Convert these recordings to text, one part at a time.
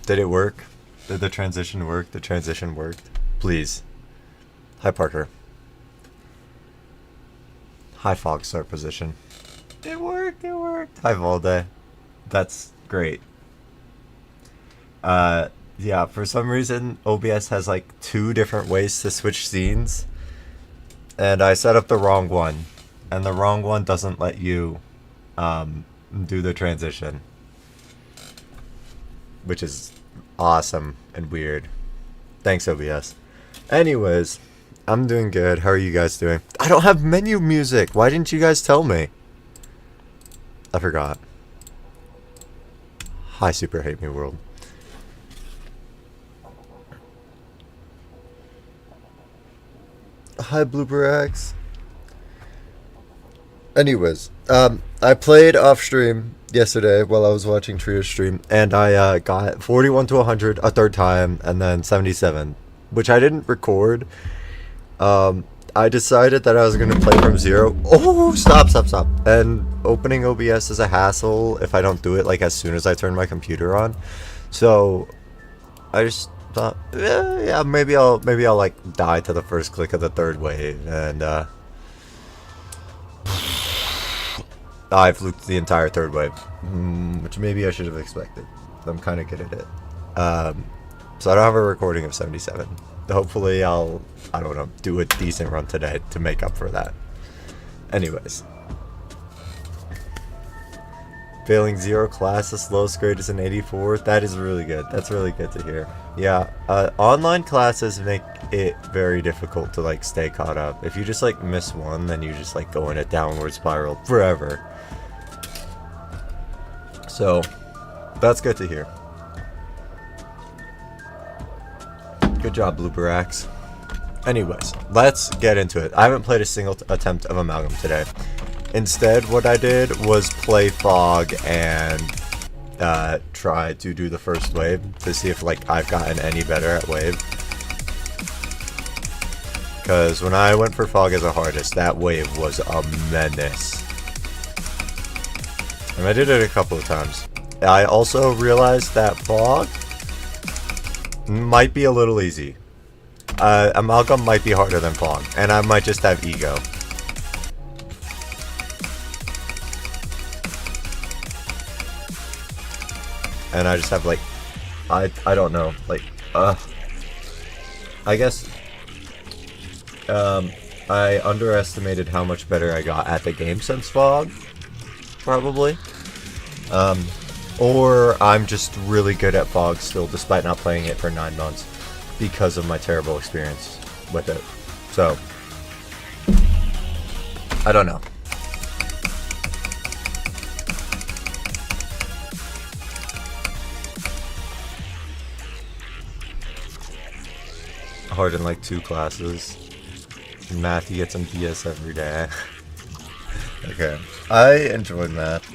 Did it work? Did the transition work? The transition worked. Please. Hi, Parker. Hi, Fog start position. It worked. It worked. Hi, Valde. That's great. Yeah, for some reason, OBS has like 2 different ways to switch scenes. And I set up the wrong one. And the wrong one doesn't let you do the transition. Which is awesome and weird. Thanks, OBS. Anyways, I'm doing good. How are you guys doing? I don't have menu music. Why didn't you guys tell me? I forgot. Hi, Super Hate Me World. Hi, Blooper X. Anyways, I played off stream yesterday while I was watching Trio's stream, and I got 41 to 100 a third time, and then 77, which I didn't record. I decided that I was gonna play from zero. Oh, stop. And opening OBS is a hassle if I don't do it like as soon as I turn my computer on. So I just thought, yeah, maybe I'll like die to the first click of the third wave, and I fluked the entire third wave, which maybe I should have expected. I'm kind of good at it. So I don't have a recording of 77. Hopefully I don't know, do a decent run today to make up for that. Anyways. Failing 0 classes, lowest grade is an 84. That is really good. That's really good to hear. Yeah, online classes make it very difficult to like stay caught up. If you just like miss one, then you just like go in a downward spiral forever. So, that's good to hear. Good job, Blooper Axe. Anyways, let's get into it. I haven't played a single attempt of Amalgam today. Instead, what I did was play Fog and try to do the first wave to see if like I've gotten any better at wave. Because when I went for Fog as a hardest, that wave was a menace. And I did it a couple of times. I also realized that Fog might be a little easy. Amalgam might be harder than Fog, and I might just have ego. And I just have like, I don't know, like, I guess, I underestimated how much better I got at the game since Fog, probably. Or I'm just really good at Fog still, despite not playing it for 9 months, because of my terrible experience with it. So, I don't know. Hard in like 2 classes. In math, you get some BS every day. Okay. I enjoyed math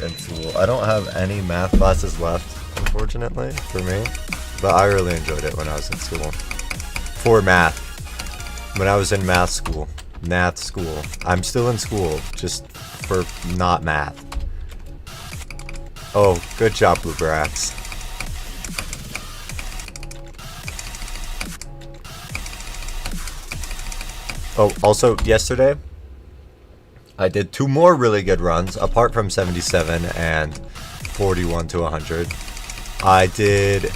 in school. I don't have any math classes left, unfortunately, for me. But I really enjoyed it when I was in school. For math. When I was in math school. Math school. I'm still in school, just for not math. Oh, good job, Blooper Axe. Oh, also, yesterday, I did 2 more really good runs, apart from 77 and 41 to 100. I did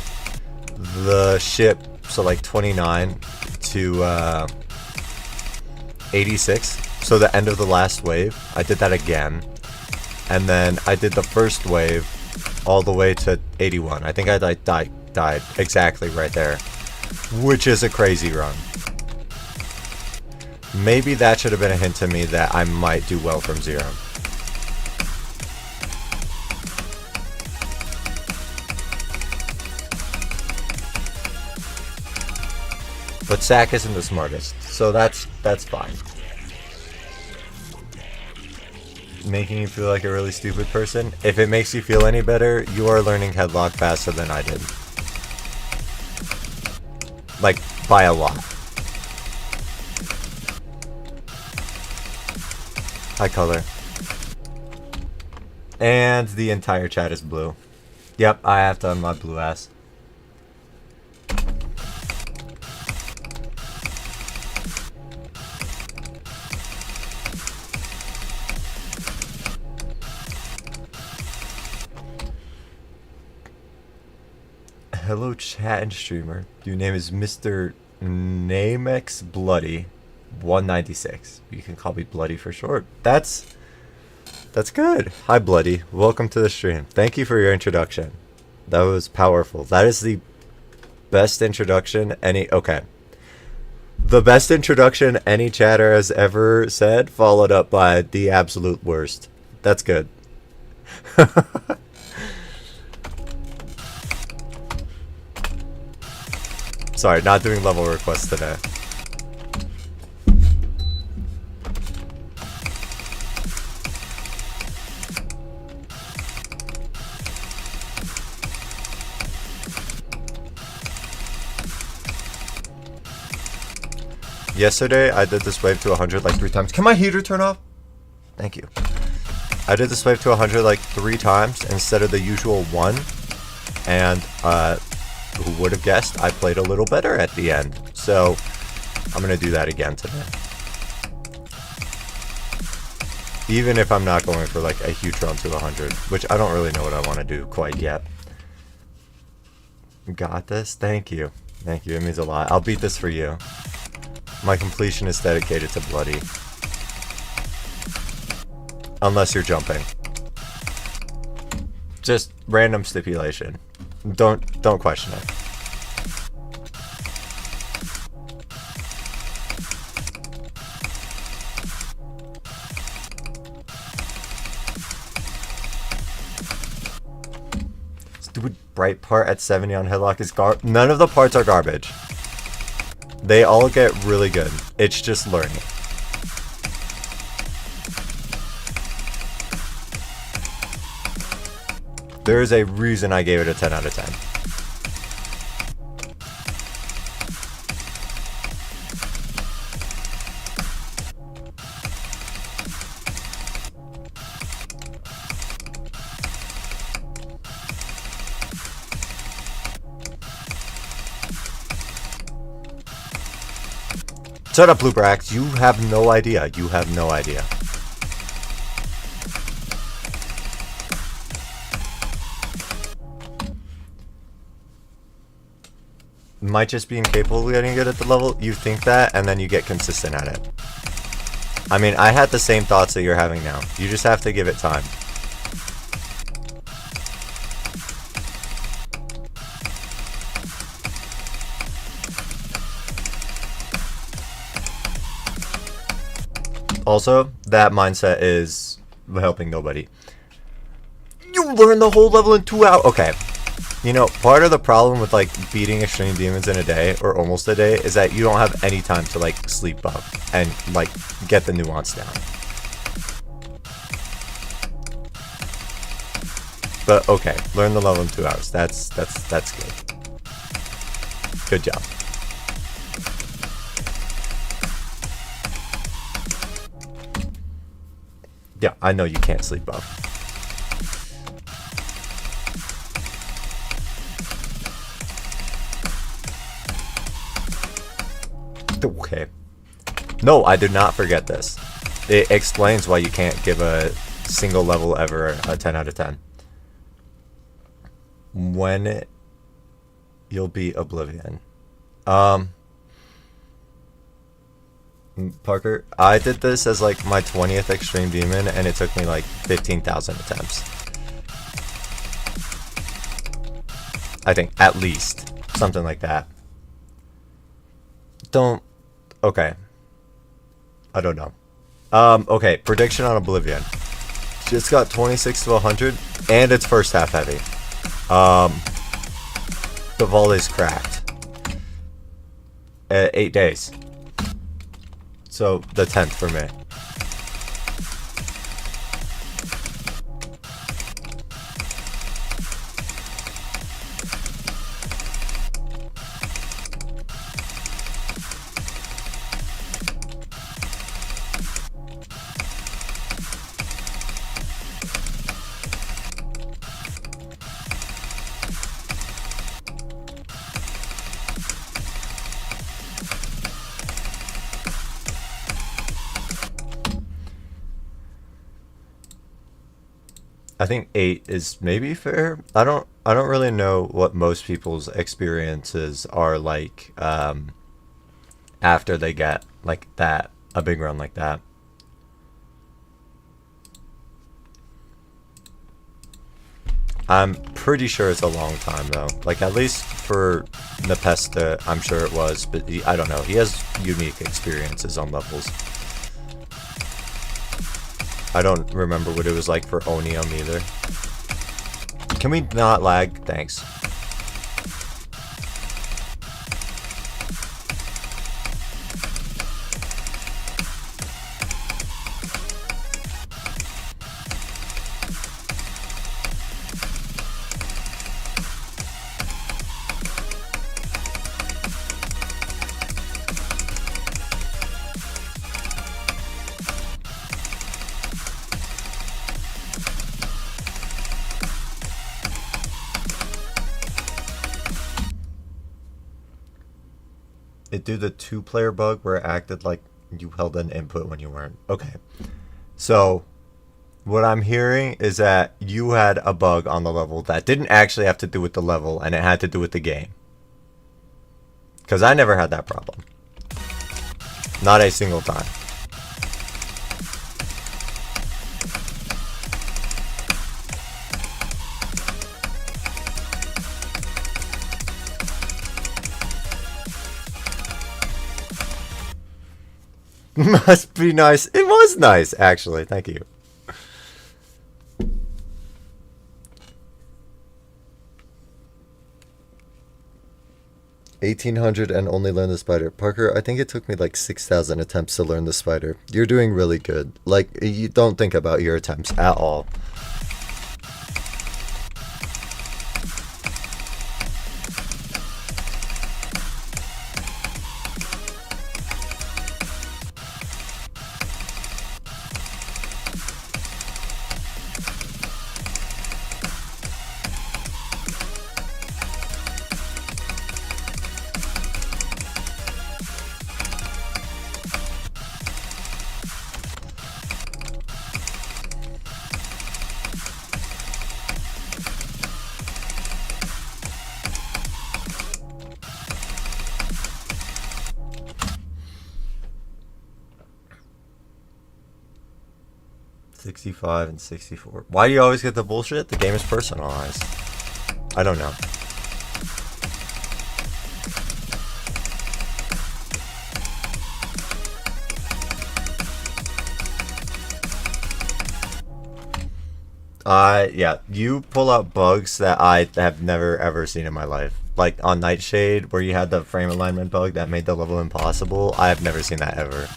the ship, so like 29 to 86, so the end of the last wave. I did that again. And then I did the first wave all the way to 81. I think I died exactly right there, which is a crazy run. Maybe that should have been a hint to me that I might do well from 0. But Sack isn't the smartest, so that's fine. Making you feel like a really stupid person? If it makes you feel any better, you are learning headlock faster than I did. Like, by a lot. Hi, color. And the entire chat is blue. Yep, I have to unlock blue ass. Hello, chat and streamer. Your name is Mr. Namex Bloody 196. You can call me Bloody for short. That's good. Hi, Bloody. Welcome to the stream. Thank you for your introduction. That was powerful. That is the best introduction any... Okay. The best introduction any chatter has ever said, followed up by the absolute worst. That's good. Sorry, not doing level requests today. Yesterday, I did this wave to 100 like 3 times. Can my heater turn off? Thank you. I did this wave to 100 like 3 times instead of the usual 1. And, who would have guessed I played a little better at the end. So, I'm going to do that again today. Even if I'm not going for like a huge run to 100, which I don't really know what I want to do quite yet. Got this? Thank you. Thank you. It means a lot. I'll beat this for you. My completion is dedicated to Bloody. Unless you're jumping. Just random stipulation. Don't question it. Stupid bright part at 70 on headlock is none of the parts are garbage. They all get really good. It's just learning. There is a reason I gave it a 10 out of 10. Shut up, Bluebrax. You have no idea. You have no idea. Might just be incapable of getting good at the level. You think that, and then you get consistent at it. I mean, I had the same thoughts that you're having now. You just have to give it time. Also, that mindset is helping nobody. You learn the whole level in 2 hours. Okay. You know, part of the problem with, like, beating extreme demons in a day, or almost a day, is that you don't have any time to, like, sleep buff and, like, get the nuance down. But, okay. Learn the level in 2 hours. That's good. Good job. Yeah, I know you can't sleep buff. Okay. No, I did not forget this. It explains why you can't give a single level ever a 10 out of 10. When you'll be Oblivion. Parker, I did this as like my 20th extreme demon and it took me like 15,000 attempts. I think, at least. Something like that. Okay. I don't know. Okay, prediction on Oblivion. Just got 26 to 100 and it's first half heavy. The vault is cracked. 8 days. So, the 10th for me. I think 8 is maybe fair. I don't really know what most people's experiences are like after they get like that a big run like that. I'm pretty sure it's a long time though. Like at least for Nepesta, I'm sure it was, but I don't know. He has unique experiences on levels. I don't remember what it was like for Onium either. Can we not lag? Thanks. It do the 2-player bug where it acted like you held an input when you weren't. Okay. So, what I'm hearing is that you had a bug on the level that didn't actually have to do with the level and it had to do with the game. Because I never had that problem. Not a single time. Must be nice. It was nice, actually. Thank you. $1,800 and only learn the spider. Parker, I think it took me like 6,000 attempts to learn the spider. You're doing really good. Like, you don't think about your attempts at all. $65 and $64. Why do you always get the bullshit? The game is personalized. I don't know. Yeah, you pull out bugs that I have never ever seen in my life. Like on Nightshade, where you had the frame alignment bug that made the level impossible. I have never seen that ever.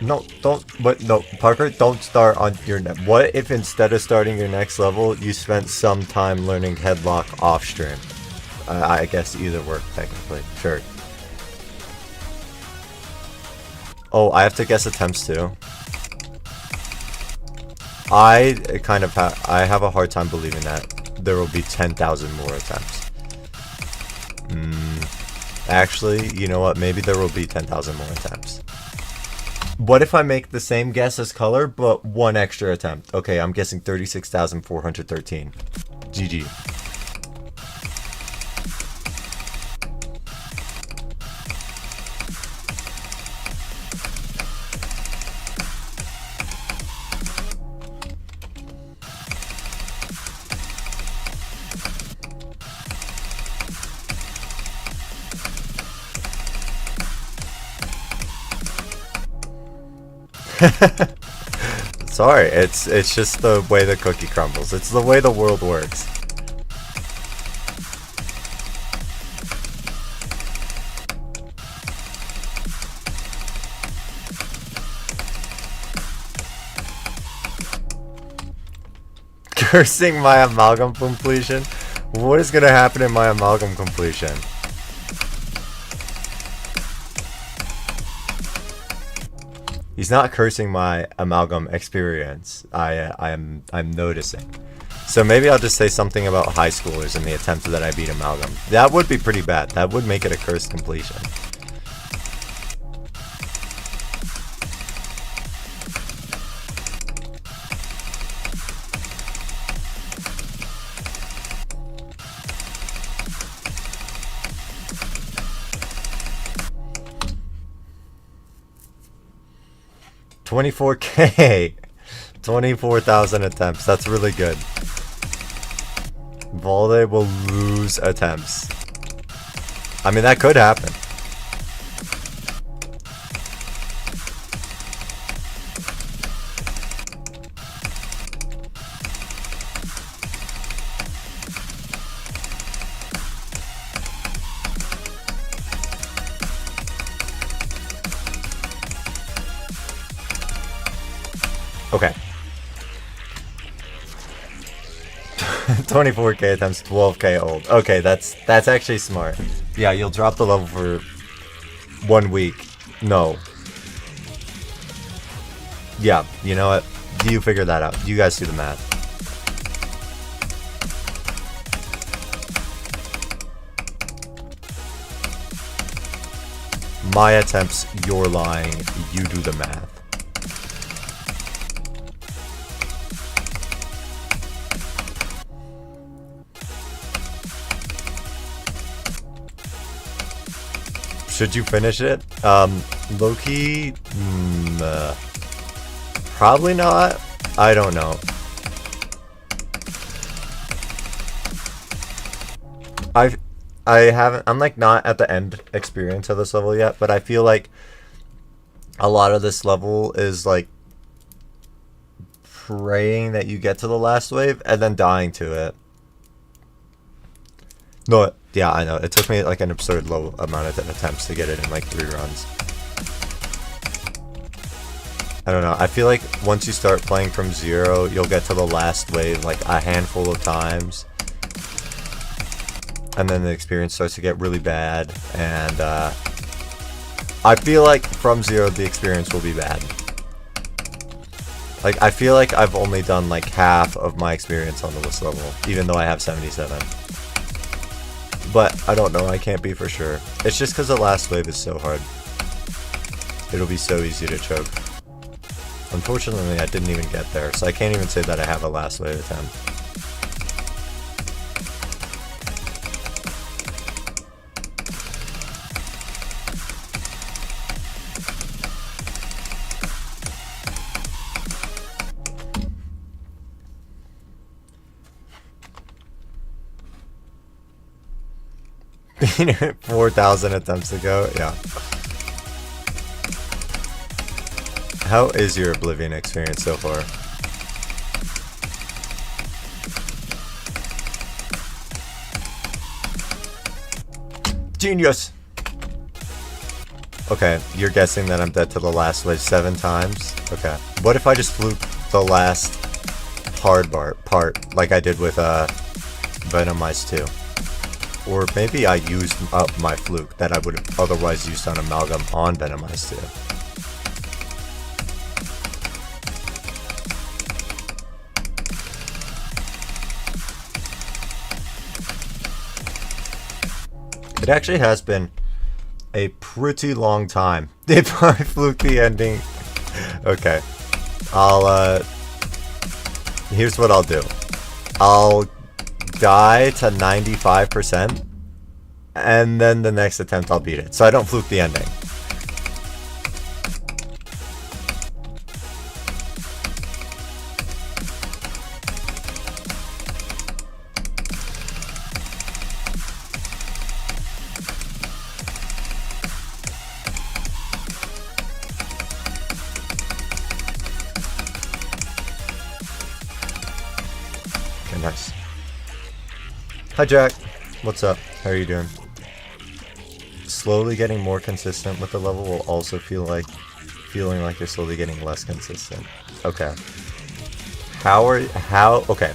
No, don't. But no, Parker, don't start on your. What if instead of starting your next level, you spent some time learning headlock off stream? I guess either work technically. Sure. Oh, I have to guess attempts too. I have a hard time believing that there will be 10,000 more attempts. Actually, you know what? Maybe there will be 10,000 more attempts. What if I make the same guess as color, but one extra attempt? Okay, I'm guessing 36,413. GG. Sorry, it's just the way the cookie crumbles. It's the way the world works. Cursing my amalgam completion? What is gonna happen in my amalgam completion? He's not cursing my Amalgam experience. I'm noticing. So maybe I'll just say something about high schoolers in the attempt that I beat Amalgam. That would be pretty bad. That would make it a cursed completion. $24K. 24,000 attempts. That's really good. Valde will lose attempts. I mean, that could happen. Okay. 24K attempts, 12K old. Okay, that's actually smart. Yeah, you'll drop the level for 1 week. No. Yeah, you know what? You figure that out. You guys do the math. My attempts, you're lying. You do the math. Should you finish it? Low-key? Probably not. I don't know. I haven't, I'm like not at the end experience of this level yet, but I feel like a lot of this level is like praying that you get to the last wave and then dying to it. No, yeah, I know. It took me like an absurd low amount of attempts to get it in like 3 runs. I don't know. I feel like once you start playing from 0, you'll get to the last wave like a handful of times. And then the experience starts to get really bad. And I feel like from 0, the experience will be bad. Like, I feel like I've only done like half of my experience on this level, even though I have 77. But I don't know, I can't be for sure. It's just because the last wave is so hard. It'll be so easy to choke. Unfortunately, I didn't even get there, so I can't even say that I have a last wave attempt. Being 4,000 attempts ago, yeah. How is your Oblivion experience so far? Genius! Okay, you're guessing that I'm dead to the last wave 7 times? Okay. What if I just fluke the last hard part like I did with Venomized 2? Or maybe I used up my fluke that I would have otherwise used on Amalgam on Venomized 2. It actually has been a pretty long time if I fluke the ending. Okay. Here's what I'll do. I'll die to 95%, and then the next attempt I'll beat it, so I don't fluke the ending. Okay, nice. Hi Jack, what's up? How are you doing? Slowly getting more consistent with the level will also feeling like you're slowly getting less consistent. Okay. Okay.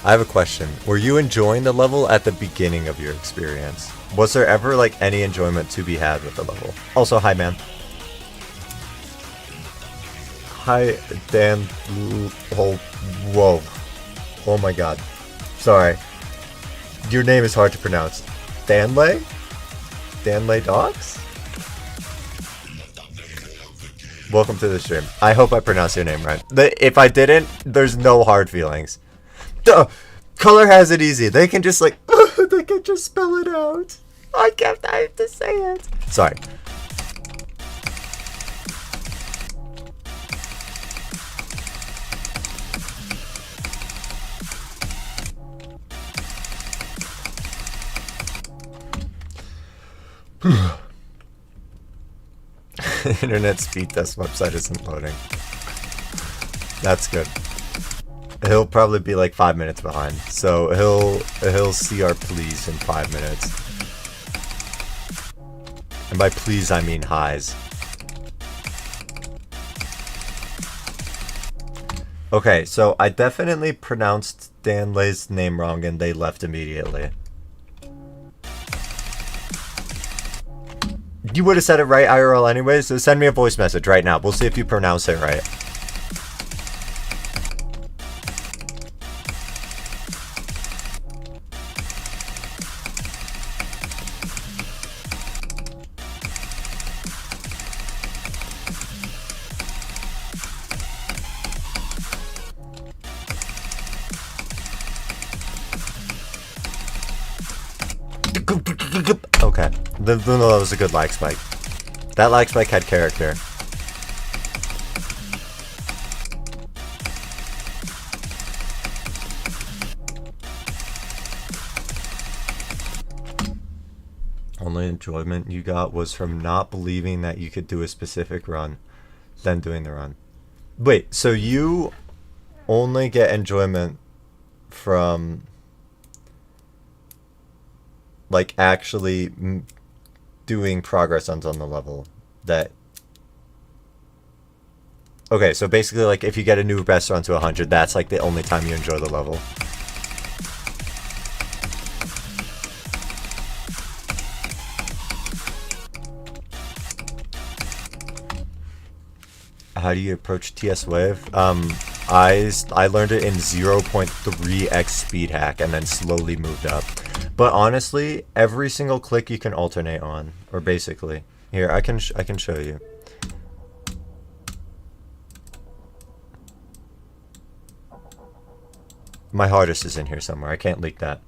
I have a question. Were you enjoying the level at the beginning of your experience? Was there ever like any enjoyment to be had with the level? Also, hi man. Hi, Dan. Oh, whoa. Oh my god. Sorry. Your name is hard to pronounce. Danley? Danley Dogs? Welcome to the stream. I hope I pronounced your name right. If I didn't, there's no hard feelings. Duh! Color has it easy. They can just like, they can just spell it out. I have to say it. Sorry. Internet speed test website isn't loading. That's good. He'll probably be like 5 minutes behind, so he'll see our please in 5 minutes. And by please I mean highs. Okay, so I definitely pronounced Danley's name wrong and they left immediately. You would have said it right IRL anyways, so send me a voice message right now. We'll see if you pronounce it right. Okay, that was a good lag spike. That lag spike had character. Only enjoyment you got was from not believing that you could do a specific run, then doing the run. Wait, so you only get enjoyment from like actually doing progress runs on the level that... Okay, so basically like if you get a new best run to 100, that's like the only time you enjoy the level. How do you approach TS Wave? I learned it in 0.3x speed hack and then slowly moved up. But honestly, every single click you can alternate on, or basically. Here, I can show you. My hardest is in here somewhere. I can't leak that.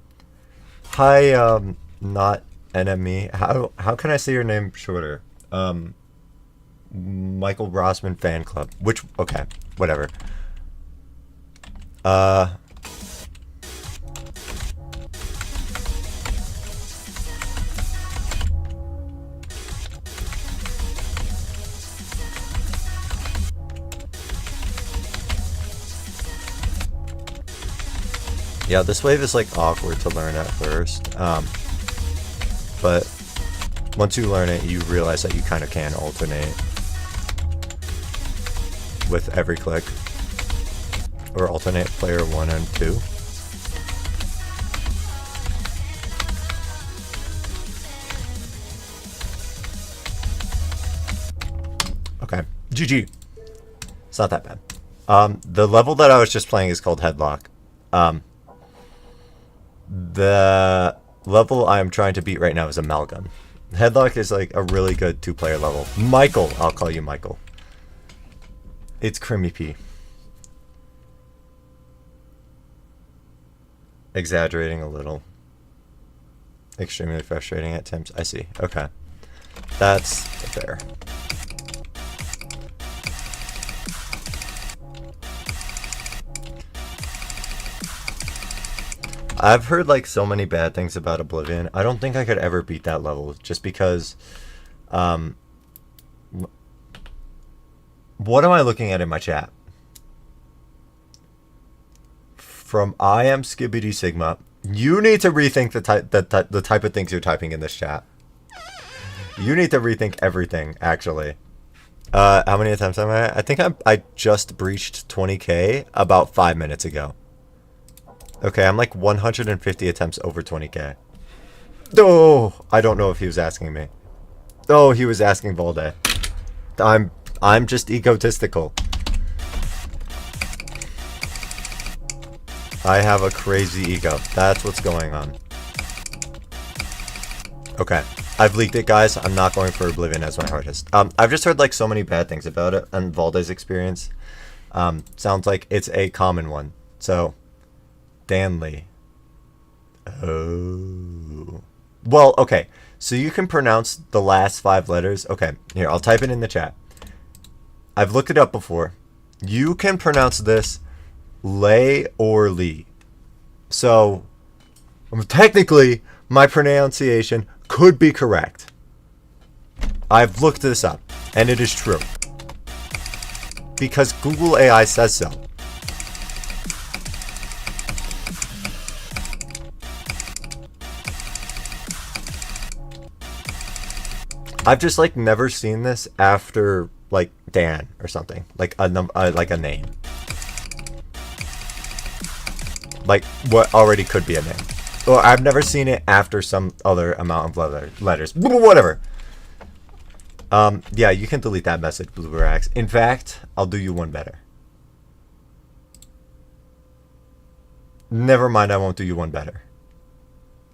Hi, not enemy. How can I say your name shorter? Michael Rossman fan club. Which, okay, whatever. Yeah, this wave is like awkward to learn at first, but once you learn it, you realize that you kind of can alternate with every click, or alternate player 1 and 2. Okay, GG. It's not that bad. The level that I was just playing is called Headlock. The level I'm trying to beat right now is Amalgam. Headlock is like a really good 2-player level. Michael, I'll call you Michael. It's Creamy P. Exaggerating a little. Extremely frustrating at times. I see. Okay. That's fair. I've heard like so many bad things about Oblivion. I don't think I could ever beat that level just because what am I looking at in my chat? From I am Skibbity Sigma. You need to rethink the type of things you're typing in this chat. You need to rethink everything, actually. How many attempts am I at? I think I just breached 20k about 5 minutes ago. Okay, I'm like 150 attempts over 20k. Oh, I don't know if he was asking me. Oh, he was asking Valde. I'm just egotistical. I have a crazy ego. That's what's going on. Okay. I've leaked it, guys. I'm not going for Oblivion as my hardest. I've just heard like so many bad things about it and Valde's experience. Sounds like it's a common one. So, Danley. Oh. Well, okay. So you can pronounce the last 5 letters. Okay, here, I'll type it in the chat. I've looked it up before. You can pronounce this Lay or Lee. So, technically, my pronunciation could be correct. I've looked this up, and it is true. Because Google AI says so. I've just like never seen this after like Dan or something, like a name, like what already could be a name. Or I've never seen it after some other amount of letters. Whatever. Yeah, you can delete that message, Blueberax. In fact, I'll do you one better. Never mind, I won't do you one better.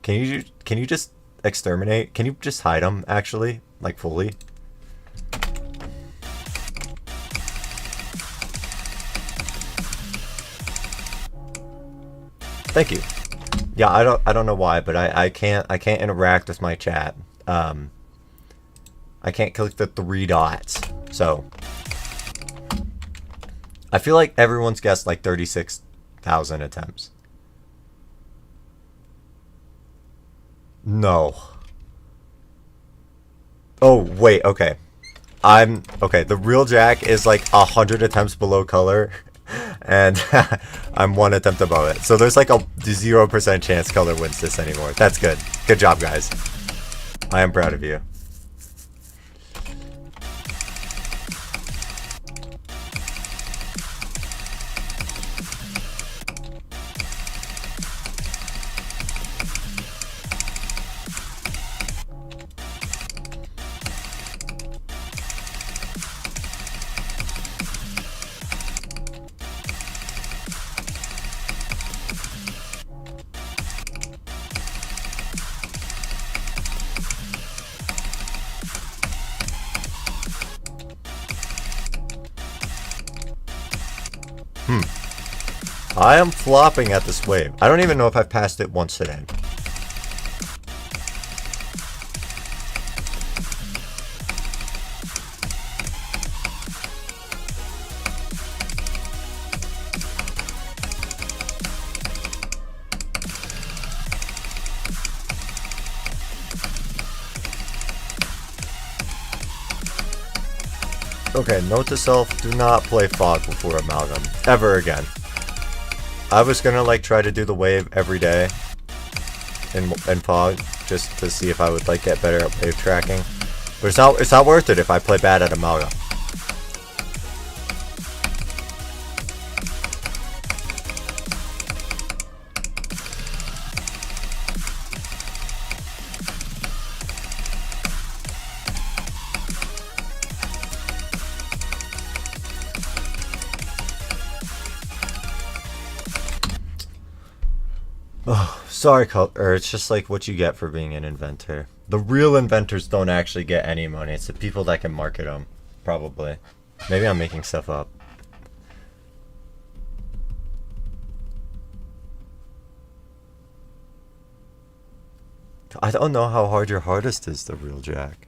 Can you just exterminate? Can you just hide them, actually? Like, fully? Thank you. Yeah, I don't know why, but I can't interact with my chat. I can't click the 3 dots. So I feel like everyone's guessed like 36,000 attempts. No. Oh, wait, okay. Okay, the real Jack is like 100 attempts below color, and I'm 1 attempt above it. So there's like a 0% chance color wins this anymore. That's good. Good job, guys. I am proud of you. I am flopping at this wave. I don't even know if I've passed it once today. Okay, note to self, do not play Fog before Amalgam. Ever again. I was gonna like try to do the wave every day in Fog just to see if I would like get better at wave tracking. But it's not worth it if I play bad at Amalgam. Oh, sorry, Color. It's just like what you get for being an inventor. The real inventors don't actually get any money. It's the people that can market them. Probably. Maybe I'm making stuff up. I don't know how hard your hardest is, the real Jack.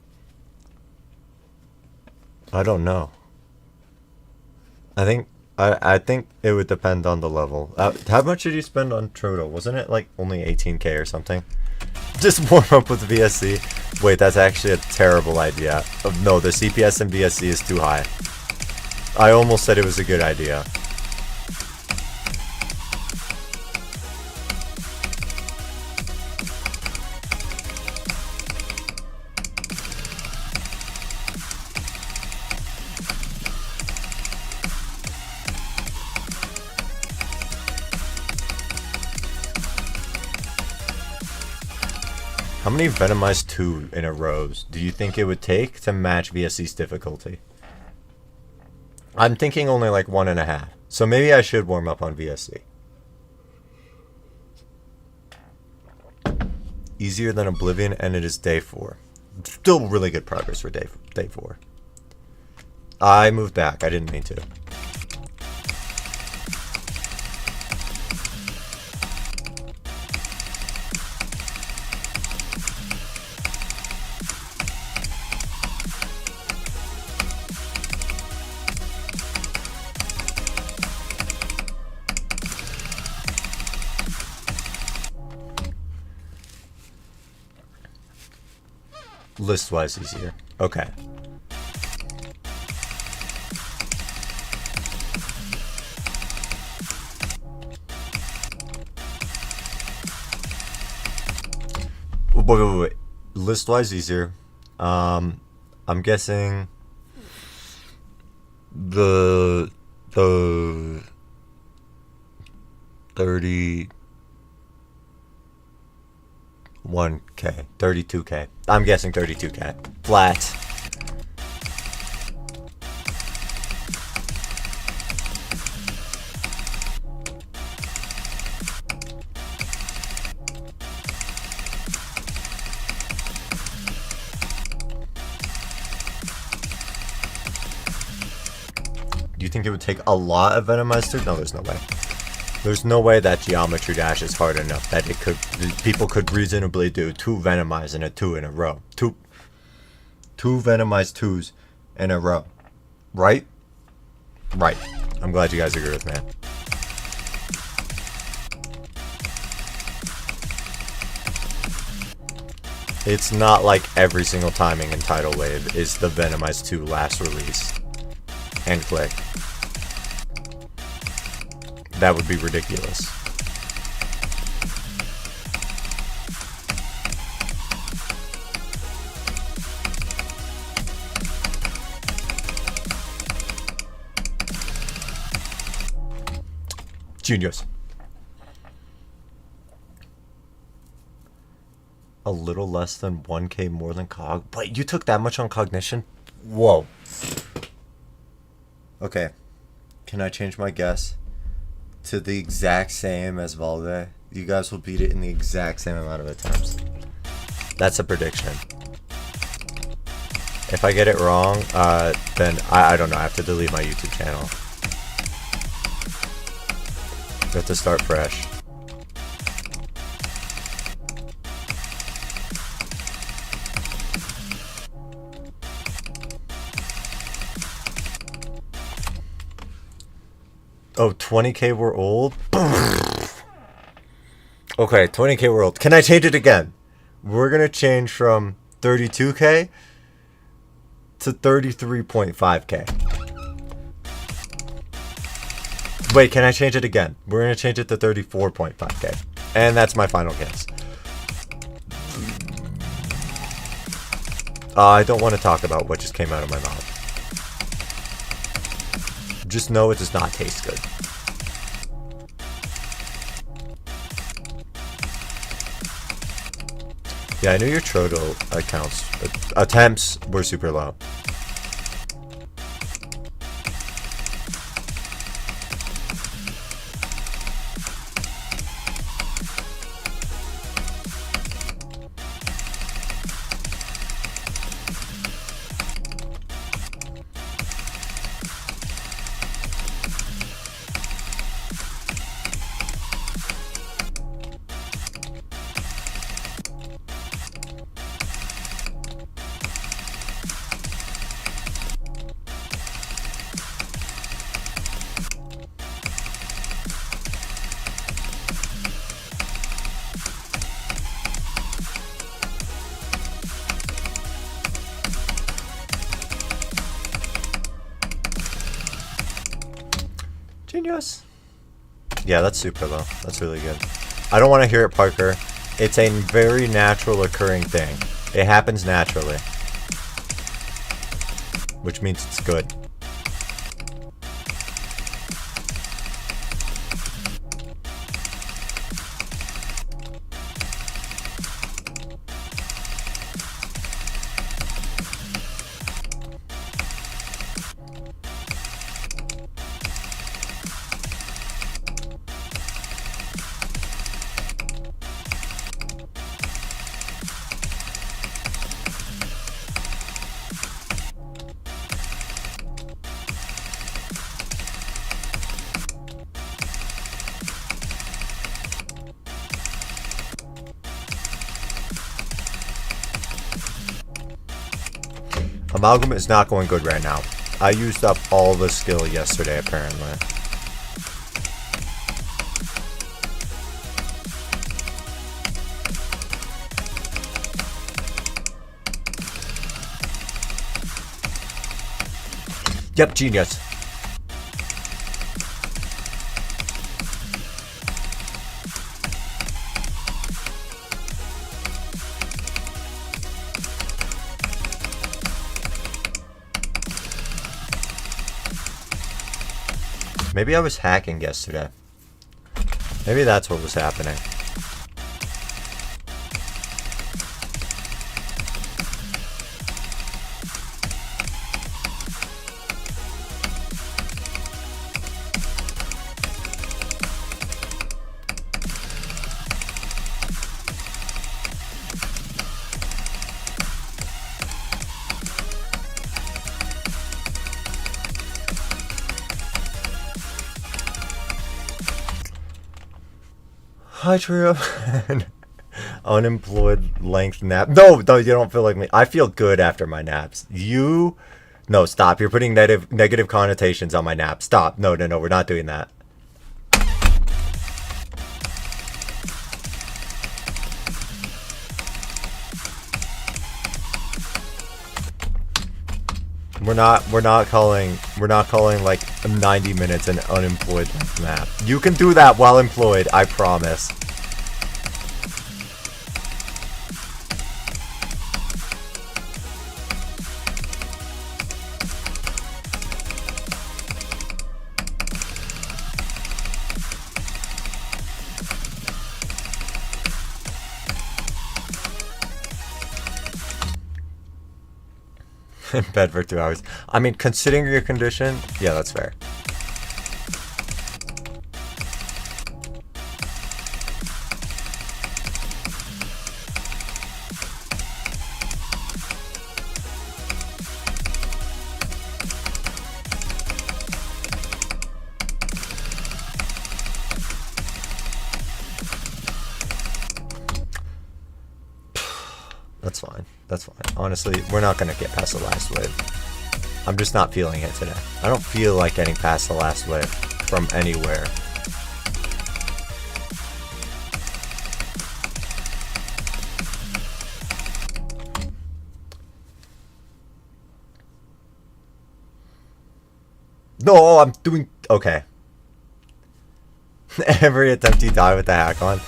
I don't know. I think it would depend on the level. How much did you spend on Troto? Wasn't it like only 18k or something? Just warm up with VSC. Wait, that's actually a terrible idea. No, the CPS in VSC is too high. I almost said it was a good idea. How many Venomized 2 in a row do you think it would take to match VSC's difficulty? I'm thinking only like 1.5. So maybe I should warm up on VSC. easier than Oblivion, and it is day 4. Still really good progress for day 4. I moved back. I didn't mean to. List-wise easier. Okay. Wait. List-wise easier. I'm guessing the 31K, 32K. I'm guessing 32K. Flat. Do you think it would take a lot of Venomized 2? No, there's no way. There's no way that Geometry Dash is hard enough that people could reasonably do 2 Venomized and a 2 in a row. Two Venomized 2s in a row. Right? Right. I'm glad you guys agree with me. It's not like every single timing in Tidal Wave is the Venomized 2 last release. And click. That would be ridiculous. Genius. A little less than 1K more than Cog. Wait, you took that much on Cognition? Whoa. Okay. Can I change my guess to the exact same as Valve? You guys will beat it in the exact same amount of attempts. That's a prediction. If I get it wrong, then I don't know. I have to delete my YouTube channel. We have to start fresh. Oh, 20K we're old? Okay, 20K we're old. Can I change it again? We're going to change from 32K to 33.5K. Wait, can I change it again? We're going to change it to 34.5K. And that's my final guess. I don't want to talk about what just came out of my mouth. Just know it does not taste good. Yeah, I knew your Troto attempts were super low. Genius. Yeah, that's super low. That's really good. I don't want to hear it, Parker. It's a very natural occurring thing. It happens naturally. Which means it's good. Amalgam is not going good right now. I used up all the skill yesterday, apparently. Yep, genius. Maybe I was hacking yesterday. Maybe that's what was happening. Hi, Trio. Unemployed length nap. No, you don't feel like me. I feel good after my naps. No, stop. You're putting negative connotations on my nap. Stop. No, we're not doing that. We're not calling like 90 minutes an unemployed nap. You can do that while employed, I promise. In bed for 2 hours. I mean, considering your condition, yeah, that's fair. That's fine. That's fine. Honestly, we're not going to get past the last wave. I'm just not feeling it today. I don't feel like getting past the last wave from anywhere. No, I'm doing... Okay. Every attempt you die with the hack on.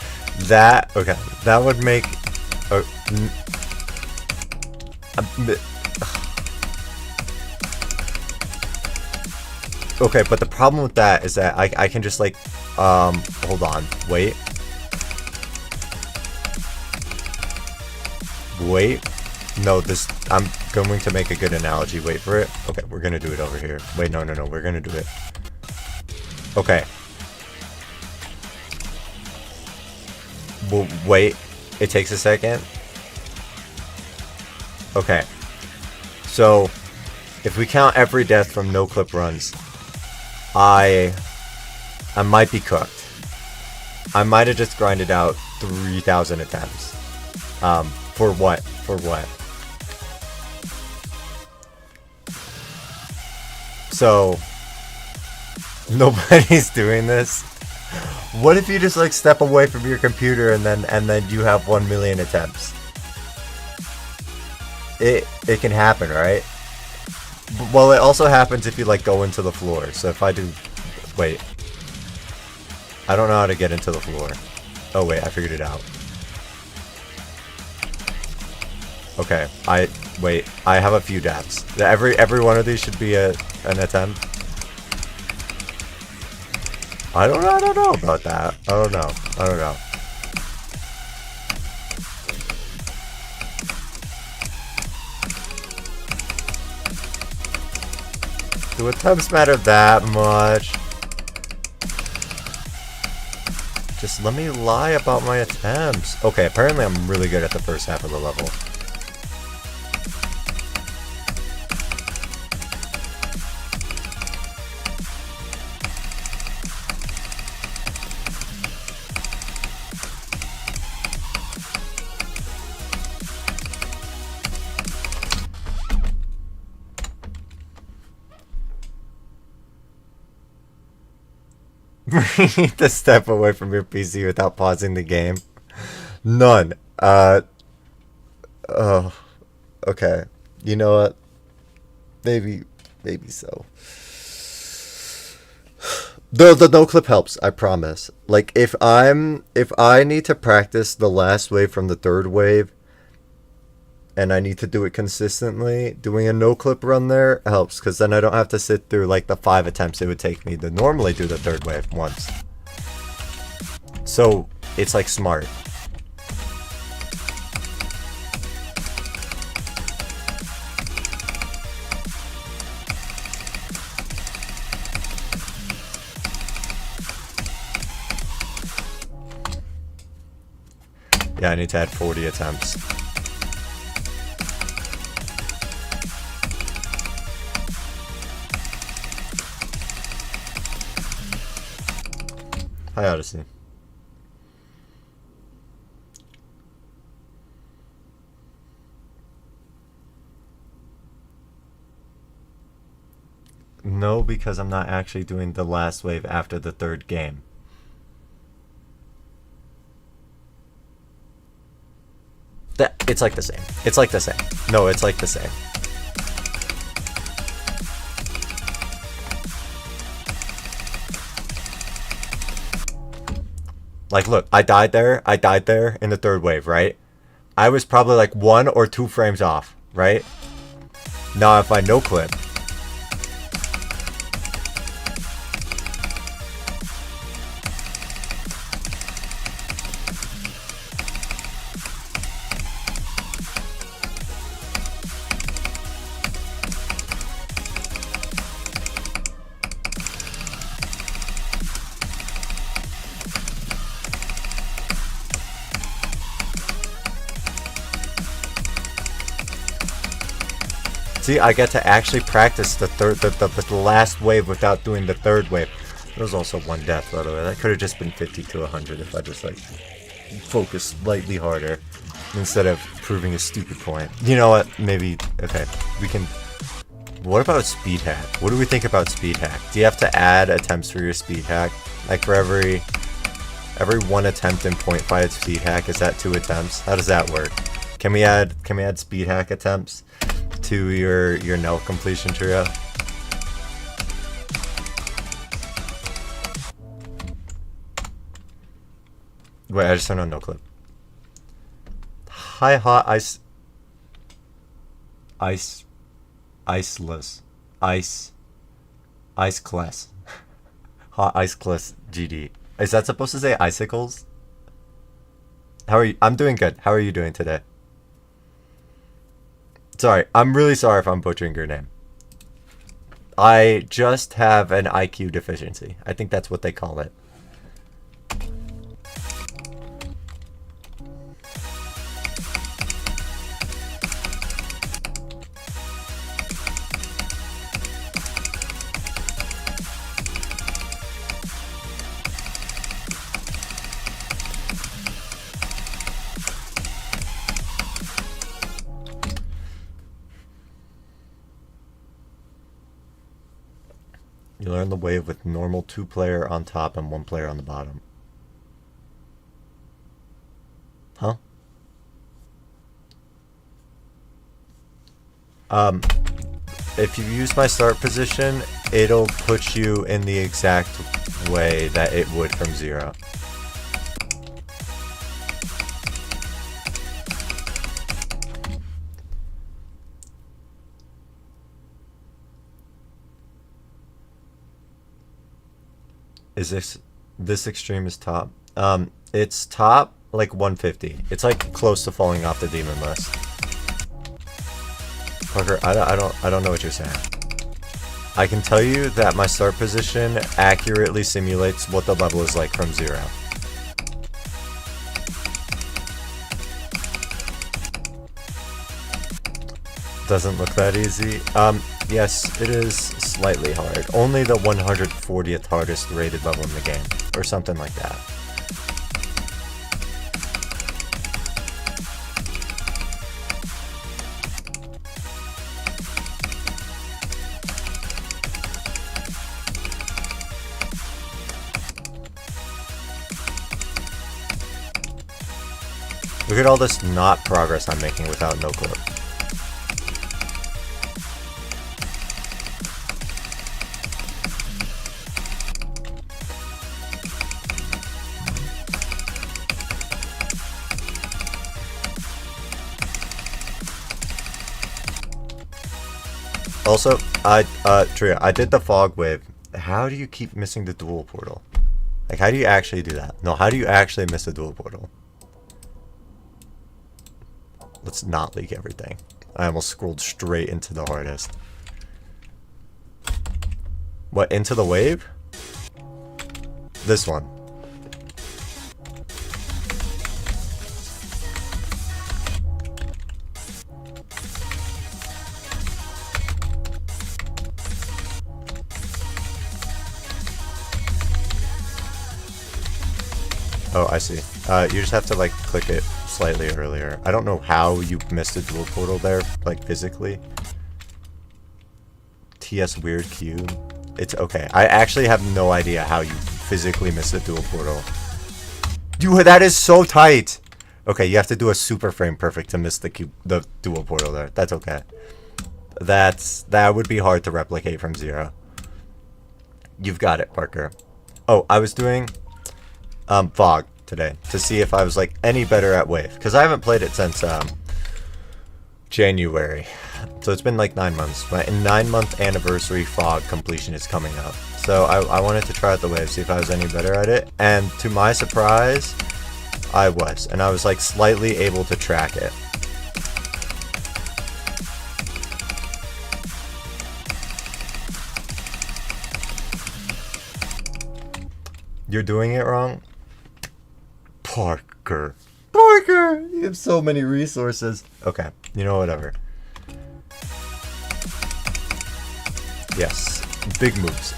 That... Okay. That would make... Okay, but the problem with that is that I can just like, hold on, wait. No, I'm going to make a good analogy, wait for it. Okay, we're gonna do it over here. Wait, no, we're gonna do it. Okay. Well, wait, it takes a second. Okay, so if we count every death from no clip runs, I might be cooked. I might have just grinded out 3,000 attempts. For what? So nobody's doing this. What if you just like step away from your computer and then you have 1 million attempts? It can happen, right? Well, it also happens if you like go into the floor. So if I do... Wait. I don't know how to get into the floor. Oh wait, I figured it out. Okay, wait, I have a few deaths. Every one of these should be an attempt. I don't know about that. I don't know. Do attempts matter that much? Just let me lie about my attempts. Okay, apparently I'm really good at the first half of the level. You need to step away from your PC without pausing the game. None. Oh, okay. You know what? Maybe, maybe so. The no clip helps, I promise. Like if I need to practice the last wave from the third wave and I need to do it consistently, doing a no clip run there helps because then I don't have to sit through like the 5 attempts it would take me to normally do the third wave once. So it's like smart. Yeah, I need to add 40 attempts. Hi, Odyssey. No, because I'm not actually doing the last wave after the third game. It's like the same. It's like the same. No, it's like the same. Like, look, I died there in the third wave, right? I was probably like 1 or 2 frames off, right? Now if I no clip, see, I get to actually practice the last wave without doing the third wave. There was also 1 death, by the way. That could have just been 50 to 100 if I just, like, focused slightly harder instead of proving a stupid point. You know what? Maybe, okay, we can... What about speed hack? What do we think about speed hack? Do you have to add attempts for your speed hack? Like, for every 1 attempt in point by its speed hack, is that 2 attempts? How does that work? Can we add speed hack attempts to your no completion trio? Wait, I just turned on no clip. Hi, hot iceless ice class. Hot ice class GD. Is that supposed to say icicles? How are you? I'm doing good. How are you doing today? Sorry, I'm really sorry if I'm butchering your name. I just have an IQ deficiency. I think that's what they call it. You learn the wave with normal 2-player on top and 1 player on the bottom. Huh? If you use my start position, it'll put you in the exact way that it would from 0. Is this extreme is top? It's top like 150. It's like close to falling off the demon list. Parker, I don't know what you're saying. I can tell you that my start position accurately simulates what the level is like from 0. Doesn't look that easy. Yes, it is slightly hard. Only the 140th hardest rated level in the game, or something like that. Look at all this not progress I'm making without no clip. Also, Tria, I did the fog wave. How do you keep missing the dual portal? Like, how do you actually do that? No, how do you actually miss the dual portal? Let's not leak everything. I almost scrolled straight into the hardest. What, into the wave? This one. Oh, I see. You just have to, like, click it slightly earlier. I don't know how you missed a dual portal there, like, physically. TS weird cube. It's okay. I actually have no idea how you physically missed a dual portal. Dude, that is so tight! Okay, you have to do a super frame perfect to miss the dual portal there. That's okay. That would be hard to replicate from 0. You've got it, Parker. Oh, I was doing fog today to see if I was like any better at wave, because I haven't played it since January, so it's been like 9 months. My 9-month anniversary fog completion is coming up, so I wanted to try out the wave, see if I was any better at it, and to my surprise I was, and I was like slightly able to track it. You're doing it wrong? Parker, you have so many resources. Okay, you know, whatever. Yes, big moves.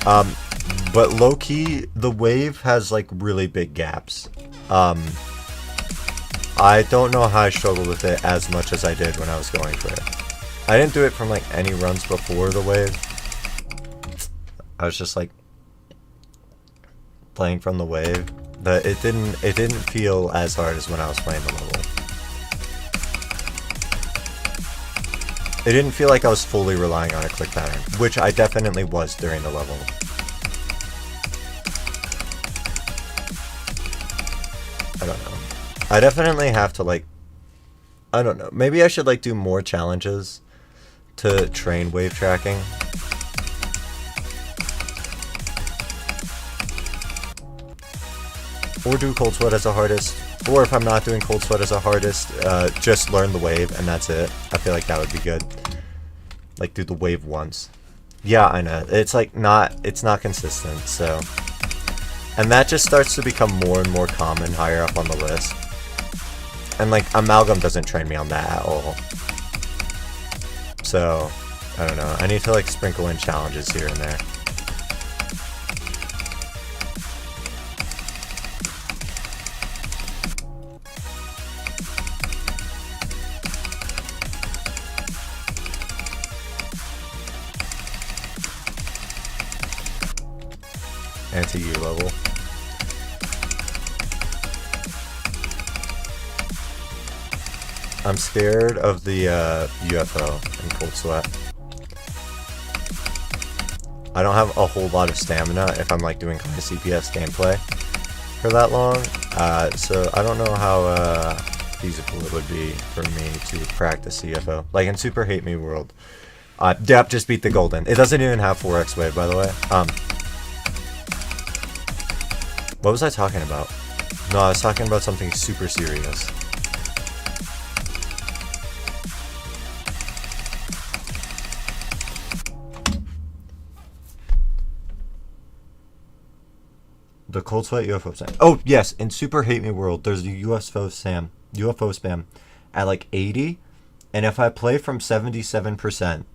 But low-key, the wave has like really big gaps. I don't know how I struggled with it as much as I did when I was going for it. I didn't do it from like any runs before the wave. I was just like playing from the wave. But it didn't feel as hard as when I was playing the level. It didn't feel like I was fully relying on a click pattern, which I definitely was during the level. I don't know. I definitely have to like, I don't know, maybe I should like do more challenges to train wave tracking. Or do Cold Sweat as a hardest, or if I'm not doing Cold Sweat as a hardest, just learn the wave and that's it. I feel like that would be good. Like do the wave once. Yeah, I know. It's like it's not consistent, so. And that just starts to become more and more common higher up on the list. And like Amalgam doesn't train me on that at all. So, I don't know. I need to like sprinkle in challenges here and there. Anti-U level. I'm scared of the UFO in Cold Sweat. I don't have a whole lot of stamina if I'm like doing high CPS gameplay for that long, so I don't know how feasible it would be for me to practice CFO. Like in Super Hate Me World, Dap just beat the golden. It doesn't even have 4x wave, by the way. What was I talking about? No, I was talking about something super serious. The Cold Sweat UFO spam. Oh, yes, in Super Hate Me World, there's a UFO spam at like 80, and if I play from 77%,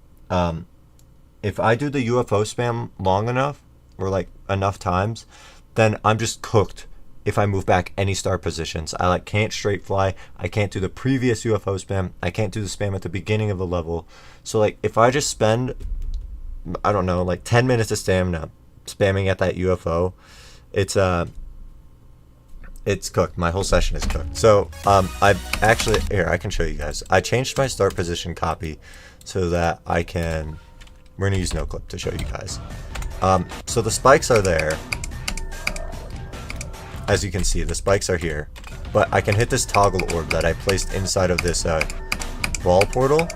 if I do the UFO spam long enough, or like enough times, then I'm just cooked if I move back any start positions. I like can't straight fly. I can't do the previous UFO spam. I can't do the spam at the beginning of the level. So like if I just spend, I don't know, like 10 minutes of stamina spamming at that UFO, it's It's cooked. My whole session is cooked. So, I actually, here, I can show you guys. I changed my start position copy so that I can, we're going to use no clip to show you guys. So the spikes are there. As you can see, the spikes are here. But I can hit this toggle orb that I placed inside of this wall portal.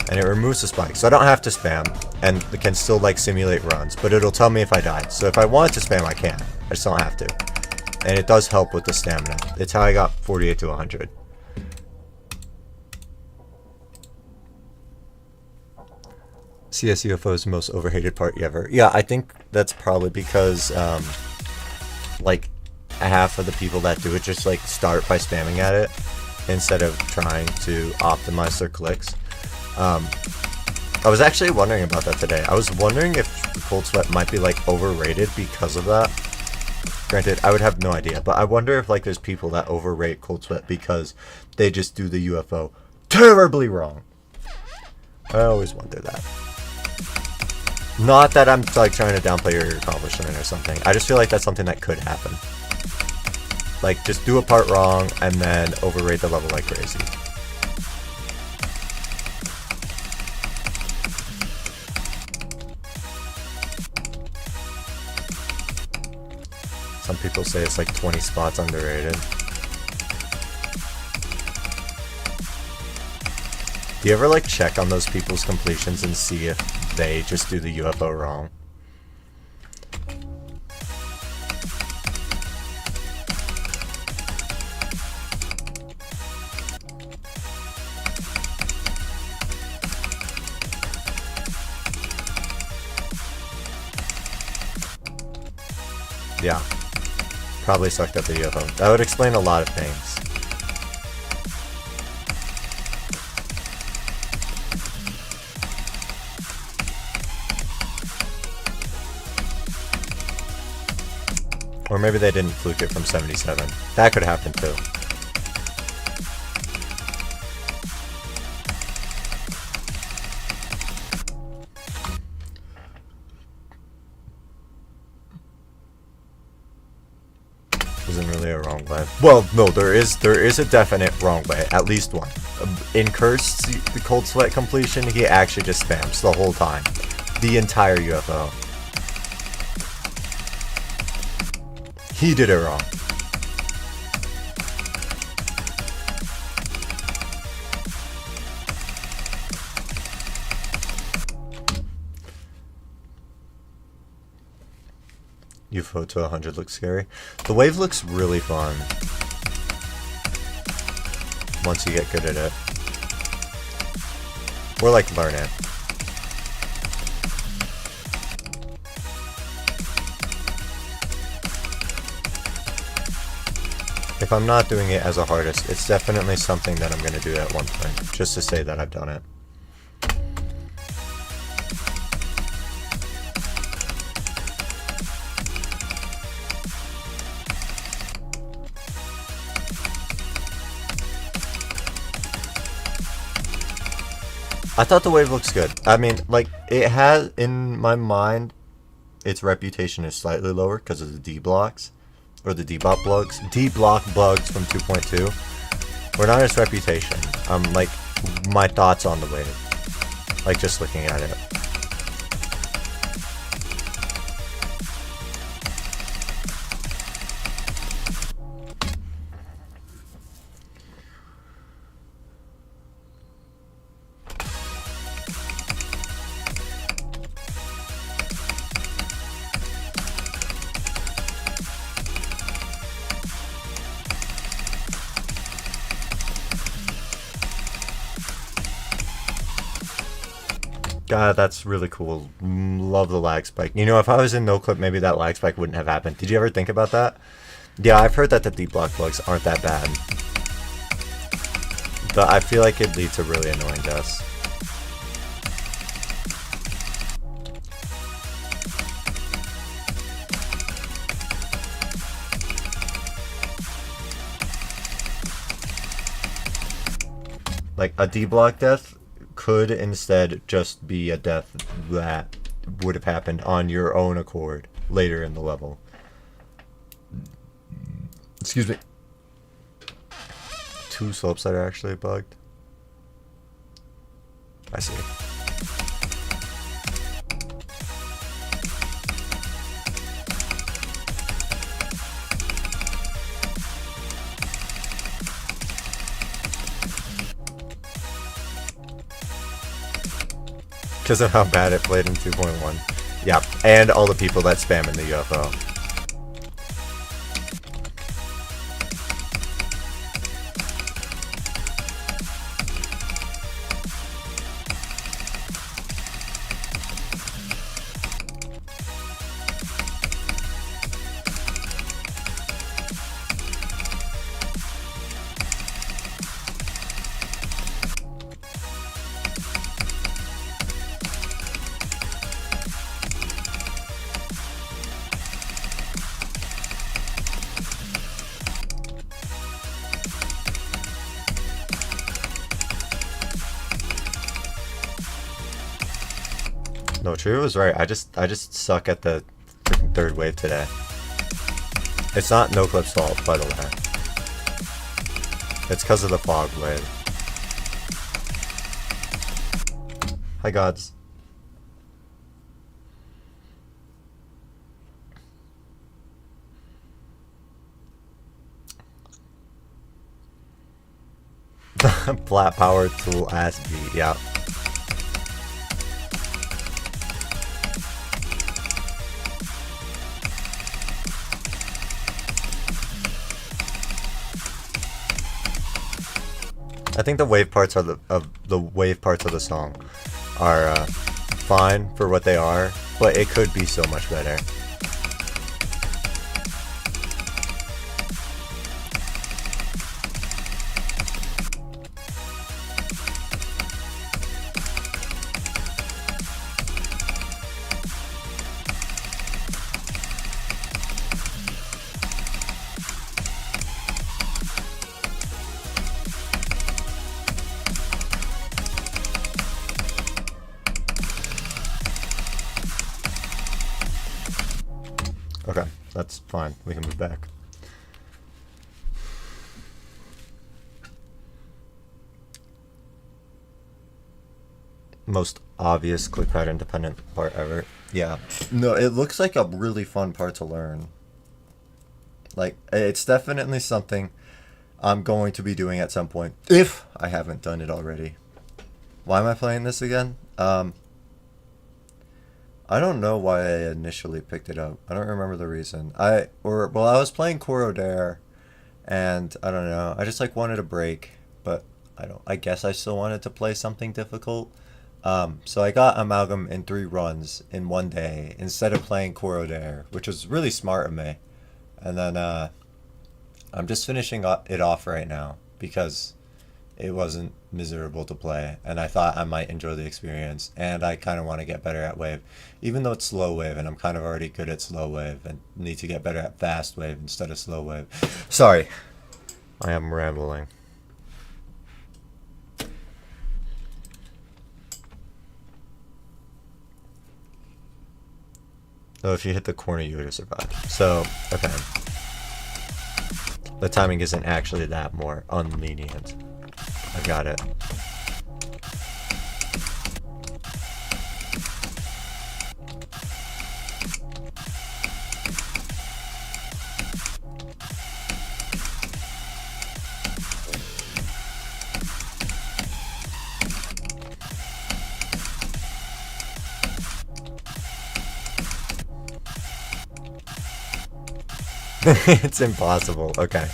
And it removes the spike. So I don't have to spam. And it can still like simulate runs. But it'll tell me if I died. So if I wanted to spam, I can. I just don't have to. And it does help with the stamina. It's how I got 48 to 100. CS UFO is the most overhated part ever. Yeah, I think that's probably because like half of the people that do it just like start by spamming at it instead of trying to optimize their clicks. I was actually wondering about that today. I was wondering if Cold Sweat might be like overrated because of that. Granted, I would have no idea, but I wonder if like there's people that overrate Cold Sweat because they just do the UFO terribly wrong. I always wonder that. Not that I'm like trying to downplay your accomplishment or something. I just feel like that's something that could happen. Like just do a part wrong and then overrate the level like crazy. Some people say it's like 20 spots underrated. Do you ever like check on those people's completions and see if they just do the UFO wrong? Yeah. Probably sucked at the UFO. That would explain a lot of things. Or maybe they didn't fluke it from 77. That could happen too. Isn't really a wrong way. Well, no, there is a definite wrong way. At least one. In Curse, the Cold Sweat completion, he actually just spams the whole time. The entire UFO. He did it wrong. UFO to 100 looks scary. The wave looks really fun. Once you get good at it. Or like learn it. If I'm not doing it as a hardest, it's definitely something that I'm going to do at one point, just to say that I've done it. I thought the wave looks good. I mean, like, it has, in my mind, its reputation is slightly lower because of the D blocks. Or the D-block bugs. D-block bugs from 2.2. Or not its reputation. Like, my thoughts on the wave. Like, just looking at it. God, that's really cool. Love the lag spike. You know, if I was in no clip, maybe that lag spike wouldn't have happened. Did you ever think about that? Yeah, I've heard that the deep block bugs aren't that bad. But I feel like it leads to really annoying deaths. Like, a D-block death could instead just be a death that would have happened on your own accord later in the level. Excuse me. 2 slopes that are actually bugged. I see. Because of how bad it played in 2.1. Yeah, and all the people that spam in the UFO. No, True was right. I just suck at the freaking third wave today. It's not NoClip's fault, by the way. It's because of the fog wave. Hi, gods. Flat power tool ass beat, yeah. I think the wave parts of the song are fine for what they are, but it could be so much better. Okay, that's fine. We can move back. Most obvious ClickPad independent part ever. Yeah. No, it looks like a really fun part to learn. Like, it's definitely something I'm going to be doing at some point, if I haven't done it already. Why am I playing this again? I don't know why I initially picked it up. I don't remember the reason. I was playing Coro Dare, and I don't know. I just like wanted a break, but I guess I still wanted to play something difficult. So I got Amalgam in 3 runs in 1 day instead of playing Coro Dare, which was really smart of me. And then I'm just finishing it off right now because it wasn't miserable to play, and I thought I might enjoy the experience, and I kind of want to get better at wave, even though it's slow wave, and I'm kind of already good at slow wave, and need to get better at fast wave instead of slow wave. Sorry, I am rambling. So if you hit the corner, you would have survived. So, okay. The timing isn't actually that more unlenient. I got it. It's impossible. Okay.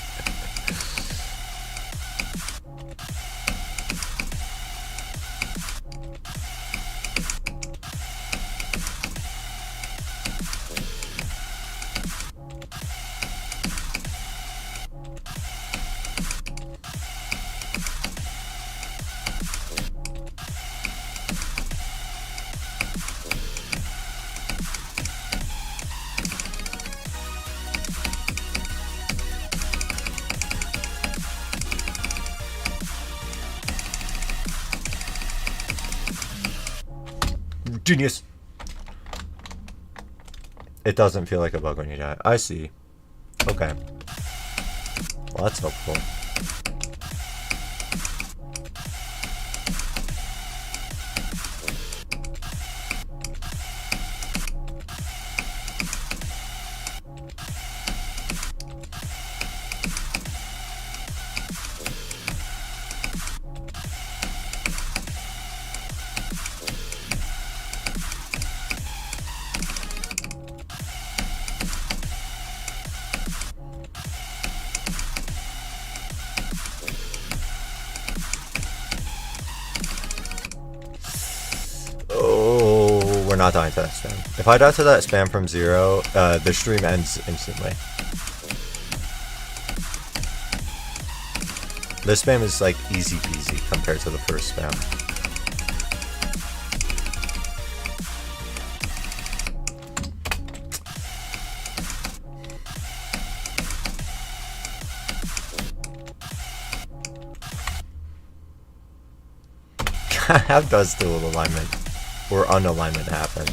Genius. It doesn't feel like a bug when you die. I see. Okay. Well, that's helpful. Oh, we're not dying to that spam. If I die to that spam from 0, the stream ends instantly. This spam is like easy peasy compared to the first spam. How does dual alignment or unalignment happen?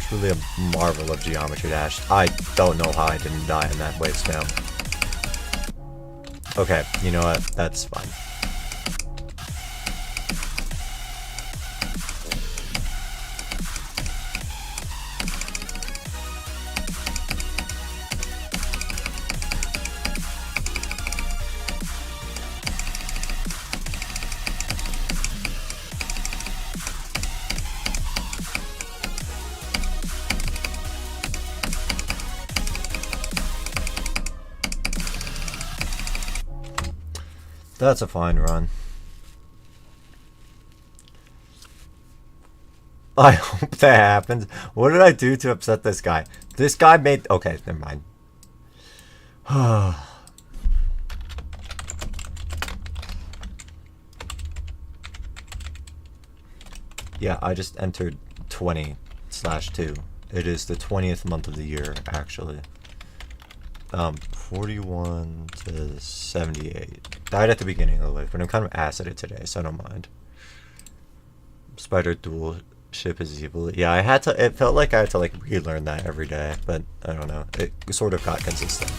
Truly a marvel of Geometry Dash. I don't know how I didn't die in that wave spam. Okay, you know what? That's fine. That's a fine run. I hope that happens. What did I do to upset this guy? This guy made... Okay, never mind. Yeah, I just entered 20/2. It is the 20th month of the year, actually. 41 to 78. Died at the beginning of the wave, but I'm kind of ass at it today, so I don't mind. Spider dual ship is evil. Yeah, I had to. It felt like I had to like relearn that every day, but I don't know. It sort of got consistent.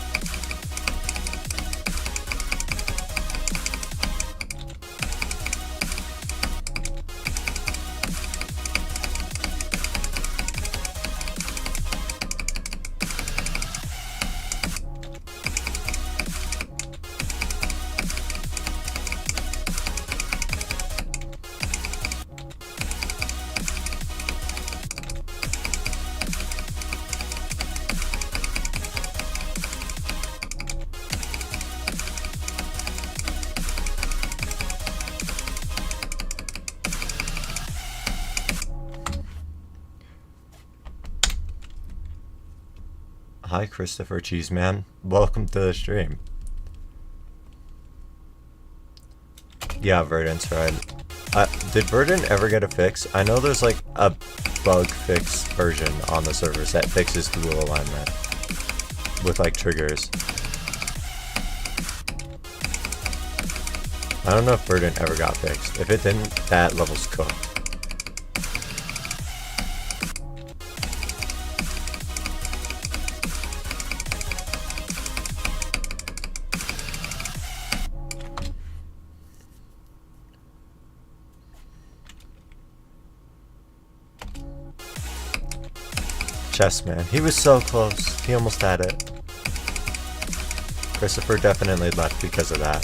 Hi, Christopher Cheeseman. Welcome to the stream. Yeah, Verdant's right. Did Verdant ever get a fix? I know there's like a bug fix version on the servers that fixes dual alignment with like triggers. I don't know if Verdant ever got fixed. If it didn't, that level's cooked. Chess man. He was so close. He almost had it. Christopher definitely left because of that.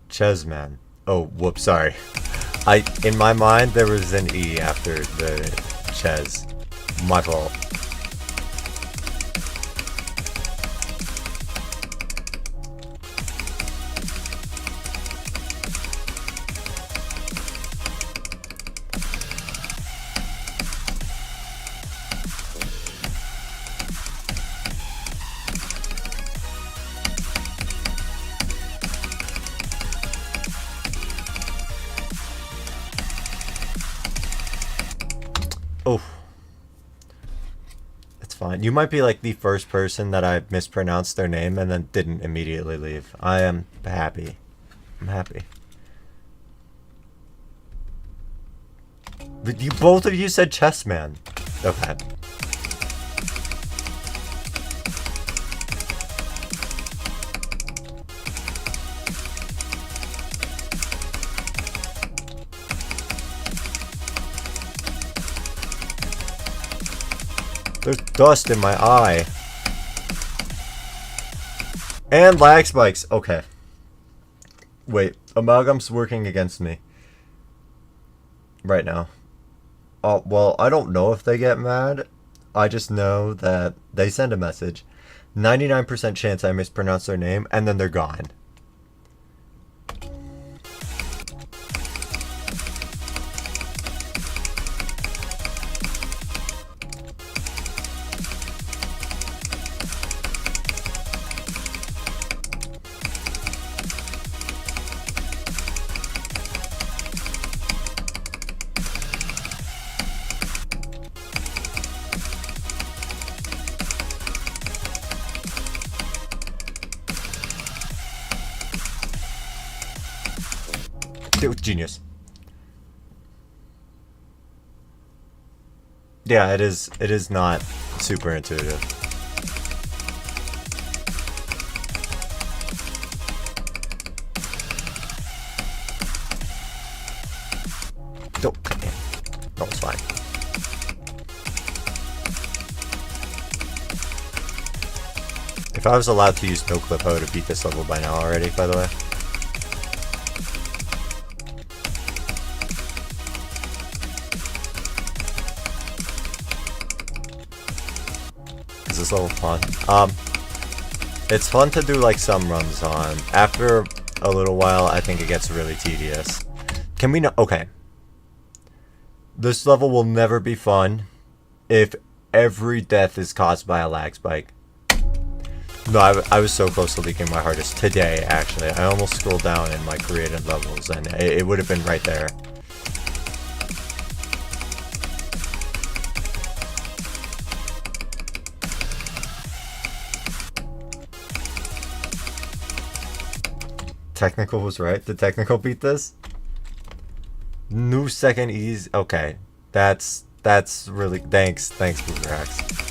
Chessman. Oh, whoops, sorry. In my mind, there was an E after the Ches. My fault. Oh, it's fine. You might be like the first person that I mispronounced their name and then didn't immediately leave. I am happy. I'm happy. But both of you said chess man. Okay. There's dust in my eye. And lag spikes. Okay. Wait, Amalgam's working against me right now. Oh, well, I don't know if they get mad. I just know that they send a message. 99% chance I mispronounce their name, and then they're gone. Genius. Yeah, it is not super intuitive. No, it's fine. If I was allowed to use no clip, I would have beat this level by now already, by the way. Is this level fun? It's fun to do like some runs on. After a little while, I think it gets really tedious. Can we know? Okay. This level will never be fun if every death is caused by a lag spike. No, I was so close to leaking my hardest today, actually. I almost scrolled down in my created levels, and it would have been right there. Technical was right. Did technical beat this? New second ease. Okay, that's really thanks Boomeracks.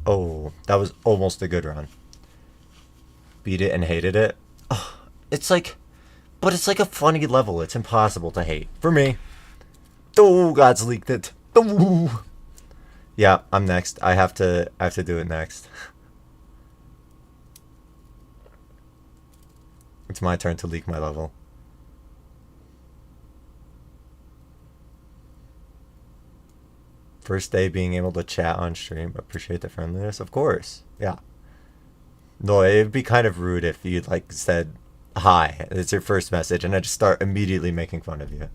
Oh, that was almost a good run. Beat it and hated it. Oh, it's like a funny level. It's impossible to hate. For me. Oh, God's leaked it. Oh. Yeah, I'm next. I have to do it next. It's my turn to leak my level. First day being able to chat on stream. Appreciate the friendliness. Of course. Yeah. No, it'd be kind of rude if you like said hi. It's your first message and I just start immediately making fun of you.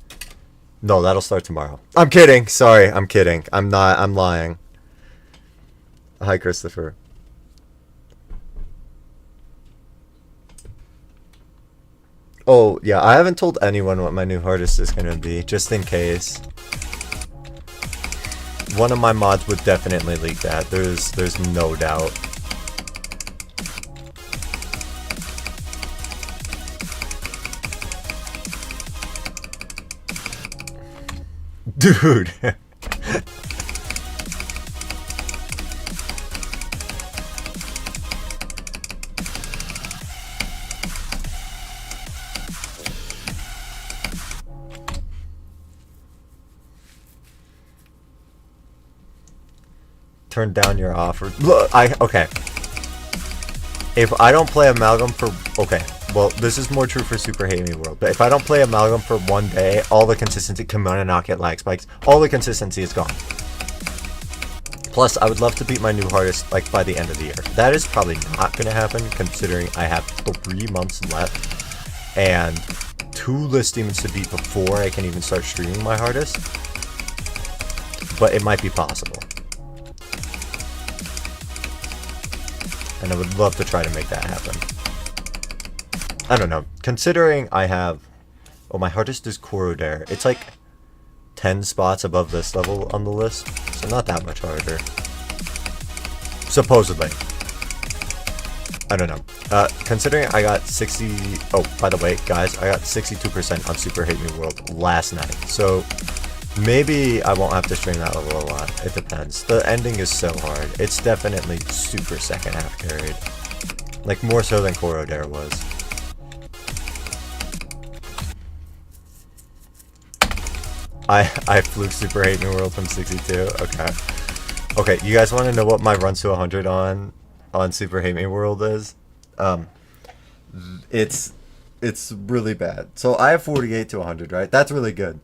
No, that'll start tomorrow. I'm kidding. Sorry, I'm kidding. I'm not. I'm lying. Hi, Christopher. Oh, yeah. I haven't told anyone what my new hardest is going to be, just in case. One of my mods would definitely leak that. There's no doubt. Dude. Turn down your offer. Look, okay. If I don't play Amalgam for well, this is more true for Super Hate Me World, but if I don't play Amalgam for one day, all the consistency, come on and not get lag spikes, all the consistency is gone. Plus, I would love to beat my new hardest like by the end of the year. That is probably not going to happen, considering I have 3 months left and 2 list demons to beat before I can even start streaming my hardest. But it might be possible. And I would love to try to make that happen. I don't know. Considering I have... Oh, my hardest is Korodare. It's like 10 spots above this level on the list. So not that much harder. Supposedly. I don't know. Considering I got 60... Oh, by the way, guys, I got 62% on Super Hate Me World last night. So, maybe I won't have to stream that level a lot. It depends. The ending is so hard. It's definitely super second half carried. Like, more so than Korodare was. I flew Super Hate Me World from 62. Okay. Okay, you guys want to know what my runs to 100 on Super Hate Me World is? It's really bad. So I have 48 to 100, right? That's really good.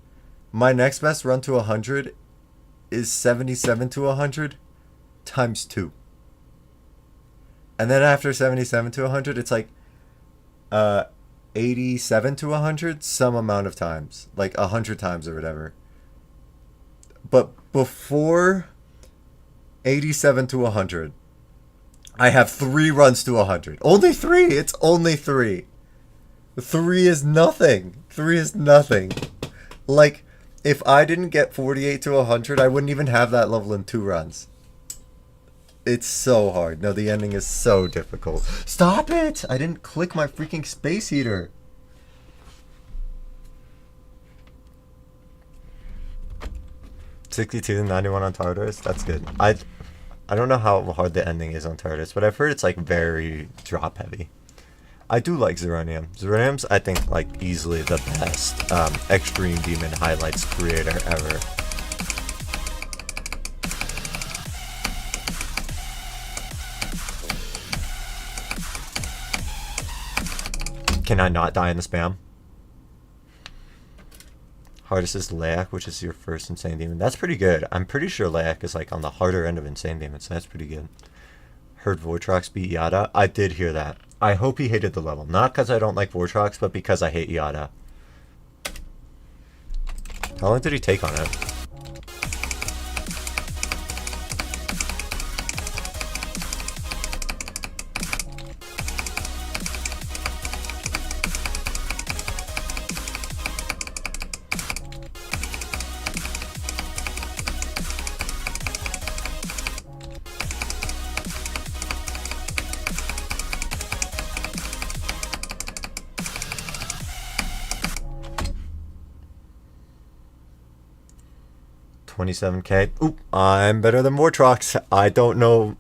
My next best run to 100 is 77 to 100 times 2. And then after 77 to 100, it's like 87 to 100 some amount of times. Like 100 times or whatever. But before 87 to 100, I have 3 runs to 100. Only 3! It's only 3. 3 is nothing. 3 is nothing. Like, if I didn't get 48 to 100, I wouldn't even have that level in 2 runs. It's so hard. No, the ending is so difficult. Stop it! I didn't click my freaking space heater. $62 to 91 on Tartarus? That's good. I don't know how hard the ending is on Tartarus, but I've heard it's like very drop heavy. I do like Zeronium. Zeronium's, I think, like easily the best Extreme Demon highlights creator ever. Can I not die in the spam? Hardest is Layak, which is your first Insane Demon. That's pretty good. I'm pretty sure Layak is like on the harder end of Insane Demons, so that's pretty good. Heard Vortrox beat Yada. I did hear that. I hope he hated the level. Not because I don't like Vortrox, but because I hate Yada. How long did he take on it? $27K. Oop, I'm better than Vortrox. I don't know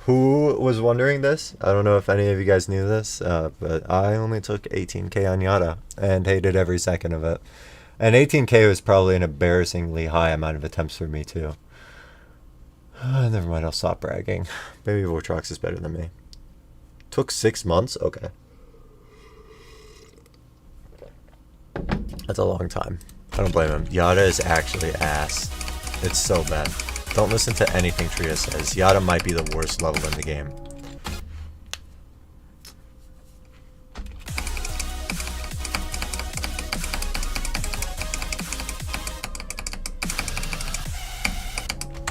who was wondering this. I don't know if any of you guys knew this, but I only took 18K on Yada and hated every second of it. And 18K was probably an embarrassingly high amount of attempts for me too. Never mind, I'll stop bragging. Maybe Vortrox is better than me. Took 6 months? Okay. That's a long time. I don't blame him. Yada is actually ass. It's so bad. Don't listen to anything Tria says. Yada might be the worst level in the game.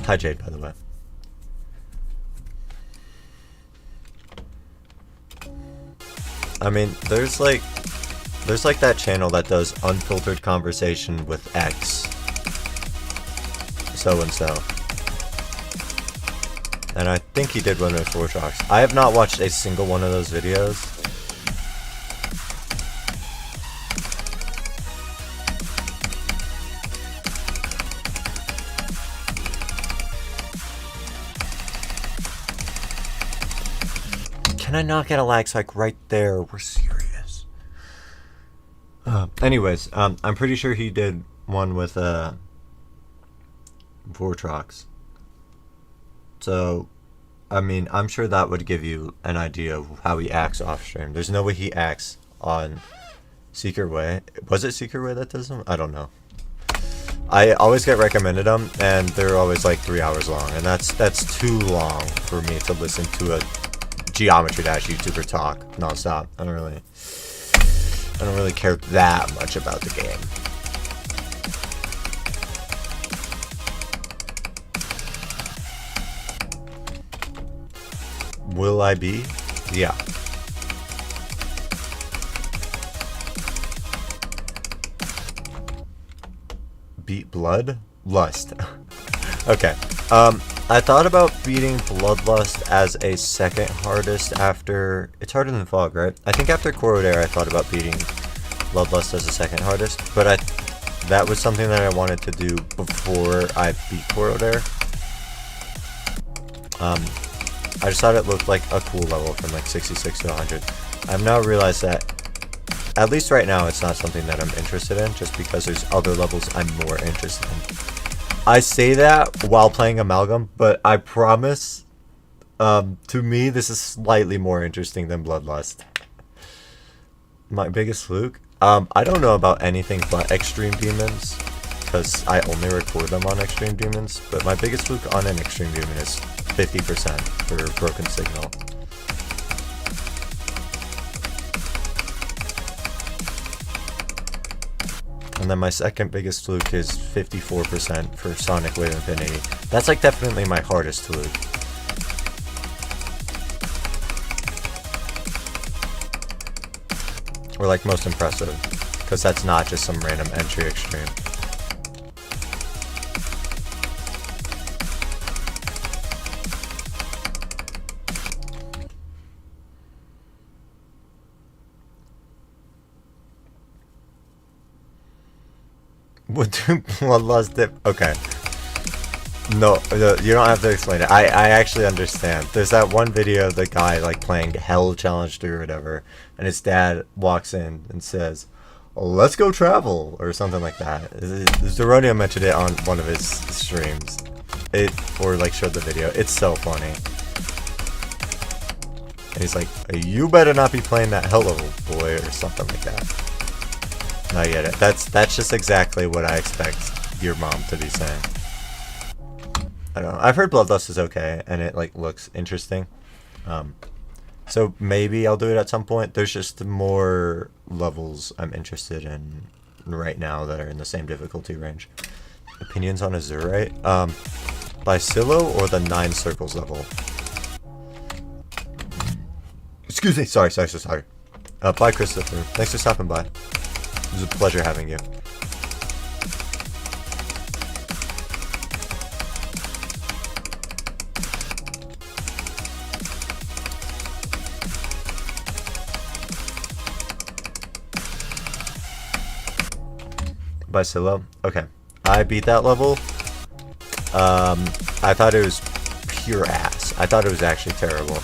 Hi Jade, by the way. I mean, there's like that channel that does unfiltered conversation with X. So and so. And I think he did one with Vortrox. I have not watched a single one of those videos. Can I not get a lag spike right there? We're serious. Anyways, I'm pretty sure he did one with Vortrox. So, I mean, I'm sure that would give you an idea of how he acts off stream. There's no way he acts on Secret Way. Was it Secret Way that does them? I don't know. I always get recommended them, and they're always like 3 hours long, and that's too long for me to listen to a Geometry Dash YouTuber talk nonstop. I don't really care that much about the game. Will I be? Yeah. Beat Blood? Lust. Okay. I thought about beating Bloodlust as a second hardest after... It's harder than Fog, right? I think after Corrodair I thought about beating Bloodlust as a second hardest, but that was something that I wanted to do before I beat Corrodair. I just thought it looked like a cool level from like 66 to 100. I've now realized that, at least right now, it's not something that I'm interested in, just because there's other levels I'm more interested in. I say that while playing Amalgam, but I promise, to me, this is slightly more interesting than Bloodlust. My biggest fluke? I don't know about anything but Extreme Demons, because I only record them on Extreme Demons, but my biggest fluke on an Extreme Demon is 50% for Broken Signal. And then my second biggest fluke is 54% for Sonic Wave Infinity. That's like definitely my hardest fluke. Or like most impressive, because that's not just some random entry extreme. What do Bloodlust dip? Okay. No, you don't have to explain it. I actually understand. There's that one video of the guy like playing Hell Challenge 2 or whatever, and his dad walks in and says, oh, let's go travel, or something like that. Zeronia mentioned it on one of his streams. Or like showed the video. It's so funny. And he's like, you better not be playing that Hell level, boy, or something like that. I get it. That's just exactly what I expect your mom to be saying. I don't know. I've heard Bloodlust is okay, and it like looks interesting. So maybe I'll do it at some point. There's just more levels I'm interested in right now that are in the same difficulty range. Opinions on Azurite? By Silo or the 9 Circles level? Excuse me. Sorry. Bye, Christopher. Thanks for stopping by. It was a pleasure having you. By Silo? Okay. I beat that level. I thought it was pure ass. I thought it was actually terrible.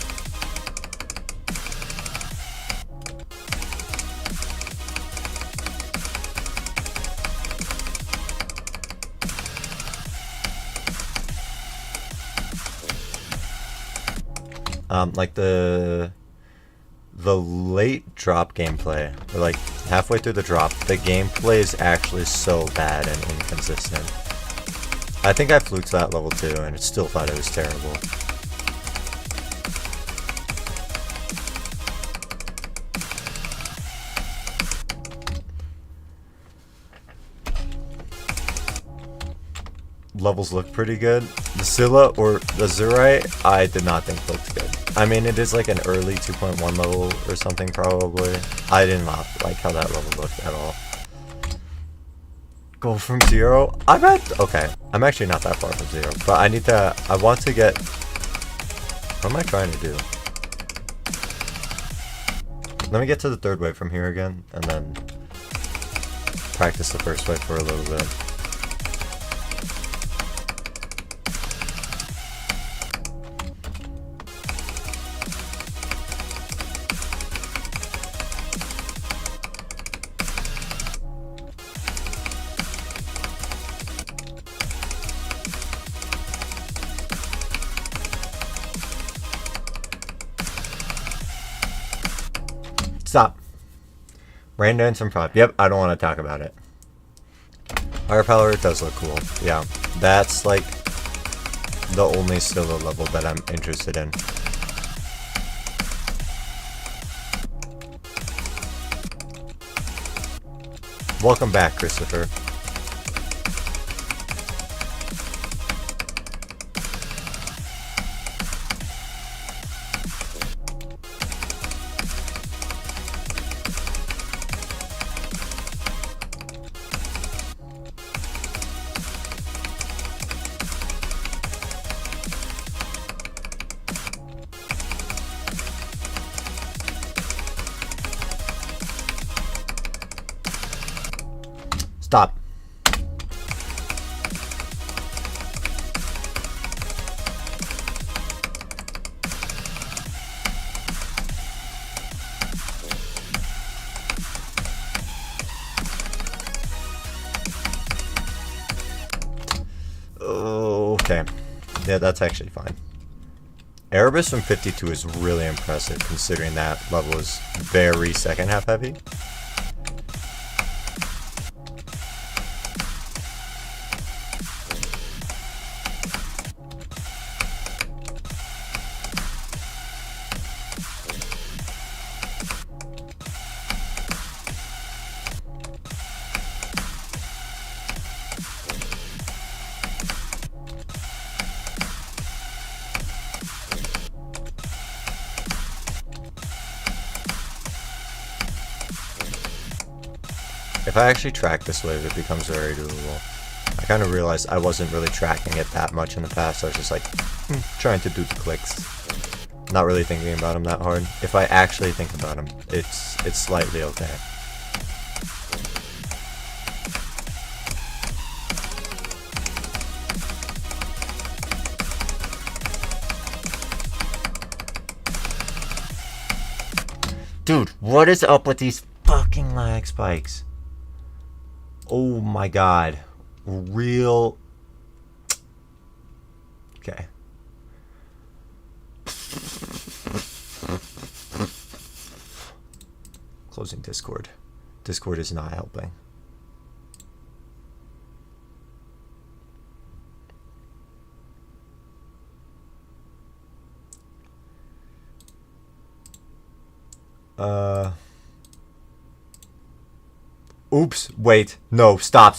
Like the late drop gameplay, or like halfway through the drop, the gameplay is actually so bad and inconsistent. I think I fluked that level too, and still thought it was terrible. Levels look pretty good. The Scylla or the Azurite, I did not think looked good. I mean, it is like an early 2.1 level or something probably. I did not like how that level looked at all. Go from 0? Okay, I'm actually not that far from 0, but I want to get, what am I trying to do? Let me get to the 3rd wave from here again, and then practice the 1st wave for a little bit. Stop. Rain Dance and Prod. Yep, I don't want to talk about it. Firepower does look cool. Yeah, that's like the only solo level that I'm interested in. Welcome back, Christopher. Yeah, that's actually fine. Erebus from 52 is really impressive considering that level is very second half heavy. If I actually track this wave, it becomes very doable. I kind of realized I wasn't really tracking it that much in the past. I was just like, trying to do the clicks. Not really thinking about them that hard. If I actually think about them, it's slightly okay. Dude, what is up with these fucking lag spikes? Oh my god. Real... Okay. Closing Discord. Discord is not helping. Oops, wait. No, stop.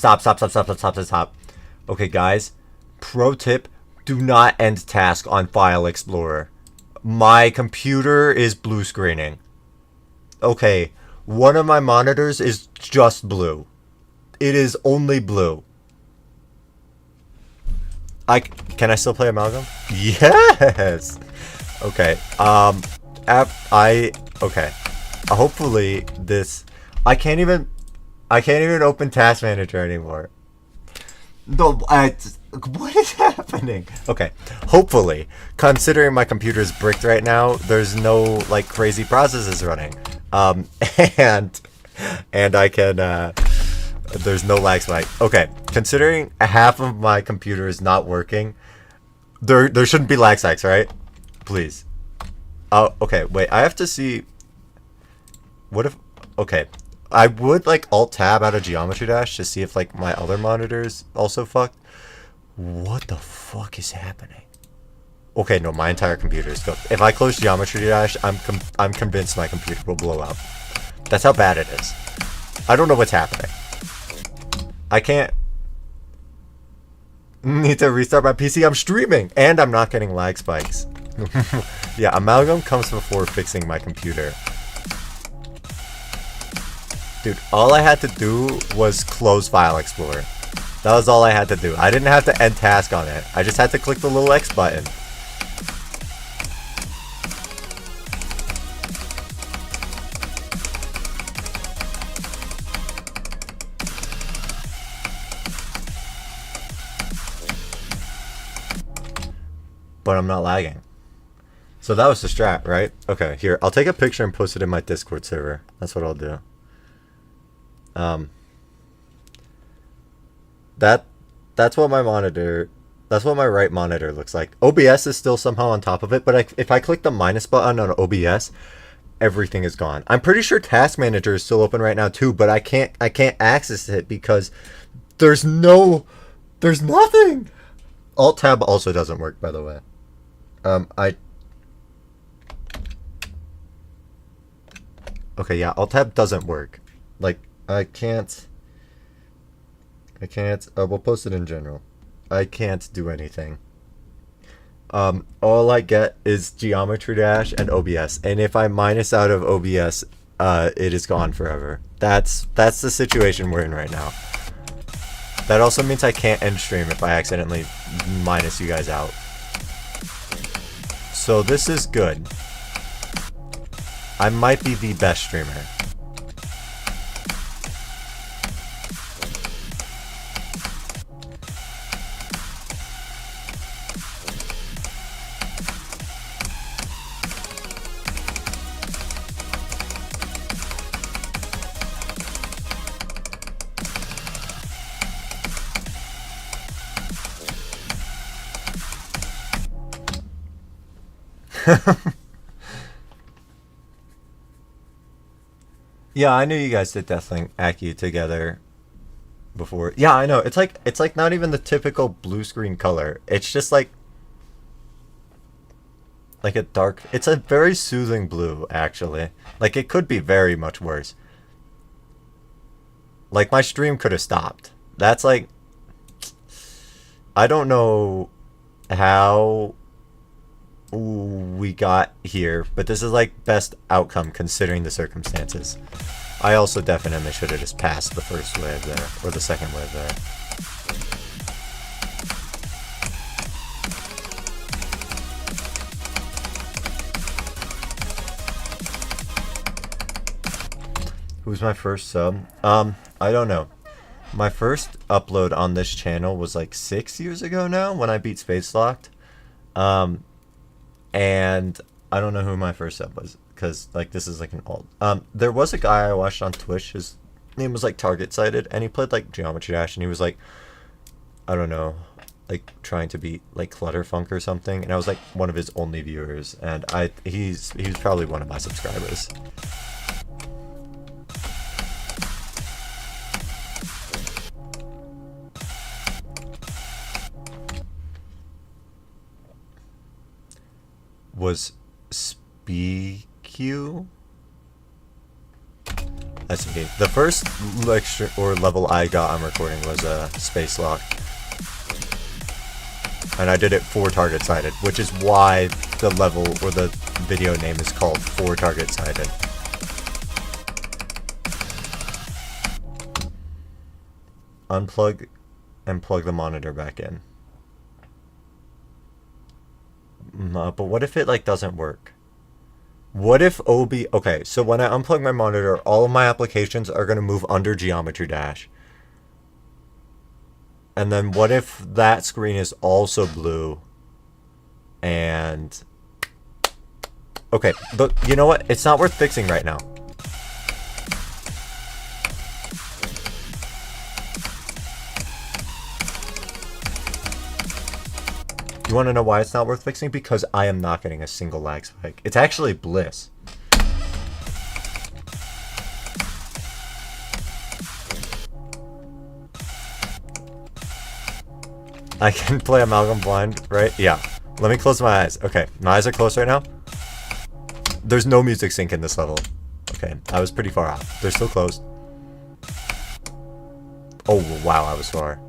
Okay, guys. Pro tip, do not end task on File Explorer. My computer is blue screening. Okay, one of my monitors is just blue. It is only blue. Can I still play Amalgam? Yes! Okay, okay. Hopefully this... I can't even open Task Manager anymore. No, what is happening? Okay, hopefully, considering my computer is bricked right now, there's no like crazy processes running, and I can there's no lag spike. Okay, considering half of my computer is not working, there shouldn't be lag spikes, right? Please. Oh, okay, wait, I have to see. What if? Okay. I would like alt tab out of Geometry Dash to see if like my other monitors also fucked. What the fuck is happening? Okay, no, my entire computer is cooked. If I close Geometry Dash, I'm convinced my computer will blow up. That's how bad it is. I don't know what's happening. I can't. Need to restart my PC. I'm streaming and I'm not getting lag spikes. Yeah, Amalgam comes before fixing my computer. Dude, all I had to do was close File Explorer. That was all I had to do. I didn't have to end task on it. I just had to click the little X button. But I'm not lagging. So that was the strat, right? Okay, here. I'll take a picture and post it in my Discord server. That's what I'll do. That's what my monitor, that's what my right monitor looks like. OBS is still somehow on top of it, but if I click the minus button on OBS, everything is gone. I'm pretty sure Task Manager is still open right now too, but I can't access it because there's nothing. Alt tab also doesn't work, by the way. Okay, yeah, Alt tab doesn't work. Like, I can't, we'll post it in general. I can't do anything. All I get is Geometry Dash and OBS. And if I minus out of OBS, it is gone forever. That's the situation we're in right now. That also means I can't end stream if I accidentally minus you guys out. So this is good. I might be the best streamer. Yeah, I knew you guys did Deathling Aki together before. Yeah, I know. It's like not even the typical blue screen color. It's just like a dark. It's a very soothing blue, actually. Like it could be very much worse. Like my stream could have stopped. That's like I don't know how we got here, but this is like best outcome considering the circumstances. I also definitely should have just passed the first wave there, or the second wave there. Who's my first sub? I don't know. My first upload on this channel was like 6 years ago now when I beat Space Locked. And I don't know who my first sub was because like this is like an old. There was a guy I watched on Twitch. His name was like Target Sighted, and he played like Geometry Dash, and he was like, I don't know, like trying to beat like Clutterfunk or something, and I was like one of his only viewers, and he's probably one of my subscribers. Was SPQ? That's me. The first lecture or level I got on recording was Space Lock. And I did it 4 target sighted, which is why the level or the video name is called 4 target sighted. Unplug and plug the monitor back in. But what if it like doesn't work? What if OB... Okay, so when I unplug my monitor, all of my applications are going to move under Geometry Dash. And then what if that screen is also blue? And... Okay, but you know what? It's not worth fixing right now. You want to know why it's not worth fixing? Because I am not getting a single lag spike. It's actually bliss. I can play Amalgam blind, right? Yeah. Let me close my eyes. Okay, my eyes are closed right now. There's no music sync in this level. Okay, I was pretty far out. They're still closed. Oh, wow, I was far.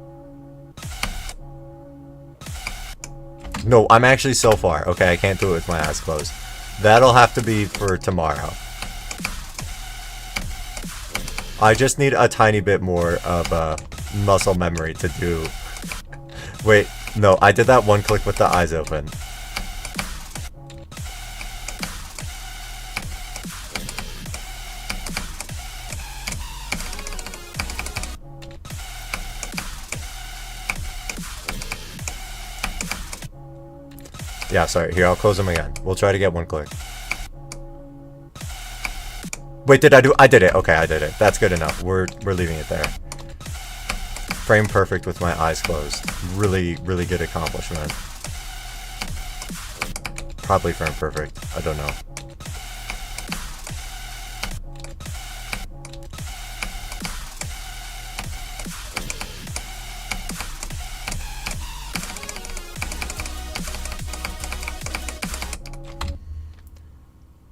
No, I'm actually so far. Okay, I can't do it with my eyes closed. That'll have to be for tomorrow. I just need a tiny bit more of muscle memory to do. Wait, no, I did that one click with the eyes open. Yeah, sorry. Here, I'll close them again. We'll try to get one click. Wait, did I do... I did it. Okay, I did it. That's good enough. We're leaving it there. Frame perfect with my eyes closed. Really, really good accomplishment. Probably frame perfect. I don't know.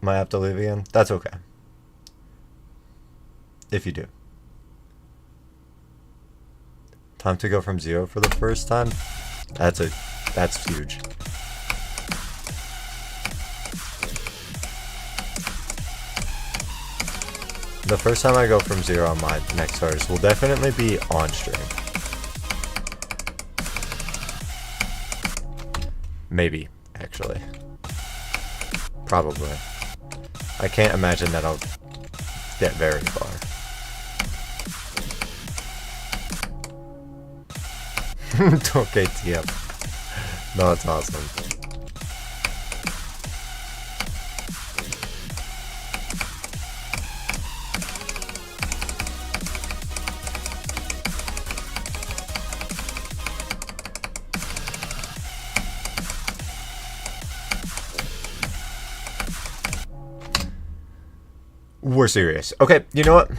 Am I have to leave again? That's okay. If you do. Time to go from 0 for the first time? That's huge. The first time I go from 0 on my next stars will definitely be on stream. Maybe, actually. Probably. I can't imagine that I'll get very far. Okay, TM. No, it's awesome. We're serious. Okay, you know what?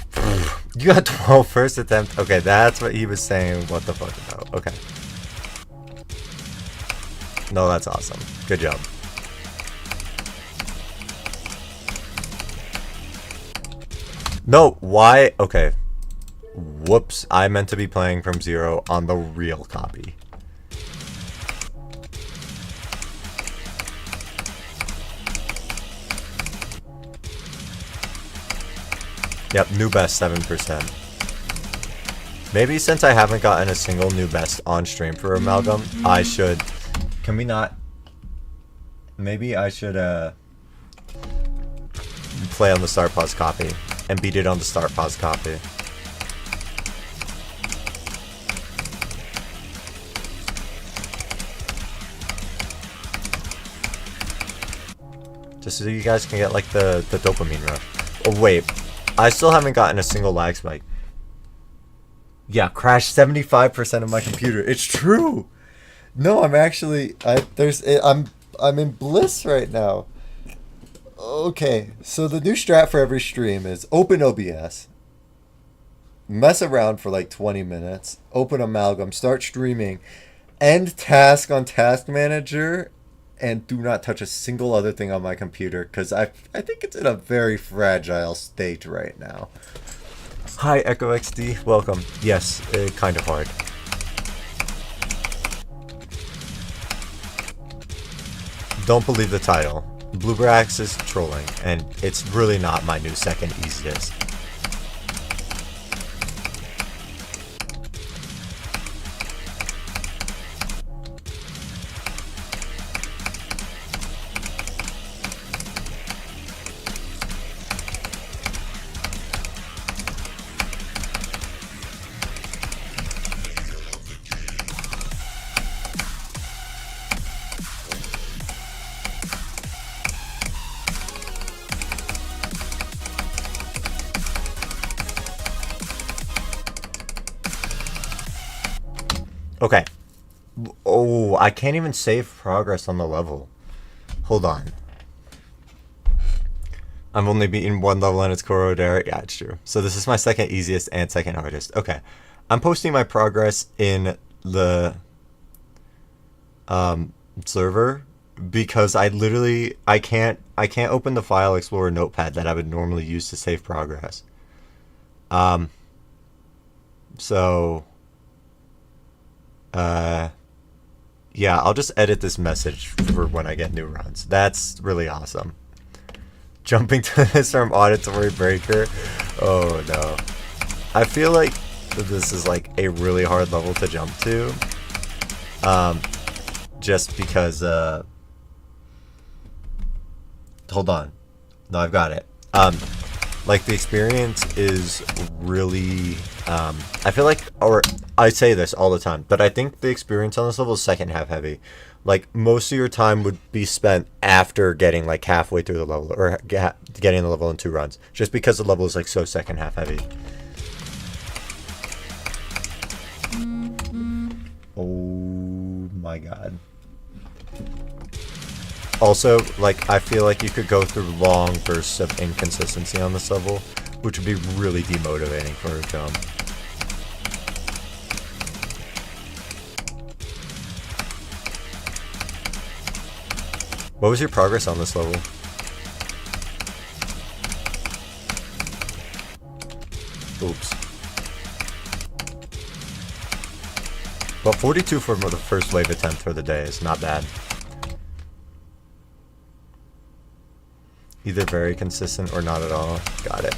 You got 12 first attempt. Okay, that's what he was saying. What the fuck about? Okay. No, that's awesome. Good job. No, why? Okay. Whoops. I meant to be playing from 0 on the real copy. Yep, new best 7%. Maybe since I haven't gotten a single new best on stream for Amalgam, I should... Can we not... Maybe I should, play on the start pause copy and beat it on the start pause copy. Just so you guys can get like the dopamine rush. Oh wait, I still haven't gotten a single lag spike. Yeah, crashed 75% of my computer. It's true. No, I'm actually I'm in bliss right now. Okay, so the new strat for every stream is open OBS, mess around for like 20 minutes, open Amalgam, start streaming, end task on Task Manager, and do not touch a single other thing on my computer because I think it's in a very fragile state right now. Hi, Echo XD. Welcome. Yes, kind of hard. Don't believe the title. Bluebrax is trolling, and it's really not my new second easiest. Okay. Oh, I can't even save progress on the level. Hold on. I'm only beating one level and it's Koro Dare. Yeah, it's true. So this is my second easiest and second hardest. Okay. I'm posting my progress in the server because I can't open the File Explorer notepad that I would normally use to save progress. So yeah, I'll just edit this message for when I get new runs. That's really awesome. Jumping to this from Auditory Breaker. Oh no. I feel like this is like a really hard level to jump to. Just because hold on. No, I've got it. Like the experience is really I feel like, or I say this all the time, but I think the experience on this level is second half heavy. Like most of your time would be spent after getting like halfway through the level or getting the level in 2 runs, just because the level is like so second half heavy. Oh my god. Also, like, I feel like you could go through long bursts of inconsistency on this level, which would be really demotivating for a jump. What was your progress on this level? Oops. Well, 42 for the first wave attempt for the day is not bad. Either very consistent or not at all. Got it.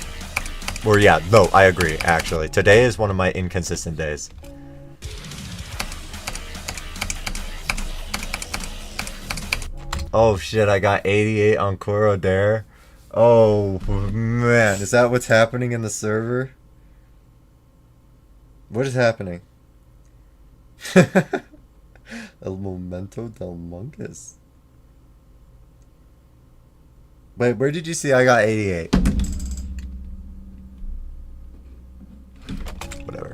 Or yeah, no, I agree, actually. Today is one of my inconsistent days. Oh shit, I got 88 on Koro Dare. Oh man, is that what's happening in the server? What is happening? El Momento del Monkus. Wait, where did you see I got 88? Whatever.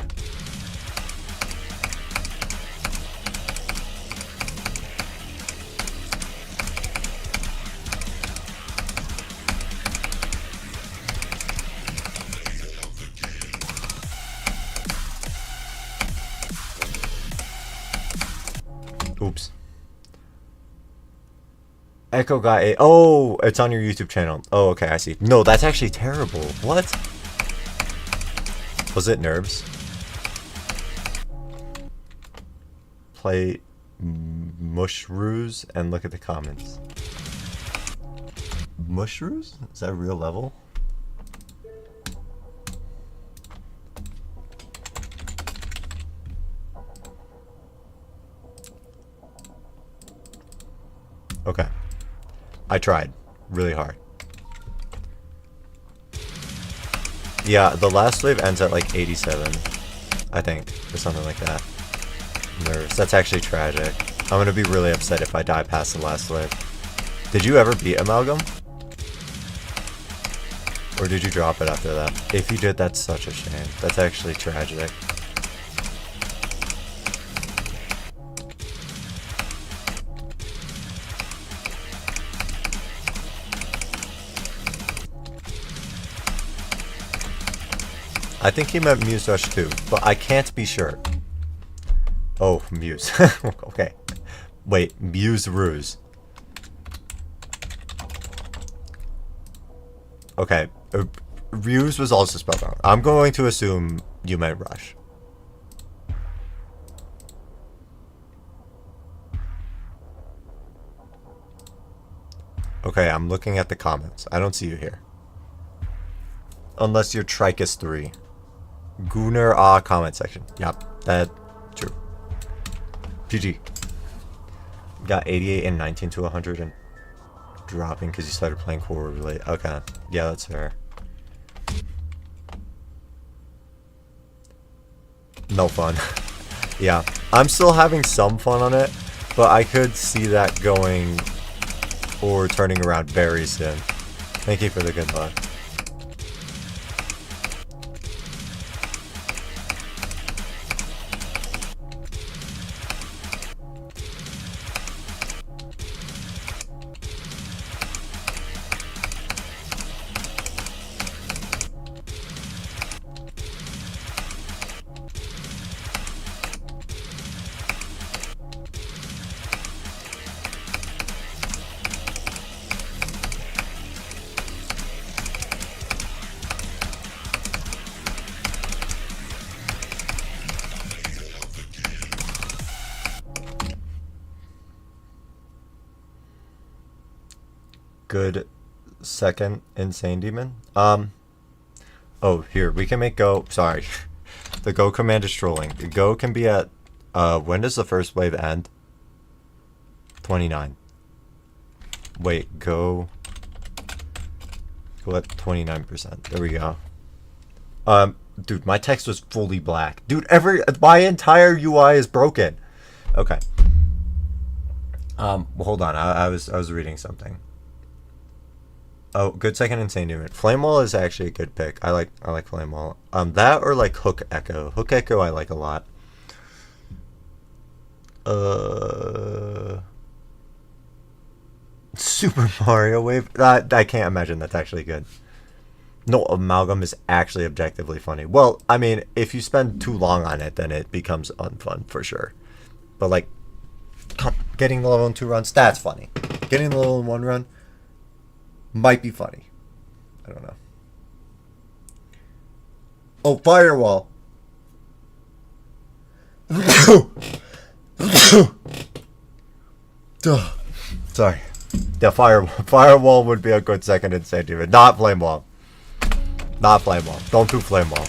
Echo got a. Oh, it's on your YouTube channel. Oh, okay, I see. No, that's actually terrible. What? Was it nerves? Play Mushroos and look at the comments. Mushroos? Is that a real level? Okay. I tried really hard. Yeah, the last wave ends at like 87, I think, or something like that. Nerves. That's actually tragic. I'm gonna be really upset if I die past the last wave. Did you ever beat Amalgam? Or did you drop it after that? If you did, that's such a shame. That's actually tragic. I think he meant Muse Rush 2, but I can't be sure. Oh, Muse. Okay. Wait, Muse Ruse. Okay. Ruse was also spelled wrong. I'm going to assume you meant Rush. Okay, I'm looking at the comments. I don't see you here. Unless you're Tricus 3. Gunnar comment section. Yep, that true. GG. Got 88 and 19 to 100 and dropping because you started playing forward late. Okay, yeah, that's fair. No fun. Yeah, I'm still having some fun on it, but I could see that going or turning around very soon. Thank you for the good luck. Good second insane demon. Oh, here we can make go. Sorry, the go command is trolling. The go can be at. When does the first wave end? 29. Wait, go at 29%. There we go. Dude, my text was fully black. Dude, my entire UI is broken. Okay. Well, hold on. I was reading something. Oh, good second insane demon. Flame Wall is actually a good pick. I like Flame Wall. That or like Hook Echo. Hook Echo I like a lot. Super Mario Wave. I can't imagine that's actually good. No, Amalgam is actually objectively funny. Well, I mean, if you spend too long on it, then it becomes unfun for sure. But like, getting the level in 2 runs, that's funny. Getting the level in 1 run might be funny. I don't know. Oh, Firewall. Sorry. Yeah, Firewall would be a good second insane demon. Not Flame Wall. Not Flame Wall. Don't do Flame Wall.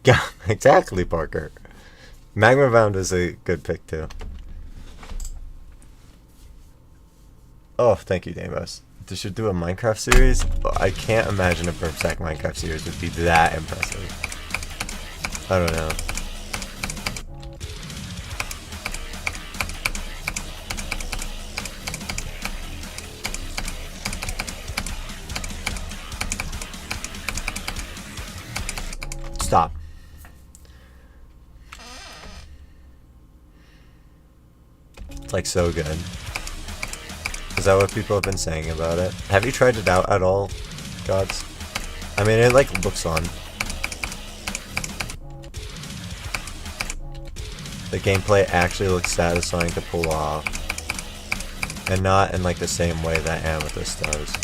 Yeah, exactly, Parker. Magma Bound is a good pick, too. Oh, thank you, Damos. They should do a Minecraft series. I can't imagine a Burpsack Minecraft series would be that impressive. I don't know. Stop. It's like so good. Is that what people have been saying about it? Have you tried it out at all, gods? I mean, it like looks fun. the gameplay actually looks satisfying to pull off, and not in like the same way that Amethyst does.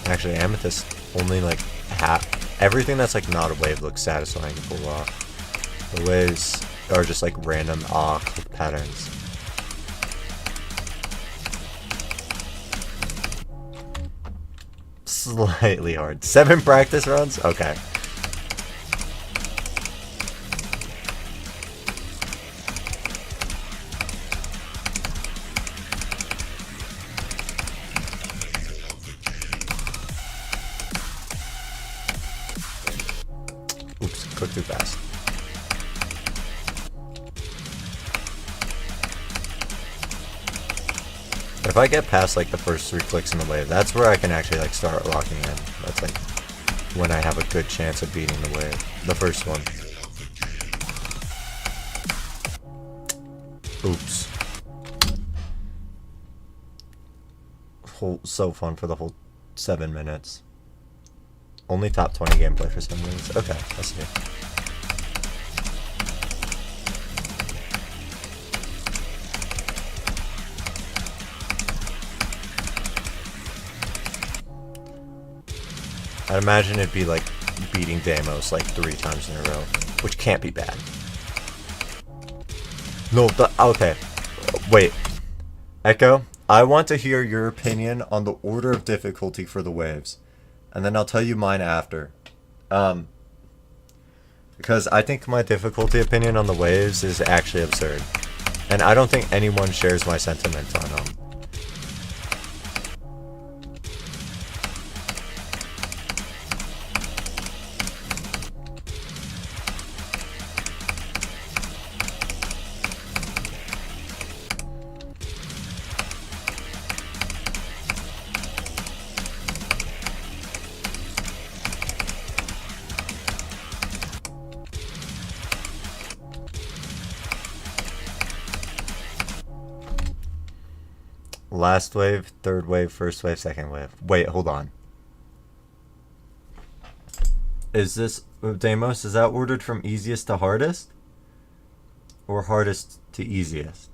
Actually, Amethyst only like everything that's like not a wave looks satisfying to pull off. The waves are just like random off patterns. Slightly hard. 7 practice runs? Okay. Oops, click too fast. If I get past like the first 3 clicks in the wave, that's where I can actually like start locking in. That's like when I have a good chance of beating the wave. The first one. Oops. So fun for the whole 7 minutes. Only top 20 gameplay for 7 minutes. Okay, I see. I'd imagine it'd be like beating Deimos like 3 times in a row, which can't be bad. No, okay. Wait. Echo, I want to hear your opinion on the order of difficulty for the waves, and then I'll tell you mine after. Because I think my difficulty opinion on the waves is actually absurd, and I don't think anyone shares my sentiment on them. Last wave, third wave, first wave, second wave. Wait, hold on. Is this, Deimos, is that ordered from easiest to hardest? Or hardest to easiest?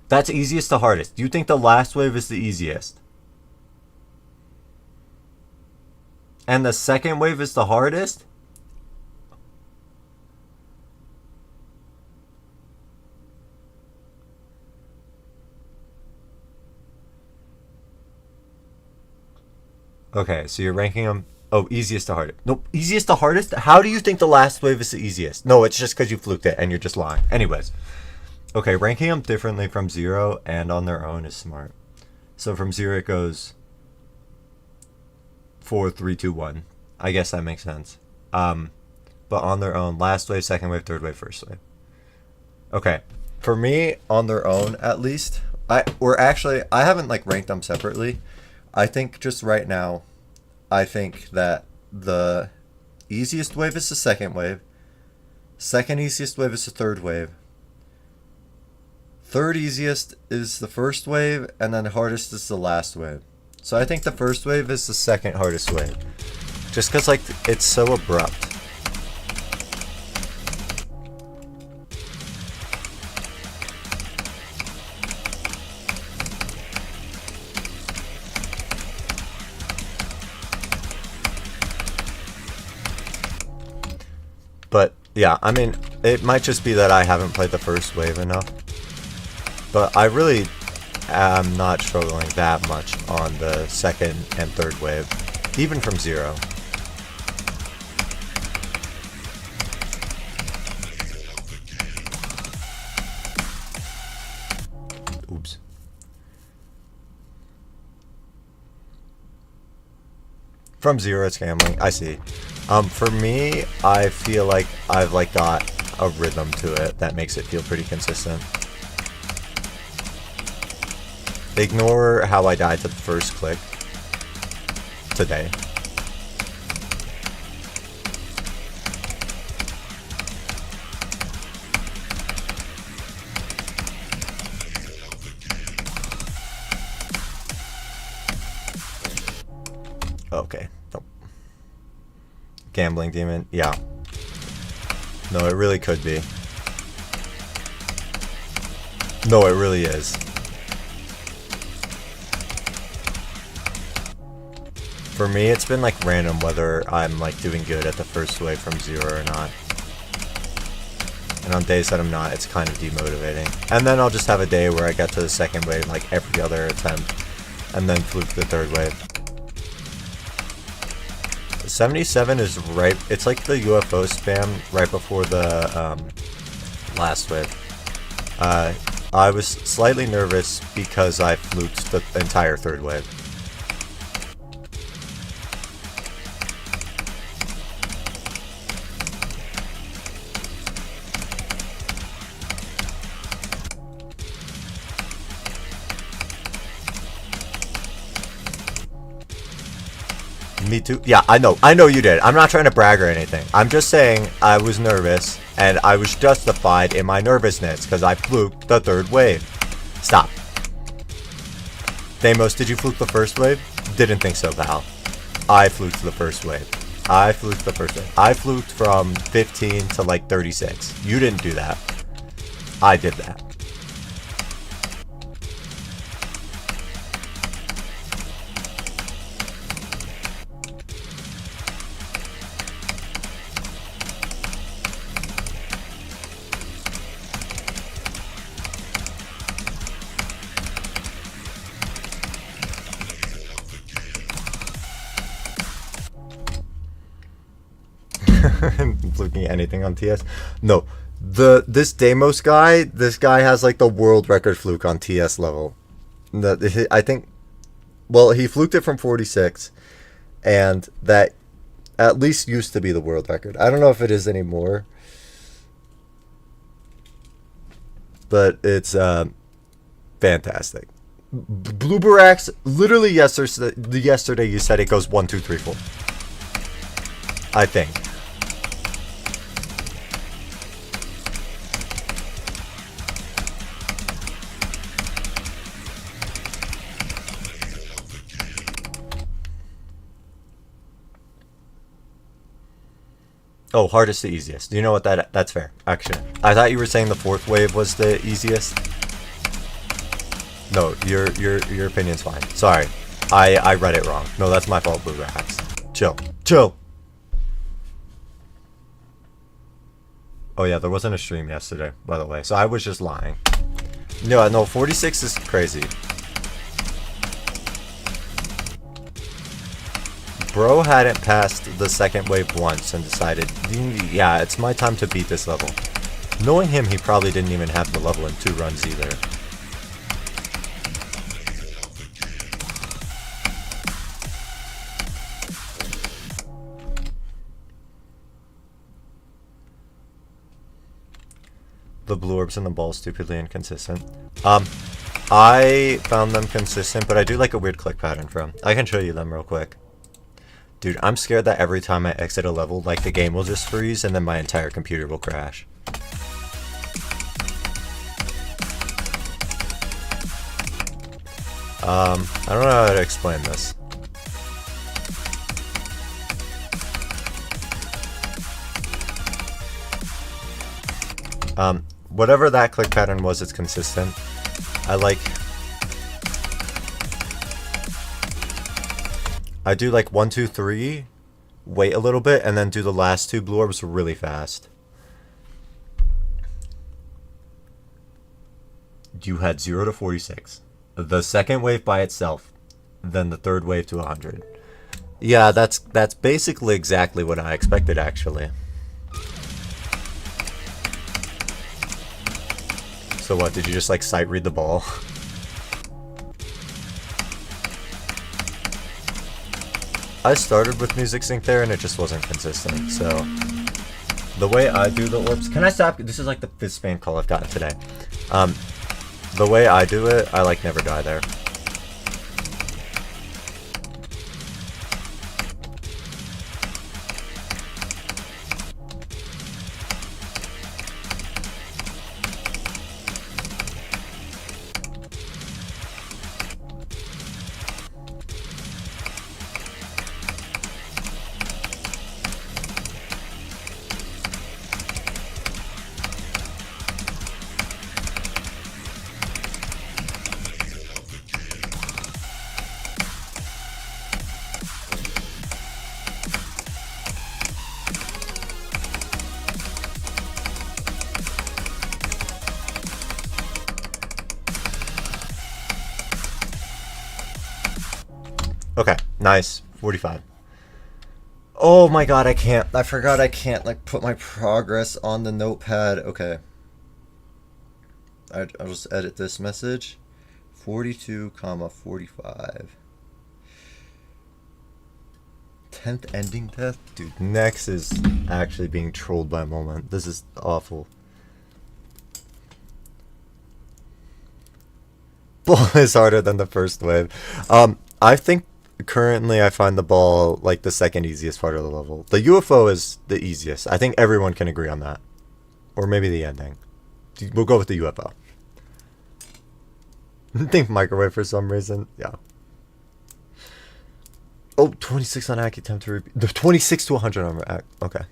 That's easiest to hardest. Do you think the last wave is the easiest? And the second wave is the hardest? Okay, so you're ranking them. Oh, easiest to hardest. Nope, easiest to hardest? How do you think the last wave is the easiest? No, it's just because you fluked it and you're just lying. Anyways. Okay, ranking them differently from 0 and on their own is smart. So from 0 it goes 4, 3, 2, 1. I guess that makes sense. But on their own, last wave, second wave, third wave, first wave. Okay, for me, on their own at least, I haven't like ranked them separately. I think just right now, I think that the easiest wave is the second wave. Second easiest wave is the third wave. Third easiest is the first wave, and then hardest is the last wave. So I think the first wave is the second hardest wave. Just because like it's so abrupt. But yeah, I mean, it might just be that I haven't played the first wave enough. But I really am not struggling that much on the second and third wave, even from 0. Oops. From 0 it's gambling, I see. For me, I feel like I've like got a rhythm to it that makes it feel pretty consistent. Ignore how I died to the first click today. Okay. Nope. Gambling demon. Yeah. No, it really could be. No, it really is. For me, it's been like random whether I'm like doing good at the first wave from 0 or not. And on days that I'm not, it's kind of demotivating. And then I'll just have a day where I get to the second wave like every other attempt, and then fluke the third wave. 77 is right, it's like the UFO spam right before the last wave. I was slightly nervous because I fluked the entire third wave. Me too. Yeah, I know you did. I'm not trying to brag or anything. I'm just saying I was nervous, and I was justified in my nervousness because I fluked the third wave. Stop. Deimos, did you fluke the first wave? Didn't think so, Val. I fluked the first wave. I fluked the first wave. I fluked from 15 to like 36. You didn't do that. I did that. Fluking anything on TS? No. This Deimos guy, this guy has like the world record fluke on TS level. I think, well, he fluked it from 46, and that at least used to be the world record. I don't know if it is anymore, but it's fantastic. Blue Barax, literally yesterday you said it goes 1, 2, 3, 4. I think. Oh, hardest to easiest. You know what? That's fair. Actually, I thought you were saying the fourth wave was the easiest. No, your opinion's fine. Sorry, I read it wrong. No, that's my fault, Blue Racks. Chill. Oh yeah, there wasn't a stream yesterday, by the way, so I was just lying. No, 46 is crazy. Bro hadn't passed the second wave once and decided, yeah, it's my time to beat this level. Knowing him, he probably didn't even have the level in 2 runs either. The blue orbs and the ball stupidly inconsistent. I found them consistent, but I do like a weird click pattern from. I can show you them real quick. Dude, I'm scared that every time I exit a level, like the game will just freeze and then my entire computer will crash. I don't know how to explain this. Whatever that click pattern was, it's consistent. I do like 1, 2, 3, wait a little bit, and then do the last 2 blue orbs really fast. You had 0 to 46. The second wave by itself, then the third wave to 100. Yeah, that's basically exactly what I expected, actually. So what, did you just like sight read the ball? I started with music sync there and it just wasn't consistent, so the way I do the orbs, can I stop? This is like the 5th spam call I've gotten today. The way I do it, I like never die there. Okay, nice. 45. Oh my god, I can't. I forgot I can't, like, put my progress on the notepad. Okay. I'll just edit this message. 42, comma, 45. 10th ending death? Dude, Nex is actually being trolled by a moment. This is awful. Ball is harder than the first wave. I think currently I find the ball like the second easiest part of the level. The UFO is the easiest. I think everyone can agree on that. Or maybe the ending. We'll go with the UFO. Think microwave for some reason. Yeah. Oh, 26 on Accu. Time to repeat. The 26 to 100 on Accu. Okay.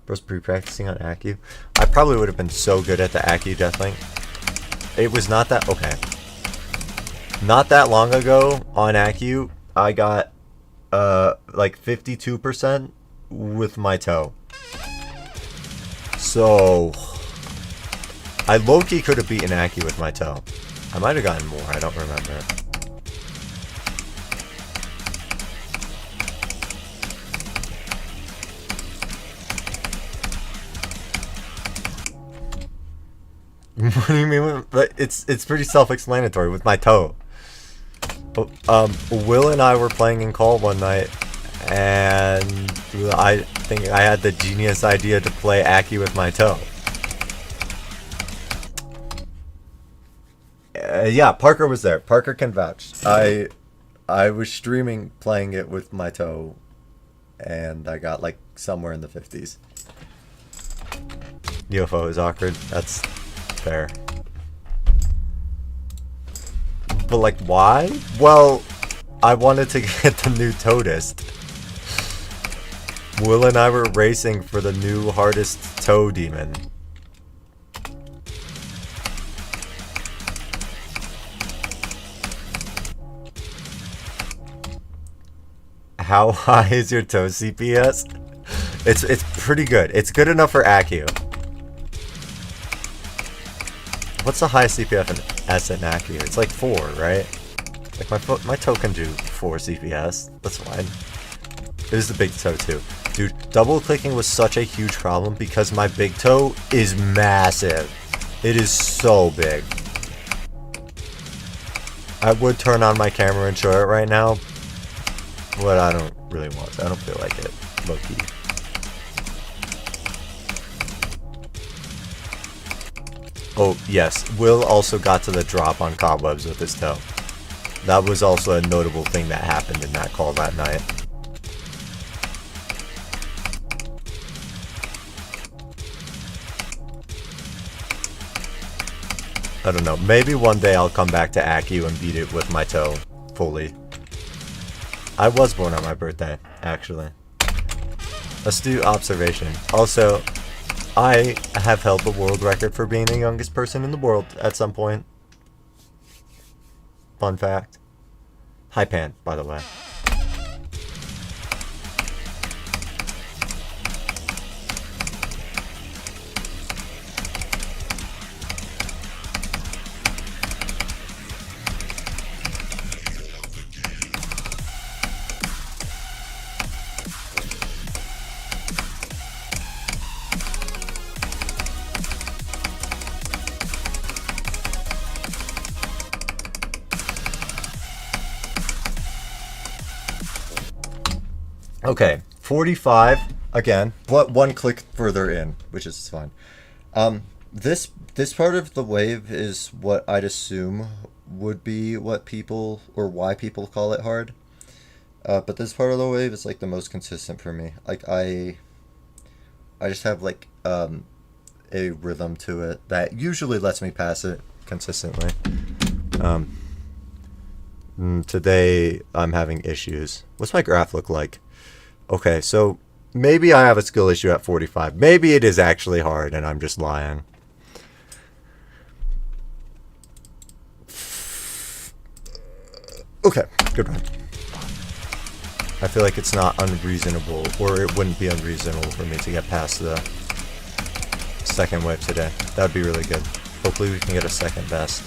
Bro's pre-practicing on Accu. I probably would have been so good at the Accu Deathlink. It was not that... Okay. Not that long ago on Accu, I got like 52% with my toe. So I low-key could have beaten Accu with my toe. I might have gotten more, I don't remember. What do you mean? It's pretty self-explanatory with my toe. Will and I were playing in call one night, and I think I had the genius idea to play Accu with my toe. Yeah, Parker was there. Parker can vouch. I was streaming playing it with my toe, and I got like somewhere in the 50s. UFO is awkward. That's fair. But like, why? Well, I wanted to get the new Toadist. Will and I were racing for the new hardest toe demon. How high is your toe CPS? It's pretty good. It's good enough for Accu. What's the highest CPS in Accu? It's like 4, right? Like my toe can do 4 CPS. That's fine. It is the big toe too. Dude, double clicking was such a huge problem because my big toe is massive. It is so big. I would turn on my camera and show it right now, but I don't really want to. I don't feel like it. Low key. Oh, yes. Will also got to the drop on cobwebs with his toe. That was also a notable thing that happened in that call that night. I don't know. Maybe one day I'll come back to Accu and beat it with my toe fully. I was born on my birthday, actually. Astute observation. Also, I have held the world record for being the youngest person in the world at some point. Fun fact. Hi, Pan, by the way. Okay, 45 again. What, one click further in, which is fine. This part of the wave is what I'd assume would be what people or why people call it hard. But this part of the wave is like the most consistent for me. Like I just have like a rhythm to it that usually lets me pass it consistently. Today I'm having issues. What's my graph look like? Okay, so maybe I have a skill issue at 45. Maybe it is actually hard and I'm just lying. Okay, good run. I feel like it's not unreasonable, or it wouldn't be unreasonable for me to get past the second wave today. That would be really good. Hopefully we can get a second best.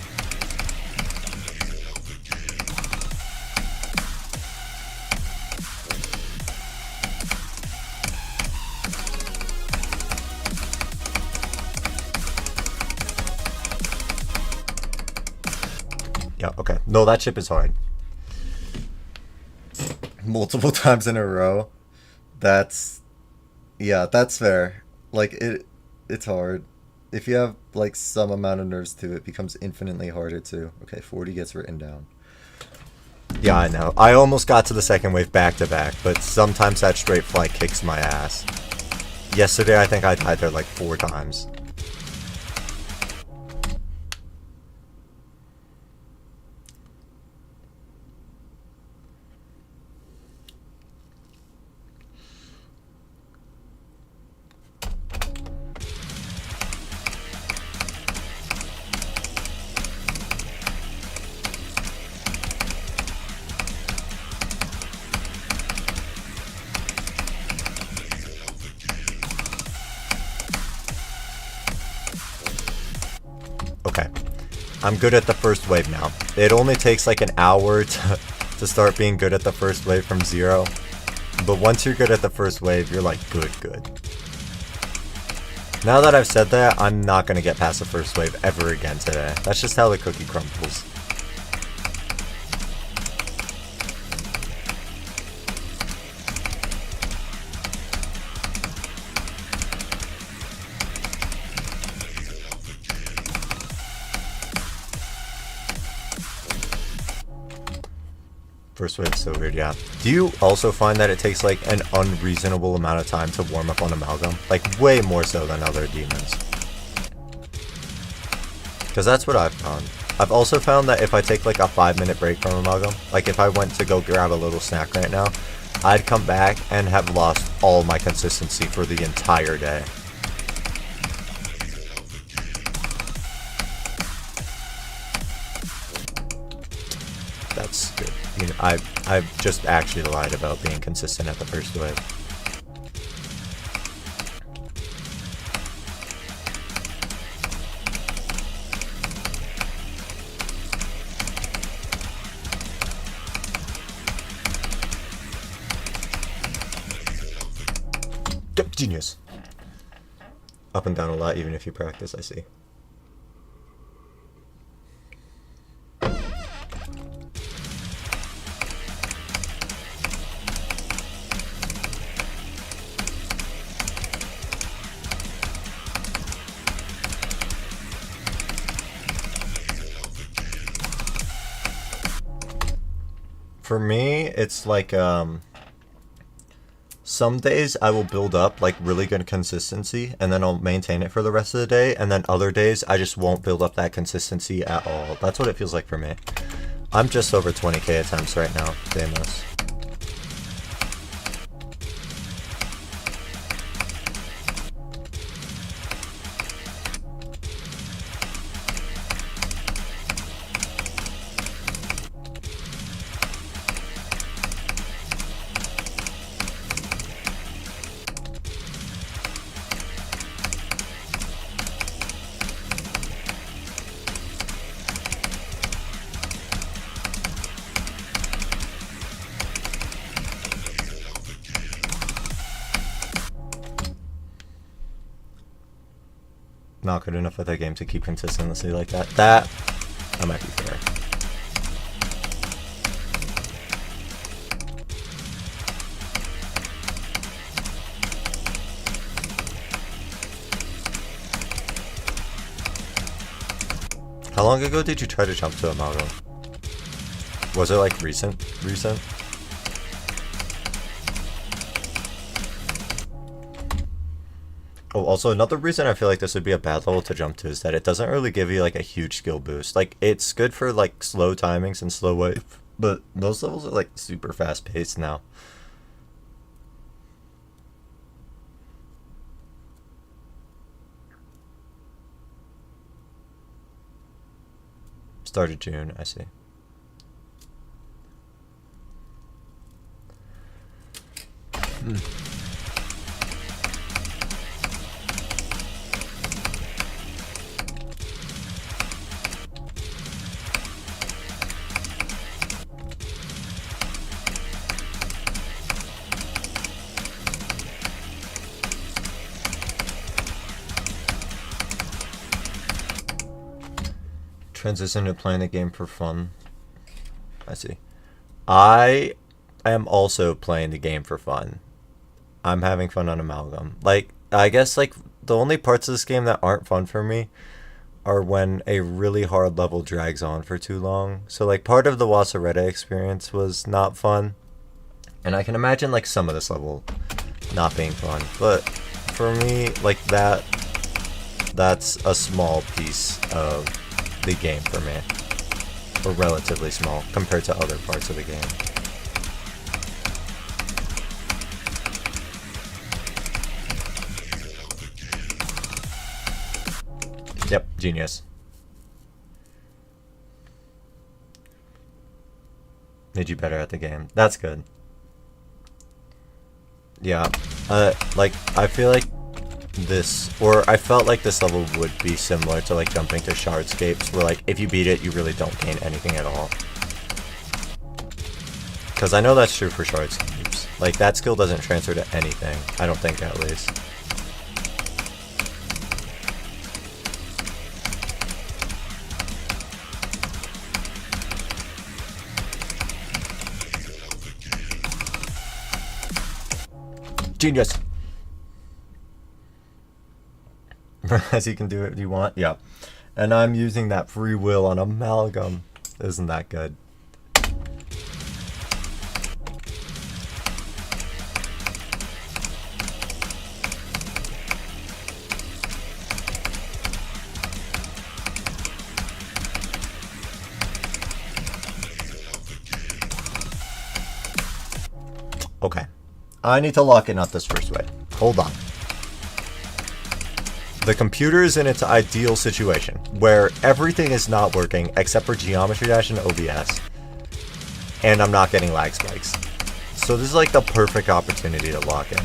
No, that chip is hard. Multiple times in a row. That's yeah, that's fair. Like it's hard. If you have like some amount of nerves to it, becomes infinitely harder to. Okay, 40 gets written down. Yeah, I know. I almost got to the second wave back to back, but sometimes that straight flight kicks my ass. Yesterday, I think I died there like 4 times. Okay. I'm good at the first wave now. It only takes like an hour to start being good at the first wave from 0. But once you're good at the first wave, you're like good. Now that I've said that, I'm not going to get past the first wave ever again today. That's just how the cookie crumbles. First wave's so weird, yeah. Do you also find that it takes like an unreasonable amount of time to warm up on Amalgam? Like way more so than other demons. Because that's what I've found. I've also found that if I take like a 5-minute break from Amalgam, like if I went to go grab a little snack right now, I'd come back and have lost all my consistency for the entire day. That's good. You know, I've just actually lied about being consistent at the first wave. Yep, genius. Up and down a lot, even if you practice, I see. For me, it's like, some days I will build up like really good consistency and then I'll maintain it for the rest of the day, and then other days I just won't build up that consistency at all. That's what it feels like for me. I'm just over 20k attempts right now, famous. Not good enough at that game to keep consistency like that. That might be fair. How long ago did you try to jump to Amalgam? Was it like recent? Oh, also another reason I feel like this would be a bad level to jump to is that it doesn't really give you like a huge skill boost. Like it's good for like slow timings and slow wave, but those levels are like super fast paced now. Started June, I see. Transition to playing the game for fun. see. I am also playing the game for fun. I'm having fun on Amalgam. Like, I guess, like, the only parts of this game that aren't fun for me are when a really hard level drags on for too long. So, like, part of the Wasareta experience was not fun. And I can imagine, like, some of this level not being fun. But for me, like, that's a small piece of the game for me. Or relatively small compared to other parts of the game. Yep, genius. Made you better at the game. That's good. Yeah. Like, I feel like this, or I felt like this level would be similar to, like, jumping to Shardscapes, where, like, if you beat it, you really don't gain anything at all. Because I know that's true for Shardscapes. Like, that skill doesn't transfer to anything. I don't think, at least. Genius! As you can do it you want? Yeah. And I'm using that free will on Amalgam. Isn't that good? Okay. I need to lock it, not this first way. Hold on. The computer is in its ideal situation, where everything is not working except for Geometry Dash and OBS. And I'm not getting lag spikes. So this is like the perfect opportunity to lock in.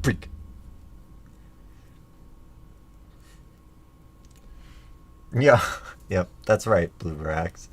Freak. Yeah, yep, that's right, Blue Brax.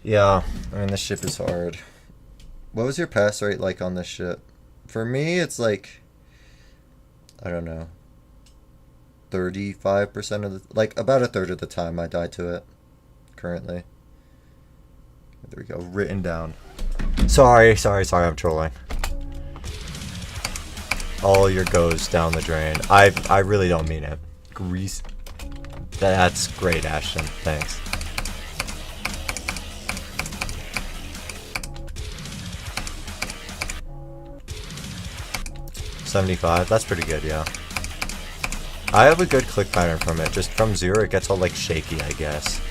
Yeah, I mean, this ship is hard. What was your pass rate like on this ship? For me, it's like, I don't know, 35% of the, like, about a third of the time I die to it, currently. There we go, written down. Sorry, I'm trolling. All your goes down the drain. I really don't mean it. Grease. That's great, Ashton, thanks. $75, that's pretty good, yeah. I have a good click pattern from it. Just from 0, it gets all, like, shaky, I guess.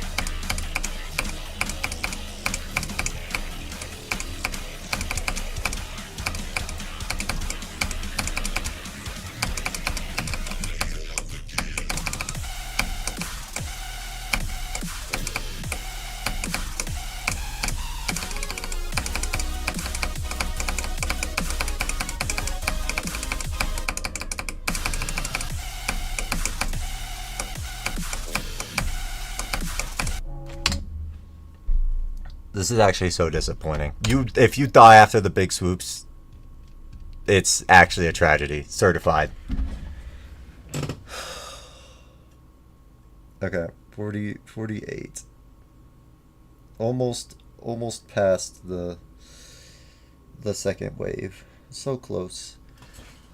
This is actually so disappointing. If you die after the big swoops, it's actually a tragedy. Certified. Okay, 48. Almost past the second wave. So close.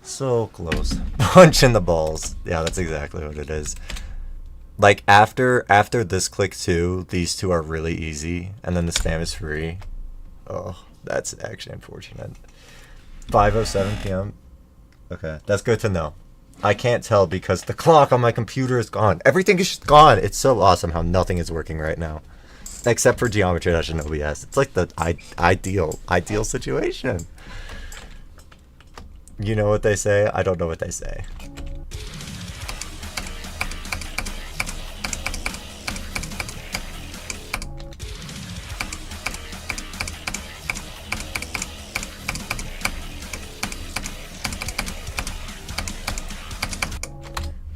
So close. Punch in the balls. Yeah, that's exactly what it is. Like, after this click 2, these two are really easy, and then the spam is free. Oh, that's actually unfortunate. 5:07 p.m. Okay, that's good to know. I can't tell because the clock on my computer is gone. Everything is just gone. It's so awesome how nothing is working right now. Except for Geometry Dash and OBS. It's like the ideal situation. You know what they say? I don't know what they say.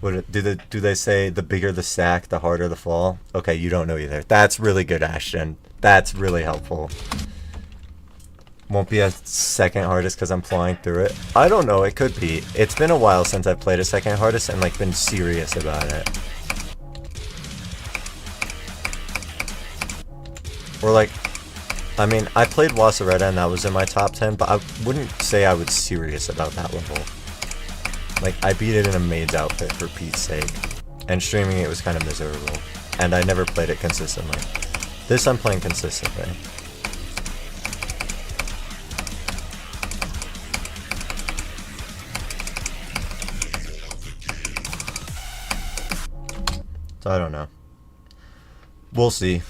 What do they say? The bigger the sack, the harder the fall. Okay, you don't know either. That's really good, Ashton. That's really helpful. Won't be a second hardest because I'm flying through it. I don't know. It could be. It's been a while since I've played a second hardest and like been serious about it. Or like, I mean, I played Wasaretta and that was in my top 10, but I wouldn't say I was serious about that level. Like, I beat it in a maid's outfit for Pete's sake. And streaming it was kind of miserable. And I never played it consistently. This I'm playing consistently. So I don't know. We'll see.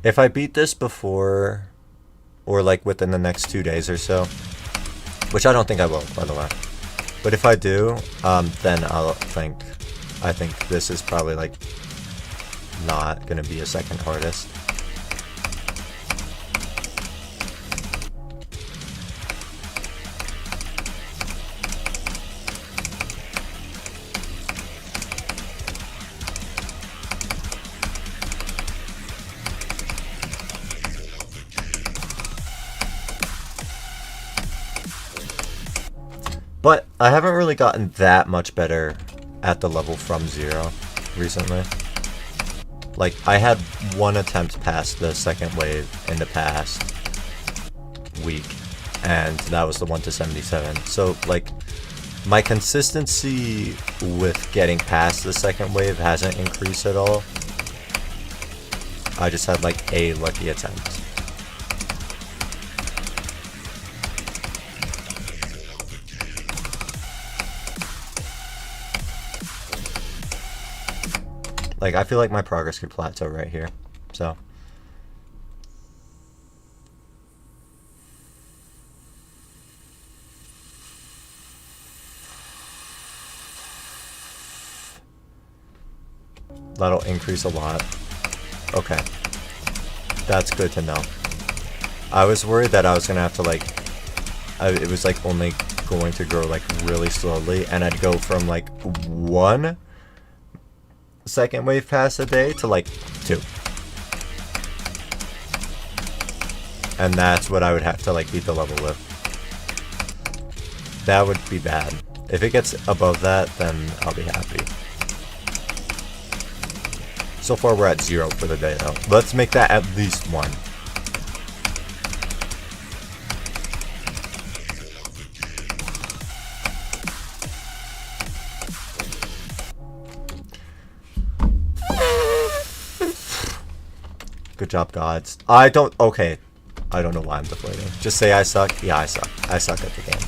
If I beat this before, or like within the next 2 days or so, which I don't think I will, by the way, but if I do, then I think this is probably like not gonna be a second hardest. But I haven't really gotten that much better at the level from 0 recently. Like, I had one attempt past the second wave in the past week, and that was the 1 to 77. So, like, my consistency with getting past the second wave hasn't increased at all. I just had, like, a lucky attempt. Like, I feel like my progress could plateau right here, so. That'll increase a lot. Okay. That's good to know. I was worried that I was gonna have to, like, it was, like, only going to grow, like, really slowly, and I'd go from, like, 1 second wave pass a day to like 2, and that's what I would have to like beat the level with. That would be bad. If it gets above that, then I'll be happy. So far we're at 0 for the day though. Let's make that at least 1. Good job, gods. Okay. I don't know why I'm deflating. Just say I suck. Yeah, I suck. I suck at the game.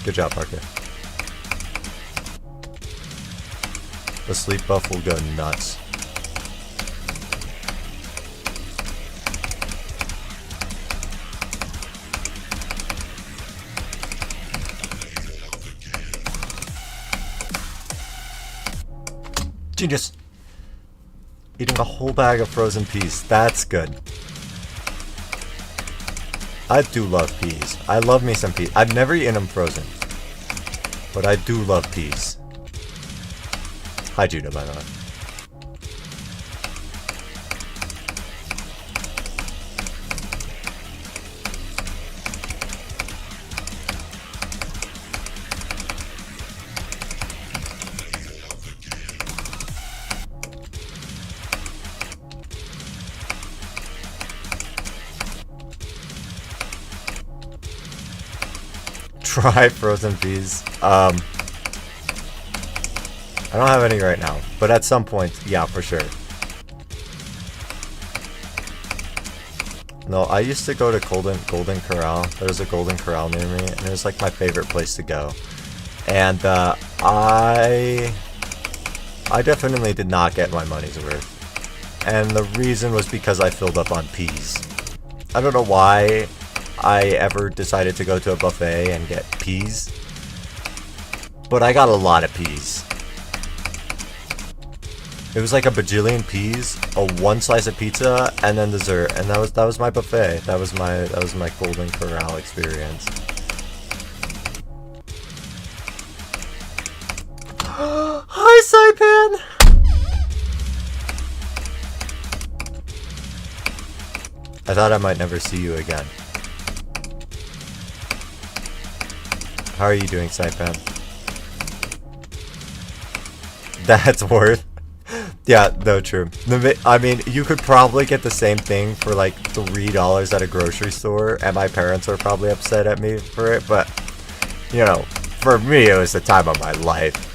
Good job, Parker. The sleep buff will go nuts. Genius. Eating a whole bag of frozen peas. That's good. I do love peas. I love me some peas. I've never eaten them frozen. But I do love peas. Hi, Judah, by the way. try frozen peas. I don't have any right now, but at some point, yeah, for sure. No, I used to go to Golden Corral. There's a Golden Corral near me, and it was like my favorite place to go. And I definitely did not get my money's worth. And the reason was because I filled up on peas. I don't know why I ever decided to go to a buffet and get peas, but I got a lot of peas. It was like a bajillion peas, one slice of pizza, and then dessert, and that was my buffet. That was my Golden Corral experience. Hi, Saipan. I thought I might never see you again. How are you doing, Saipan? That's worth. Yeah, no, true. I mean, you could probably get the same thing for like $3 at a grocery store, and my parents are probably upset at me for it, but, you know, for me, it was the time of my life.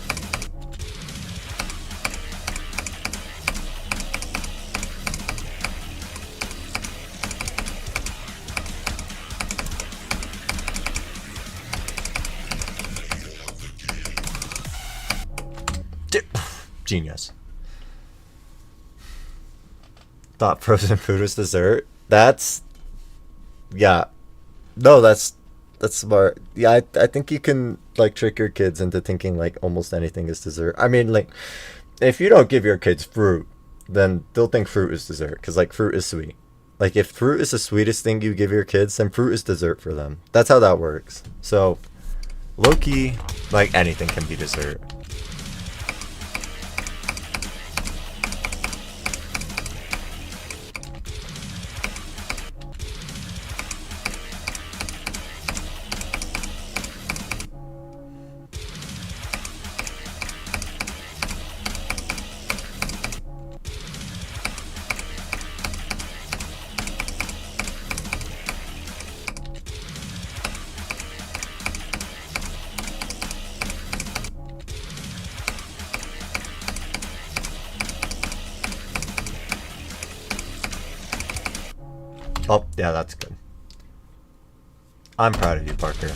Genius. Thought frozen food was dessert. That's, yeah, no, that's smart. Yeah, I think you can like trick your kids into thinking like almost anything is dessert. I mean, like, if you don't give your kids fruit, then they'll think fruit is dessert, because like fruit is sweet. Like if fruit is the sweetest thing you give your kids, then fruit is dessert for them. That's how that works. So low key, like anything can be dessert. Oh, yeah, that's good. I'm proud of you, Parker.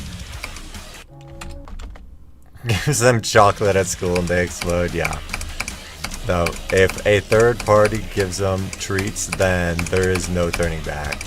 Gives them chocolate at school and they explode, yeah. No, if a third party gives them treats, then there is no turning back.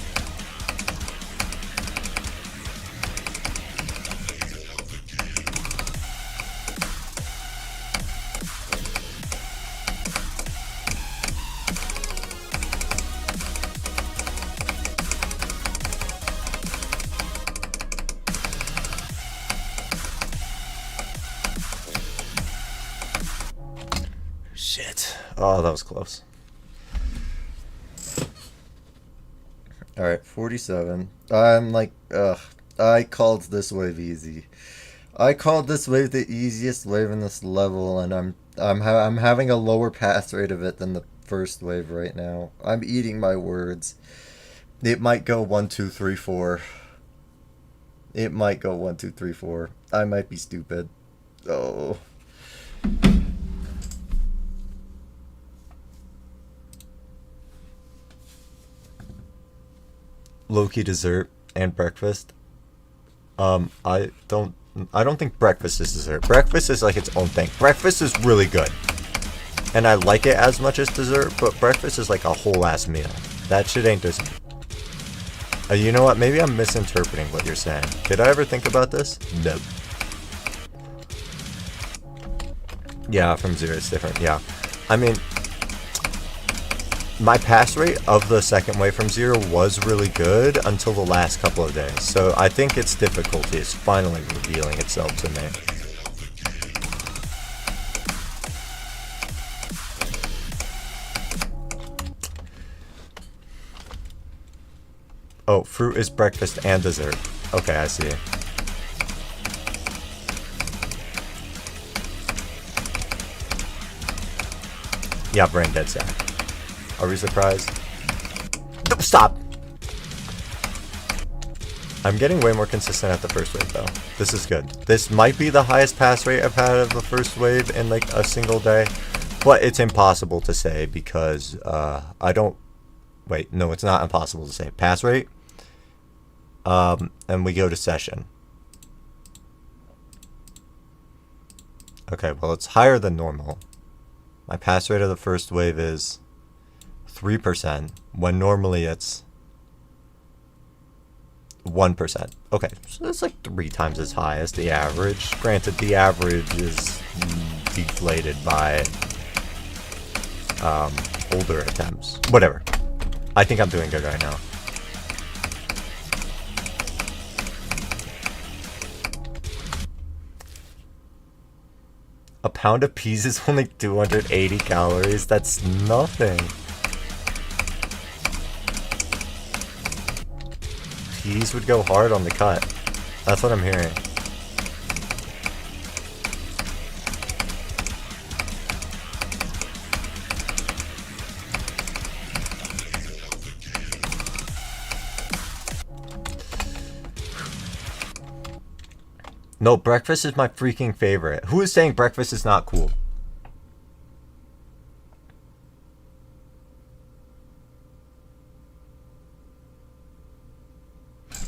Shit. Oh, that was close. Alright, 47. I'm like, ugh. I called this wave easy. I called this wave the easiest wave in this level, and I'm having a lower pass rate of it than the first wave right now. I'm eating my words. It might go 1, 2, 3, 4. It might go 1, 2, 3, 4. I might be stupid. Oh. Low-key dessert and breakfast. I don't think breakfast is dessert. Breakfast is like its own thing. Breakfast is really good, and I like it as much as dessert, but breakfast is like a whole ass meal. That shit ain't dessert. You know what? Maybe I'm misinterpreting what you're saying. Did I ever think about this? Nope. Yeah, from zero it's different. Yeah. I mean, my pass rate of the second wave from zero was really good until the last couple of days. So I think its difficulty is finally revealing itself to me. Oh, fruit is breakfast and dessert. Okay, I see. Yeah, brain dead, Zach. Are we surprised? Stop! I'm getting way more consistent at the first wave though. This is good. This might be the highest pass rate I've had of the first wave in like a single day, but it's impossible to say because I don't. Wait, no, it's not impossible to say. Pass rate. And we go to session. Okay, well, it's higher than normal. My pass rate of the first wave is 3%, when normally it's 1%. Okay, so it's like 3 times as high as the average. Granted, the average is deflated by older attempts. Whatever. I think I'm doing good right now. A pound of peas is only 280 calories. That's nothing. Peas would go hard on the cut. That's what I'm hearing. No, breakfast is my freaking favorite. Who is saying breakfast is not cool?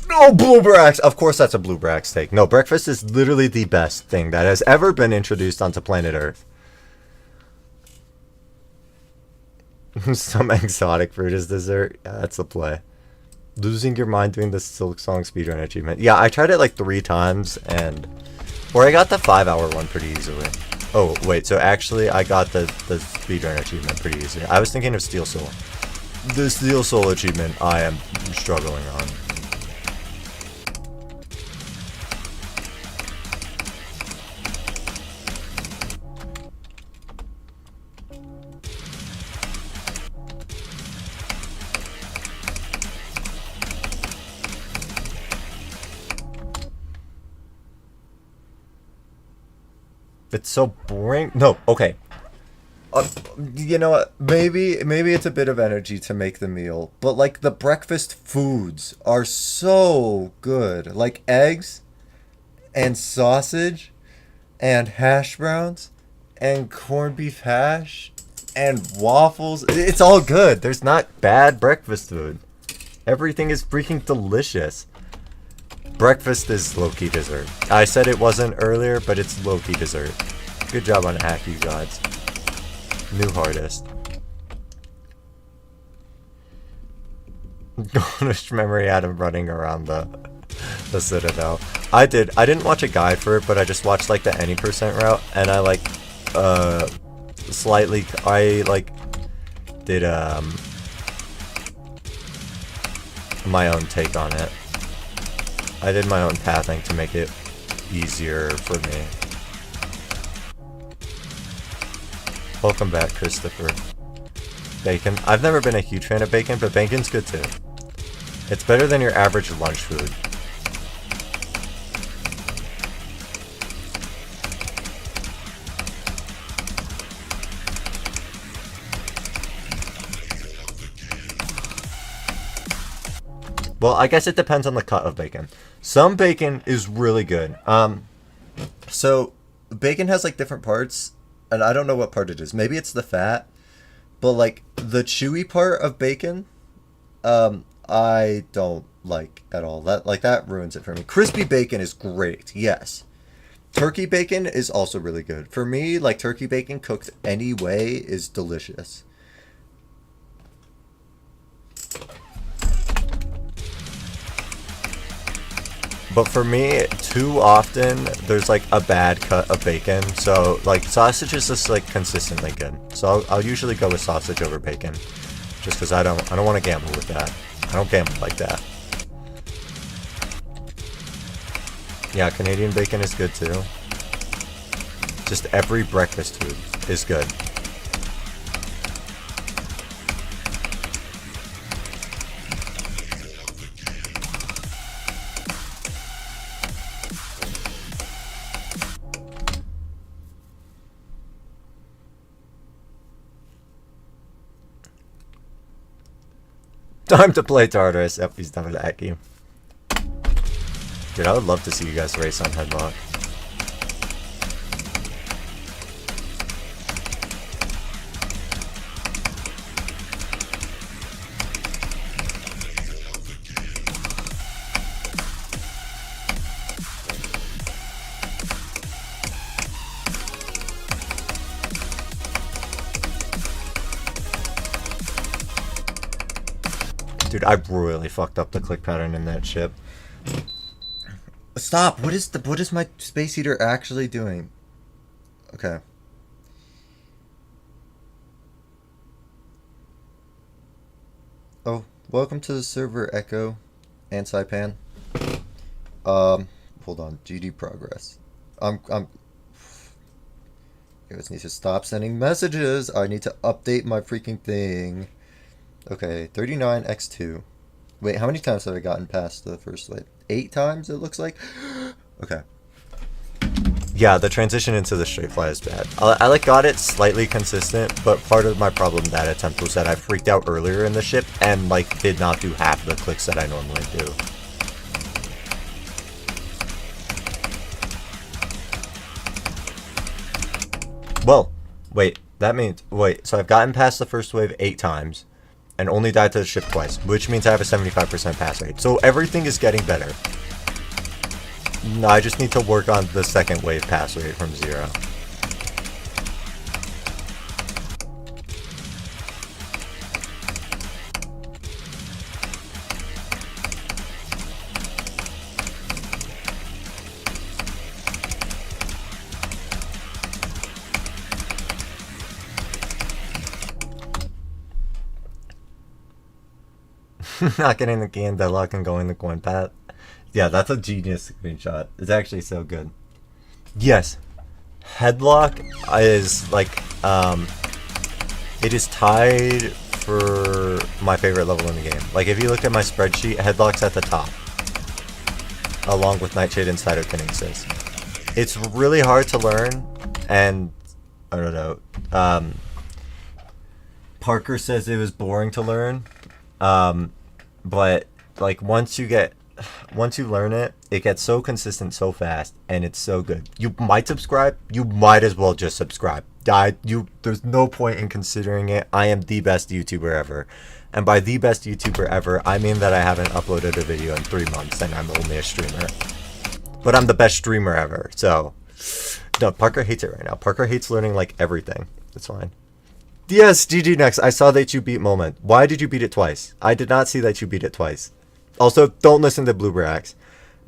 No, Blue Brax! Of course that's a Blue Brax take. No, breakfast is literally the best thing that has ever been introduced onto planet Earth. Some exotic fruit is dessert. Yeah, that's the play. Losing your mind doing the Silk Song speedrun achievement. Yeah, I tried it like 3 times and... Or I got the 5-hour one pretty easily. Oh, wait, so actually I got the speedrun achievement pretty easily. I was thinking of Steel Soul. The Steel Soul achievement I am struggling on. It's so boring. No, okay. You know what? Maybe it's a bit of energy to make the meal, but like the breakfast foods are so good. Like eggs and sausage and hash browns and corned beef hash and waffles. It's all good. There's not bad breakfast food. Everything is freaking delicious. Breakfast is low-key dessert. I said it wasn't earlier, but it's low-key dessert. Good job on hack, you gods. New hardest. Garnished memory Adam running around the Citadel. I didn't watch a guide for it, but I just watched like the any percent route, and I like slightly did my own take on it. I did my own pathing to make it easier for me. Welcome back, Christopher. Bacon. I've never been a huge fan of bacon, but bacon's good too. It's better than your average lunch food. Well, I guess it depends on the cut of bacon. Some bacon is really good. So bacon has like different parts, and I don't know what part it is. Maybe it's the fat, but like the chewy part of bacon, I don't like at all. That ruins it for me. Crispy bacon is great, yes. Turkey bacon is also really good. For me, like turkey bacon cooked any way is delicious. But for me, too often, there's like a bad cut of bacon. So like sausage is just like consistently good. So I'll usually go with sausage over bacon. Just because I don't want to gamble with that. I don't gamble like that. Yeah, Canadian bacon is good too. Just every breakfast food is good. Time to play Tartarus. Yep, he's done with that game. Dude, I would love to see you guys race on Headlock. Dude, I really fucked up the click pattern in that ship. Stop! What is my space heater actually doing? Okay. Oh, welcome to the server, Echo and Saipan. Hold on. GD progress. You guys need to stop sending messages. I need to update my freaking thing. Okay, 39x2. Wait, how many times have I gotten past the first wave? 8 times, it looks like? Okay. Yeah, the transition into the straight fly is bad. I like got it slightly consistent, but part of my problem that attempt was that I freaked out earlier in the ship and like did not do half the clicks that I normally do. Well, wait, that means, wait, so I've gotten past the first wave 8 times and only died to the ship twice, which means I have a 75% pass rate. So everything is getting better. I just need to work on the second wave pass rate from 0. Not getting the game deadlock and going the coin path. Yeah, that's a genius screenshot. It's actually so good. Yes, Headlock is like it is tied for my favorite level in the game. Like if you look at my spreadsheet, Headlock's at the top, along with Nightshade and Cytokinesis. It's really hard to learn, and I don't know. Parker says it was boring to learn. But like once you learn it, it gets so consistent so fast, and it's so good. You might subscribe. You might as well just subscribe. There's no point in considering it. I am the best YouTuber ever, and by the best YouTuber ever, I mean that I haven't uploaded a video in 3 months, and I'm only a streamer. But I'm the best streamer ever. So, no, Parker hates it right now. Parker hates learning like everything. It's fine. Yes, GG next. I saw that you beat Moment. Why did you beat it twice? I did not see that you beat it twice. Also, don't listen to Bluebrax.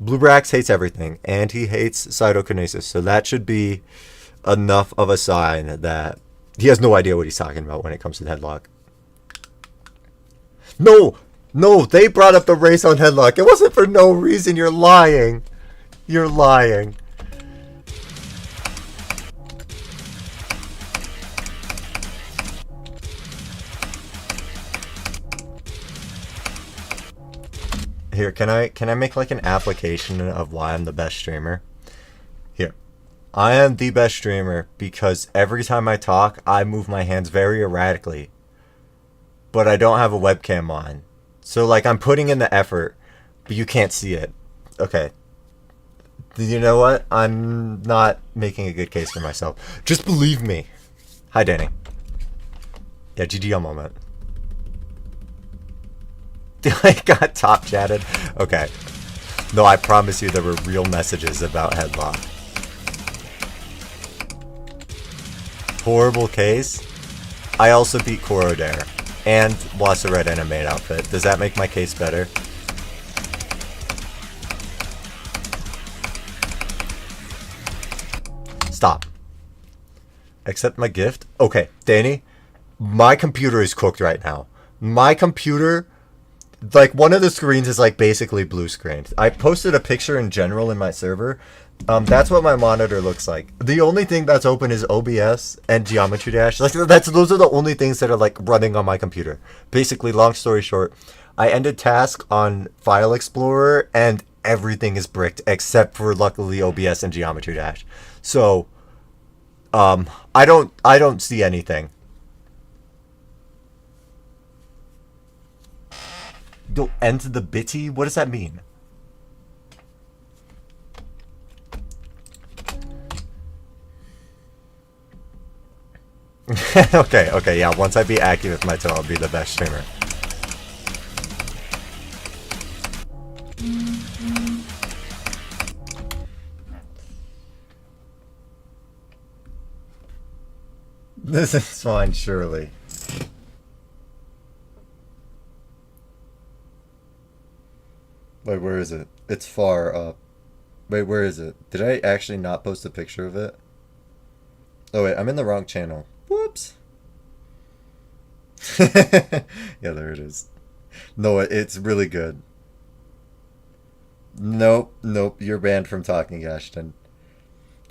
Bluebrax hates everything, and he hates cytokinesis, so that should be enough of a sign that he has no idea what he's talking about when it comes to Headlock. No, they brought up the race on Headlock. It wasn't for no reason. You're lying. You're lying. Here, can I make like an application of why I'm the best streamer? Here. I am the best streamer because every time I talk, I move my hands very erratically. But I don't have a webcam on. So like I'm putting in the effort, but you can't see it. Okay. You know what? I'm not making a good case for myself. Just believe me. Hi, Danny. Yeah, GG on Moment. I got top chatted. Okay. No, I promise you there were real messages about Headlock. Horrible case. I also beat Korodare and lost a red animate outfit. Does that make my case better? Stop. Accept my gift? Okay, Danny, my computer is cooked right now. My computer, like one of the screens is like basically blue screen. I posted a picture in general in my server. That's what my monitor looks like. The only thing that's open is OBS and Geometry Dash. Like those are the only things that are like running on my computer. Basically, long story short, I ended task on File Explorer and everything is bricked except for luckily OBS and Geometry Dash. So, I don't see anything. You'll end the bitty? What does that mean? Okay, yeah, once I beat Aki with my toe, I'll be the best streamer. This is fine, surely. Wait, where is it? It's far up. Wait, where is it? Did I actually not post a picture of it? Oh wait, I'm in the wrong channel. Whoops. Yeah, there it is. No, it's really good. Nope, you're banned from talking, Ashton.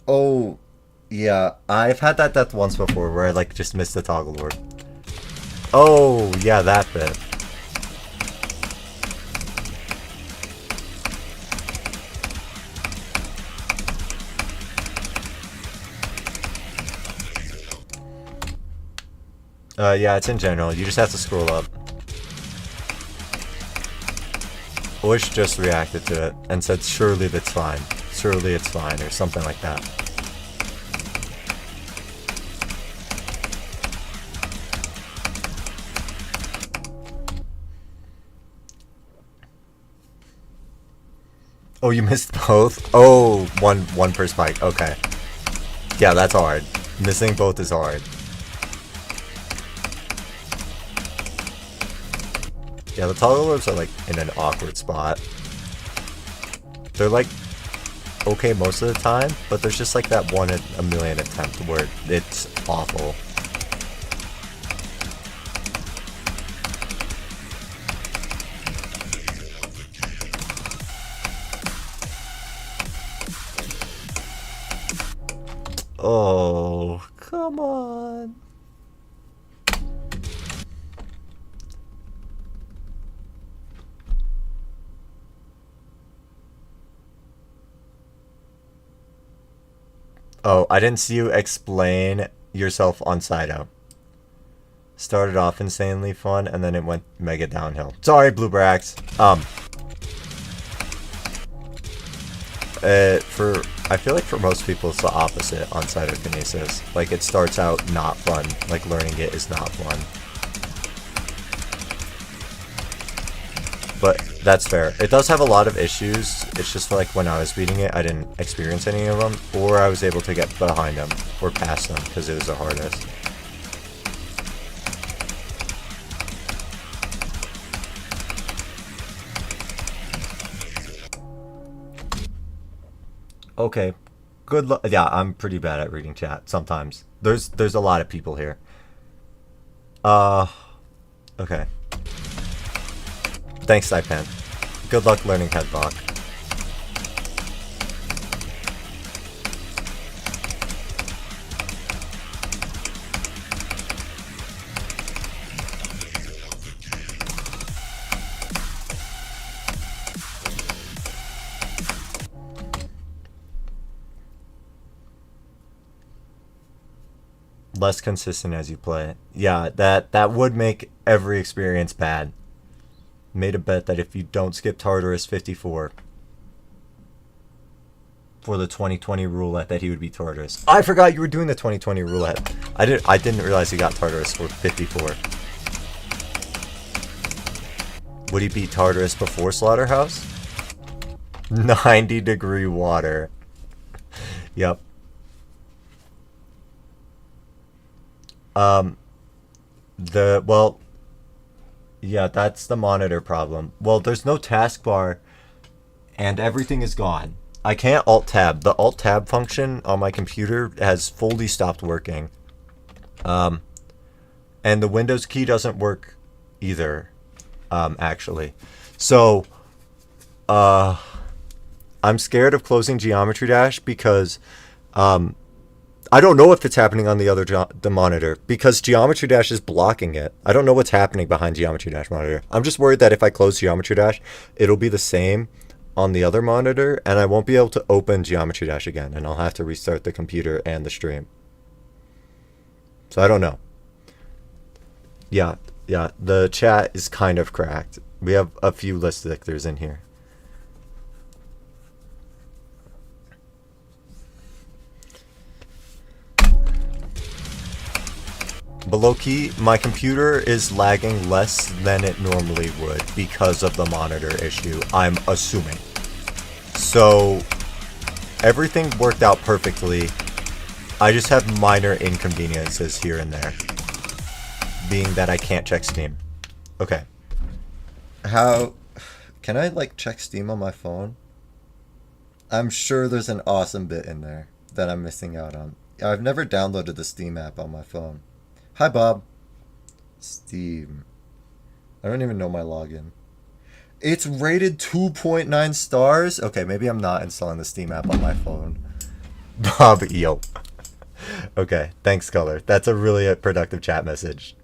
Oh, yeah, I've had that death once before where I like just missed the toggle orb. Oh, yeah, that bit. Yeah, it's in general. You just have to scroll up. Bush just reacted to it and said, surely that's fine. Surely it's fine, or something like that. Oh, you missed both? Oh, one per spike. Okay. Yeah, that's hard. Missing both is hard. Yeah, the toggle orbs are like in an awkward spot. They're like okay most of the time, but there's just like that one in a million attempt where it's awful. Oh, come on. Oh, I didn't see you explain yourself on Sido. Started off insanely fun, and then it went mega downhill. Sorry, Bluebrax. I feel like for most people it's the opposite on cytokinesis. Like it starts out not fun. Like learning it is not fun. But that's fair. It does have a lot of issues. It's just like when I was beating it, I didn't experience any of them, or I was able to get behind them or past them because it was the hardest. Okay. Good luck. Yeah, I'm pretty bad at reading chat sometimes. There's a lot of people here. Okay. Thanks, Saipan. Good luck learning Headlock. Less consistent as you play. Yeah, that would make every experience bad. Made a bet that if you don't skip Tartarus 54 for the 2020 roulette that he would be Tartarus. I forgot you were doing the 2020 roulette. I didn't realize you got Tartarus for 54. Would he beat Tartarus before Slaughterhouse? 90-degree water. Yep. Yeah, that's the monitor problem. Well, there's no taskbar, and everything is gone. I can't alt-tab. The alt-tab function on my computer has fully stopped working. And the Windows key doesn't work either, actually. So, I'm scared of closing Geometry Dash because, I don't know if it's happening on the monitor because Geometry Dash is blocking it. I don't know what's happening behind Geometry Dash monitor. I'm just worried that if I close Geometry Dash, it'll be the same on the other monitor and I won't be able to open Geometry Dash again and I'll have to restart the computer and the stream. So I don't know. Yeah, the chat is kind of cracked. We have a few list victors in here. But low key, my computer is lagging less than it normally would because of the monitor issue, I'm assuming. So, everything worked out perfectly. I just have minor inconveniences here and there. Being that I can't check Steam. Okay. How... Can I, like, check Steam on my phone? I'm sure there's an awesome bit in there that I'm missing out on. I've never downloaded the Steam app on my phone. Hi, Bob. Steam. I don't even know my login. It's rated 2.9 stars? Okay, maybe I'm not installing the Steam app on my phone. Bob, yo. Okay, thanks, Color. That's a really productive chat message.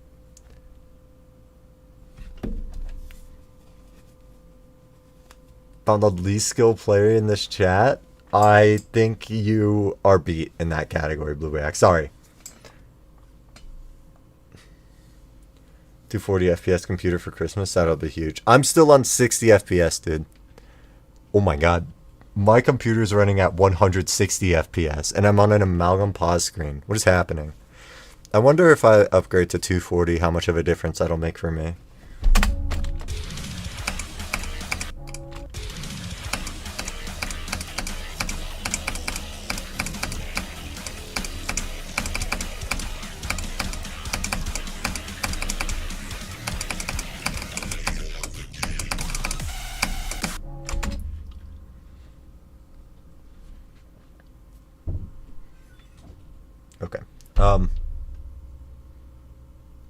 Found the least skilled player in this chat? I think you are beat in that category, Blueback. Sorry. 240 FPS computer for Christmas? That'll be huge. I'm still on 60 FPS, dude. Oh my god. My computer's running at 160 FPS, and I'm on an Amalgam pause screen. What is happening? I wonder if I upgrade to 240, how much of a difference that'll make for me. Okay.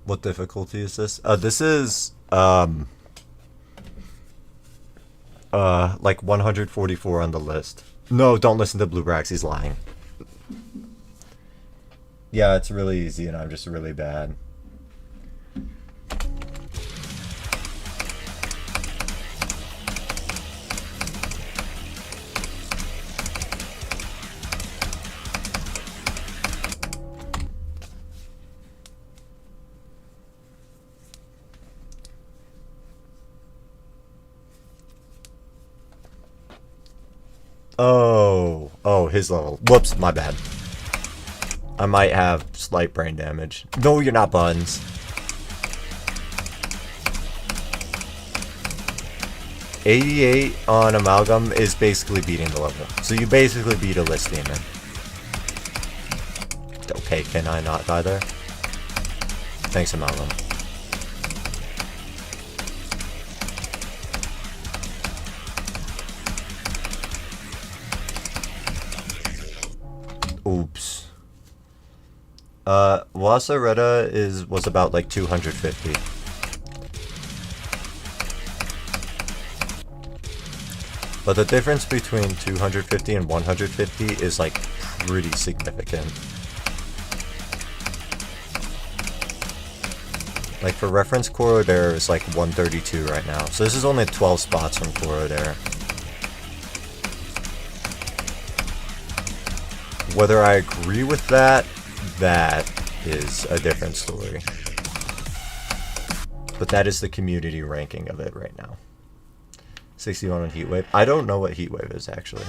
What difficulty is this? This is like 144 on the list. No, don't listen to Blue Brax, he's lying. Yeah, it's really easy and I'm just really bad. Oh, his level. Whoops, my bad. I might have slight brain damage. No, you're not, Buns. $88 on Amalgam is basically beating the level. So you basically beat a list demon. Okay, can I not die there? Thanks, Amalgam. Oops. Wasaretta was about like 250. But the difference between 250 and 150 is like pretty significant. Like for reference, Corrodare is like 132 right now. So this is only 12 spots from Corrodare. Whether I agree with that, that is a different story. But that is the community ranking of it right now. 61 on Heatwave. I don't know what Heatwave is, actually.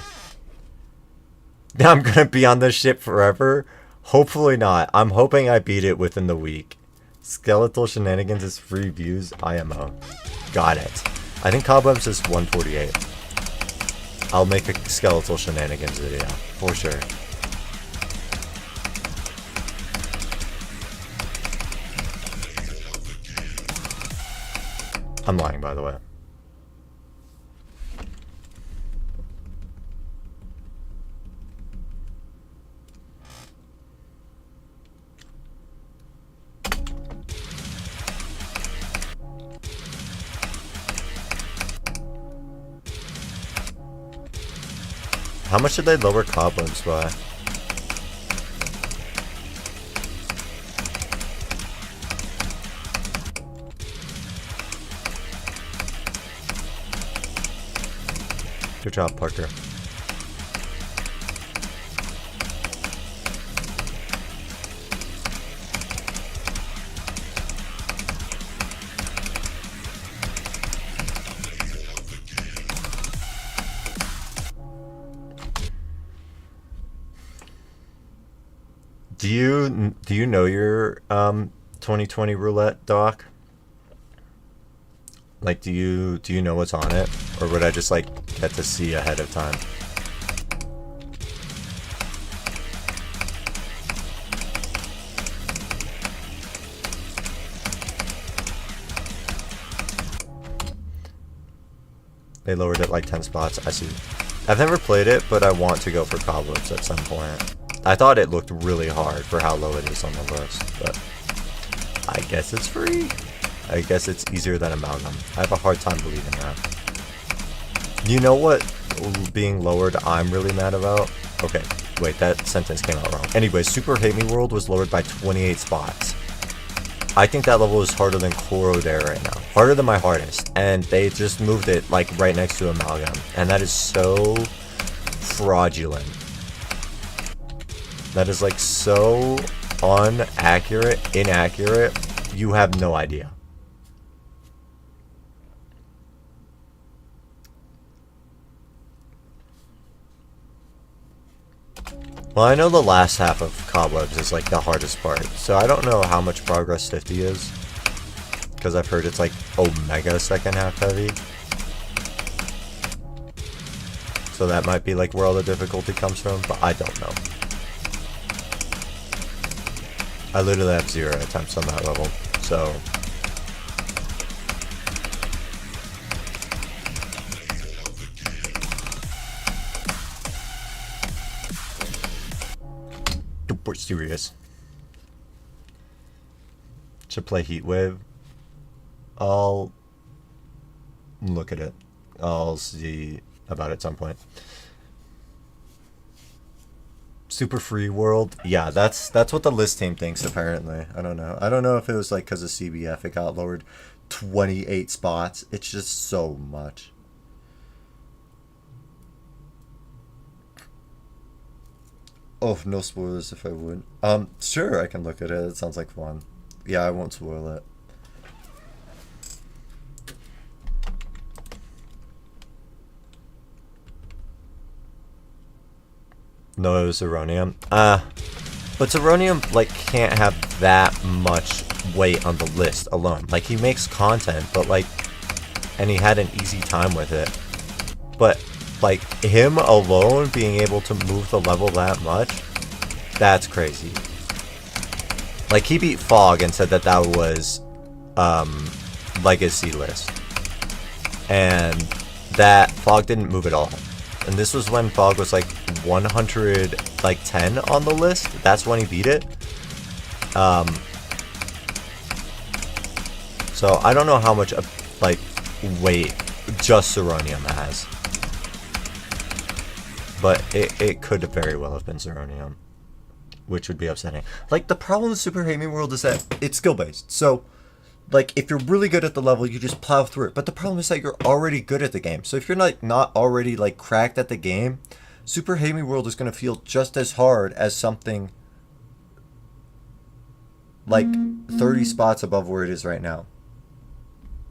I'm gonna be on this ship forever? Hopefully not. I'm hoping I beat it within the week. Skeletal Shenanigans is free views, IMO. Got it. I think Cobwebs is 148. I'll make a Skeletal Shenanigans video, for sure. I'm lying, by the way. How much did they lower Cobwebs by? Good job, Parker. Do you know your 2020 roulette, Doc? Like, do you know what's on it? Or would I just, like, get to see ahead of time? They lowered it like 10 spots. I see. I've never played it, but I want to go for Cobwebs at some point. I thought it looked really hard for how low it is on the list, but I guess it's free. I guess it's easier than Amalgam. I have a hard time believing that. You know what being lowered I'm really mad about? Okay, wait, that sentence came out wrong. Anyway, Super Hate Me World was lowered by 28 spots. I think that level is harder than Koro Dare right now. Harder than my hardest. And they just moved it like right next to Amalgam. And that is so fraudulent. That is like so inaccurate. You have no idea. Well, I know the last half of Cobwebs is like the hardest part, so I don't know how much progress 50 is, because I've heard it's like Omega second half heavy. So that might be like where all the difficulty comes from, but I don't know. I literally have 0 attempts on that level, so... We're serious. Should play Heatwave. I'll look at it. I'll see about it at some point. Super Free World. Yeah, that's what the list team thinks apparently. I don't know. I don't know if it was like because of CBF it got lowered 28 spots. It's just so much. Oh, no spoilers if I would. Sure, I can look at it. It sounds like fun. Yeah, I won't spoil it. No, it was Zeronium. But Zeronium, like, can't have that much weight on the list alone. Like, he makes content, but, like, and he had an easy time with it. But... like, him alone being able to move the level that much, that's crazy. Like, he beat Fog and said that that was, legacy list. And that Fog didn't move at all. And this was when Fog was, like, 110 on the list. That's when he beat it. So, I don't know how much, like, weight just Zeronium has. But it could very well have been Zeronium, which would be upsetting. Like, the problem with Super Hate Me World is that it's skill-based. So, like, if you're really good at the level, you just plow through it. But the problem is that you're already good at the game. So if you're not already, like, cracked at the game, Super Hate Me World is going to feel just as hard as something, like, 30 spots above where it is right now.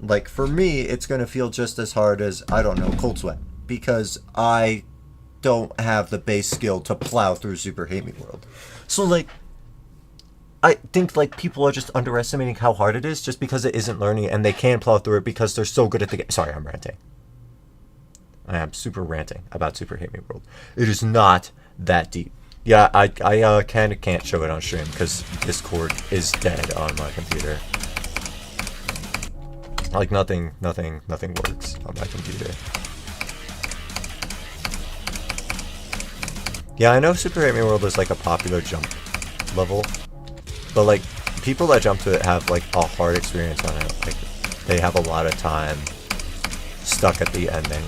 Like, for me, it's going to feel just as hard as, I don't know, Cold Sweat. Because I... don't have the base skill to plow through Super Hate Me World. So, like, I think, like, people are just underestimating how hard it is just because it isn't learning and they can plow through it because they're so good at the game. Sorry, I'm ranting. I am super ranting about Super Hate Me World. It is not that deep. Yeah, I kind of can't show it on stream because Discord is dead on my computer. Like, nothing works on my computer. Yeah, I know Super Hate Me World is like a popular jump level, but like people that jump to it have like a hard experience on it. Like they have a lot of time stuck at the ending.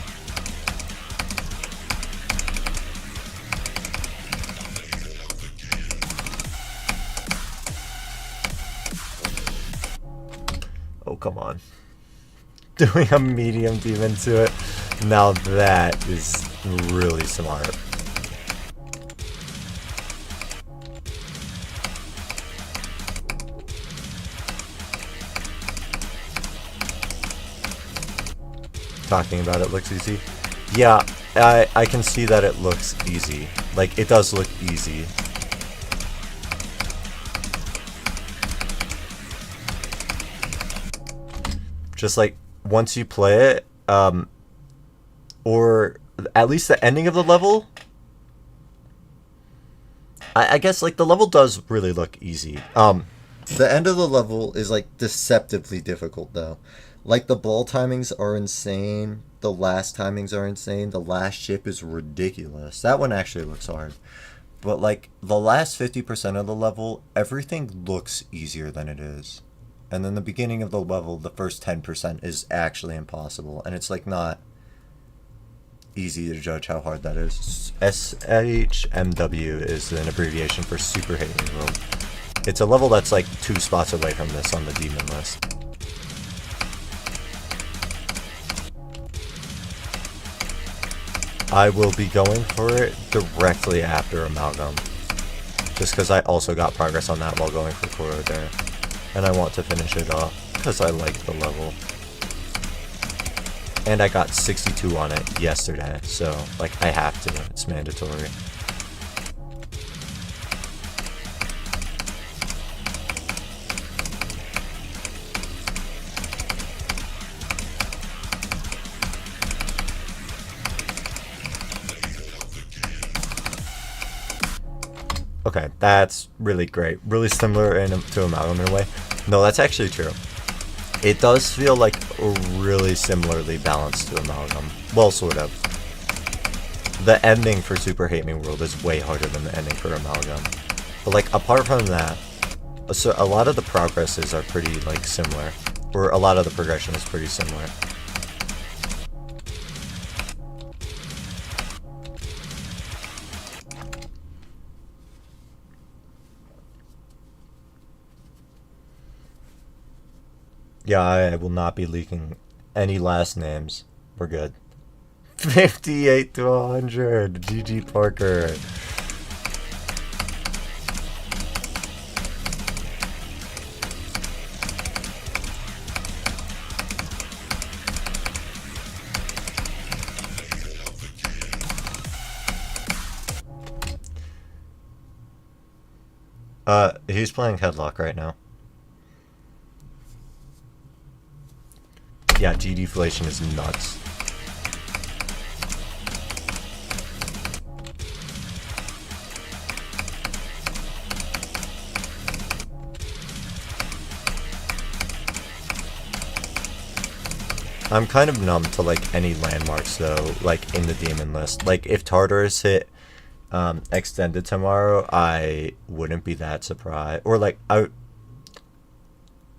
Oh, come on. Doing a medium demon to it. Now that is really smart. Talking about it looks easy. Yeah, I can see that it looks easy. Like, it does look easy. Just like once you play it, or at least the ending of the level. I guess like the level does really look easy. The end of the level is like deceptively difficult though. Like the ball timings are insane. The last timings are insane. The last ship is ridiculous. That one actually looks hard. But like the last 50% of the level, everything looks easier than it is. And then the beginning of the level, the first 10% is actually impossible. And it's like not easy to judge how hard that is. SHMW is an abbreviation for Super Hate Me World. It's a level that's like 2 spots away from this on the demon list. I will be going for it directly after Amalgam. Just because I also got progress on that while going for Koro there. And I want to finish it off because I like the level. And I got 62 on it yesterday, so like I have to, it's mandatory. Okay, that's really great. Really similar to Amalgam in a way. No, that's actually true. It does feel like really similarly balanced to Amalgam. Well, sort of. The ending for Super Hate Me World is way harder than the ending for Amalgam. But like, apart from that, so a lot of the progresses are pretty like similar. Or a lot of the progression is pretty similar. Yeah, I will not be leaking any last names. We're good. 58 to 100. GG Parker. He's playing Headlock right now. Yeah, G-deflation is nuts. I'm kind of numb to like any landmarks though, like in the demon list. Like if Tartarus hit extended tomorrow, I wouldn't be that surprised, or like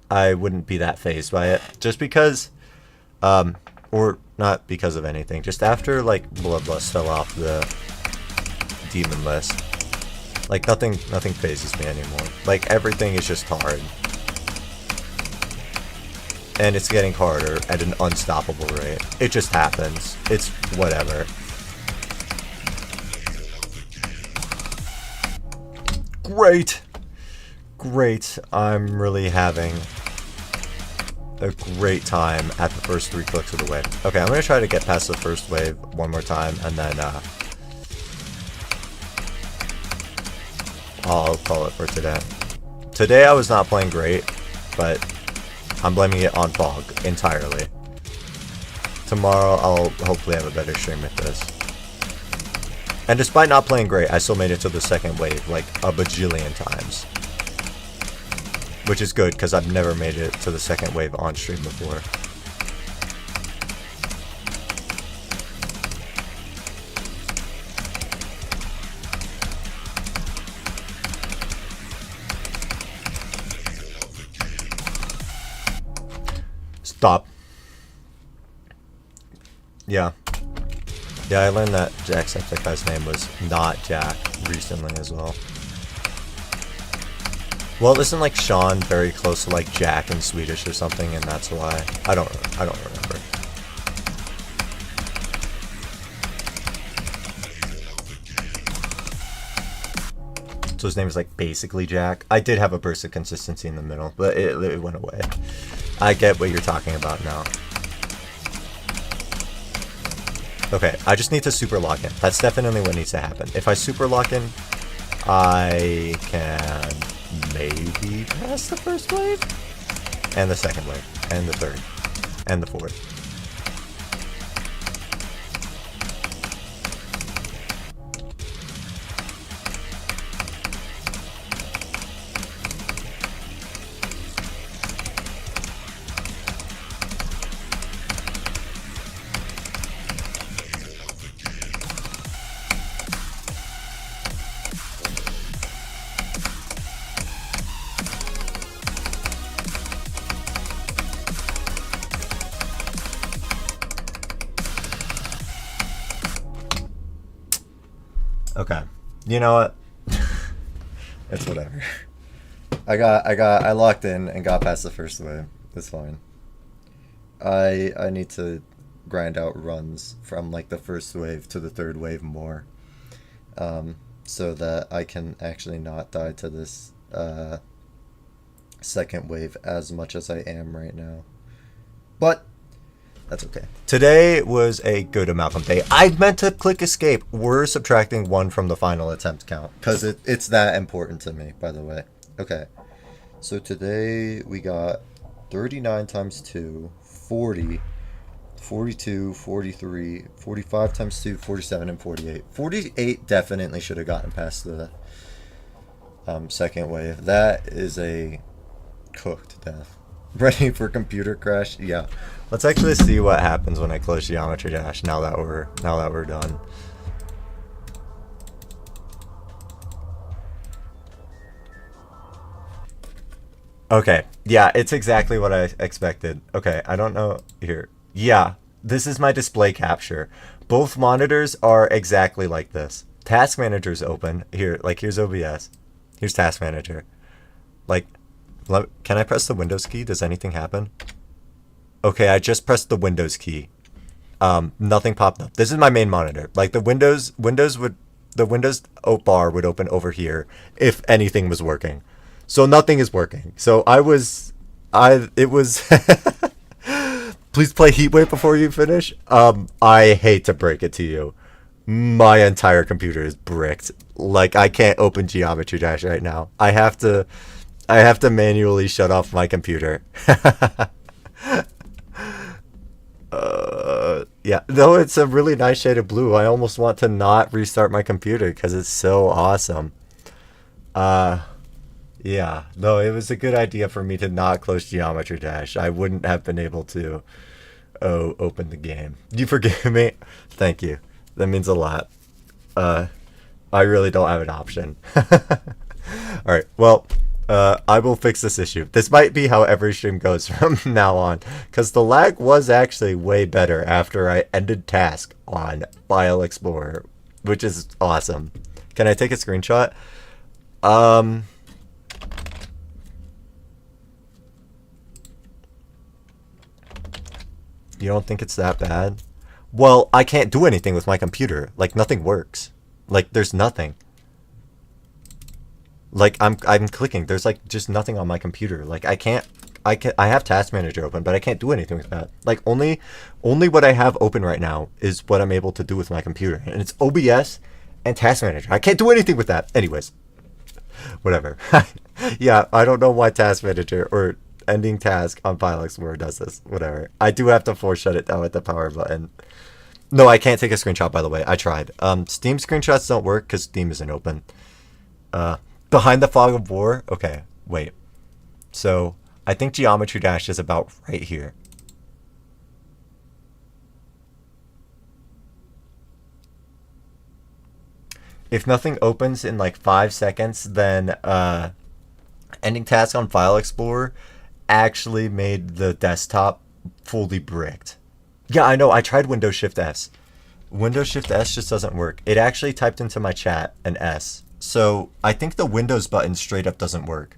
I wouldn't be that fazed by it, just because. Or not because of anything, just after like Bloodlust fell off the demon list, like nothing phases me anymore. Like everything is just hard, and it's getting harder at an unstoppable rate. It just happens. It's whatever. Great. I'm really having a great time at the first 3 clicks of the wave. Okay, I'm gonna try to get past the first wave one more time, and then I'll call it for today. Today I was not playing great, but I'm blaming it on fog entirely. Tomorrow I'll hopefully have a better stream with this. And despite not playing great, I still made it to the second wave like a bajillion times. Which is good, because I've never made it to the second wave on stream before. Stop. Yeah. Yeah, I learned that Jacksepticeye's name was not Jack recently as well. Well, isn't like Sean very close to like Jack in Swedish or something, and that's why I don't remember. So his name is like basically Jack. I did have a burst of consistency in the middle, but it went away. I get what you're talking about now. Okay, I just need to super lock in. That's definitely what needs to happen. If I super lock in, I can maybe pass the first wave, and the second wave, and the third. and the 4. Okay. You know what? It's whatever. I locked in and got past the first wave. It's fine. I need to grind out runs from like the first wave to the third wave more. So that I can actually not die to this second wave as much as I am right now. But that's okay. Today was a good Amalgam day. I meant to click escape. We're subtracting 1 from the final attempt count because it's that important to me, by the way. Okay. So today we got 39 times 2, 40, 42, 43, 45 times 2, 47, and 48. 48 definitely should have gotten past the second wave. That is a cooked death. Ready for computer crash? Yeah. Let's actually see what happens when I close Geometry Dash now that we're done. Okay. Yeah, it's exactly what I expected. Okay, I don't know here. Yeah, this is my display capture. Both monitors are exactly like this. Task Manager's open. Here, like here's OBS. Here's Task Manager. Like, can I press the Windows key? Does anything happen? Okay, I just pressed the Windows key. Nothing popped up. This is my main monitor. Like the Windows bar would open over here if anything was working. So nothing is working. So it was please play Heatwave before you finish. I hate to break it to you. My entire computer is bricked. Like I can't open Geometry Dash right now. I have to manually shut off my computer. Yeah, though it's a really nice shade of blue. I almost want to not restart my computer because it's so awesome. Yeah, no, it was a good idea for me to not close Geometry Dash. I wouldn't have been able to open the game. You forgive me? Thank you. That means a lot. I really don't have an option. Alright, well, I will fix this issue. This might be how every stream goes from now on, because the lag was actually way better after I ended task on File Explorer, which is awesome. Can I take a screenshot? You don't think it's that bad? Well, I can't do anything with my computer. Like, nothing works. Like, there's nothing. Like, I'm clicking. There's, like, just nothing on my computer. Like, I have Task Manager open, but I can't do anything with that. Like, only what I have open right now is what I'm able to do with my computer. And it's OBS and Task Manager. I can't do anything with that. Anyways. Whatever. Yeah, I don't know why Task Manager or ending task on File Explorer does this. Whatever. I do have to force shut it down with the power button. No, I can't take a screenshot, by the way. I tried. Steam screenshots don't work because Steam isn't open. Behind the Fog of War? Okay, wait. So, I think Geometry Dash is about right here. If nothing opens in like 5 seconds, then ending task on File Explorer actually made the desktop fully bricked. Yeah, I know. I tried Windows Shift S. Windows Shift S just doesn't work. It actually typed into my chat an S. So I think the Windows button straight up doesn't work.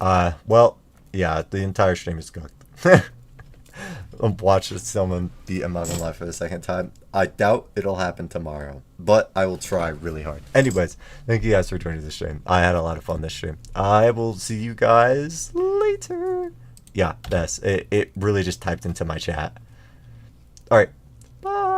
Well, yeah, the entire stream is cooked. I'm watching someone beat Amalgam Live for the second time. I doubt it'll happen tomorrow, but I will try really hard. Anyways, thank you guys for joining the stream. I had a lot of fun this stream. I will see you guys later. Yeah, it really just typed into my chat. All right, bye.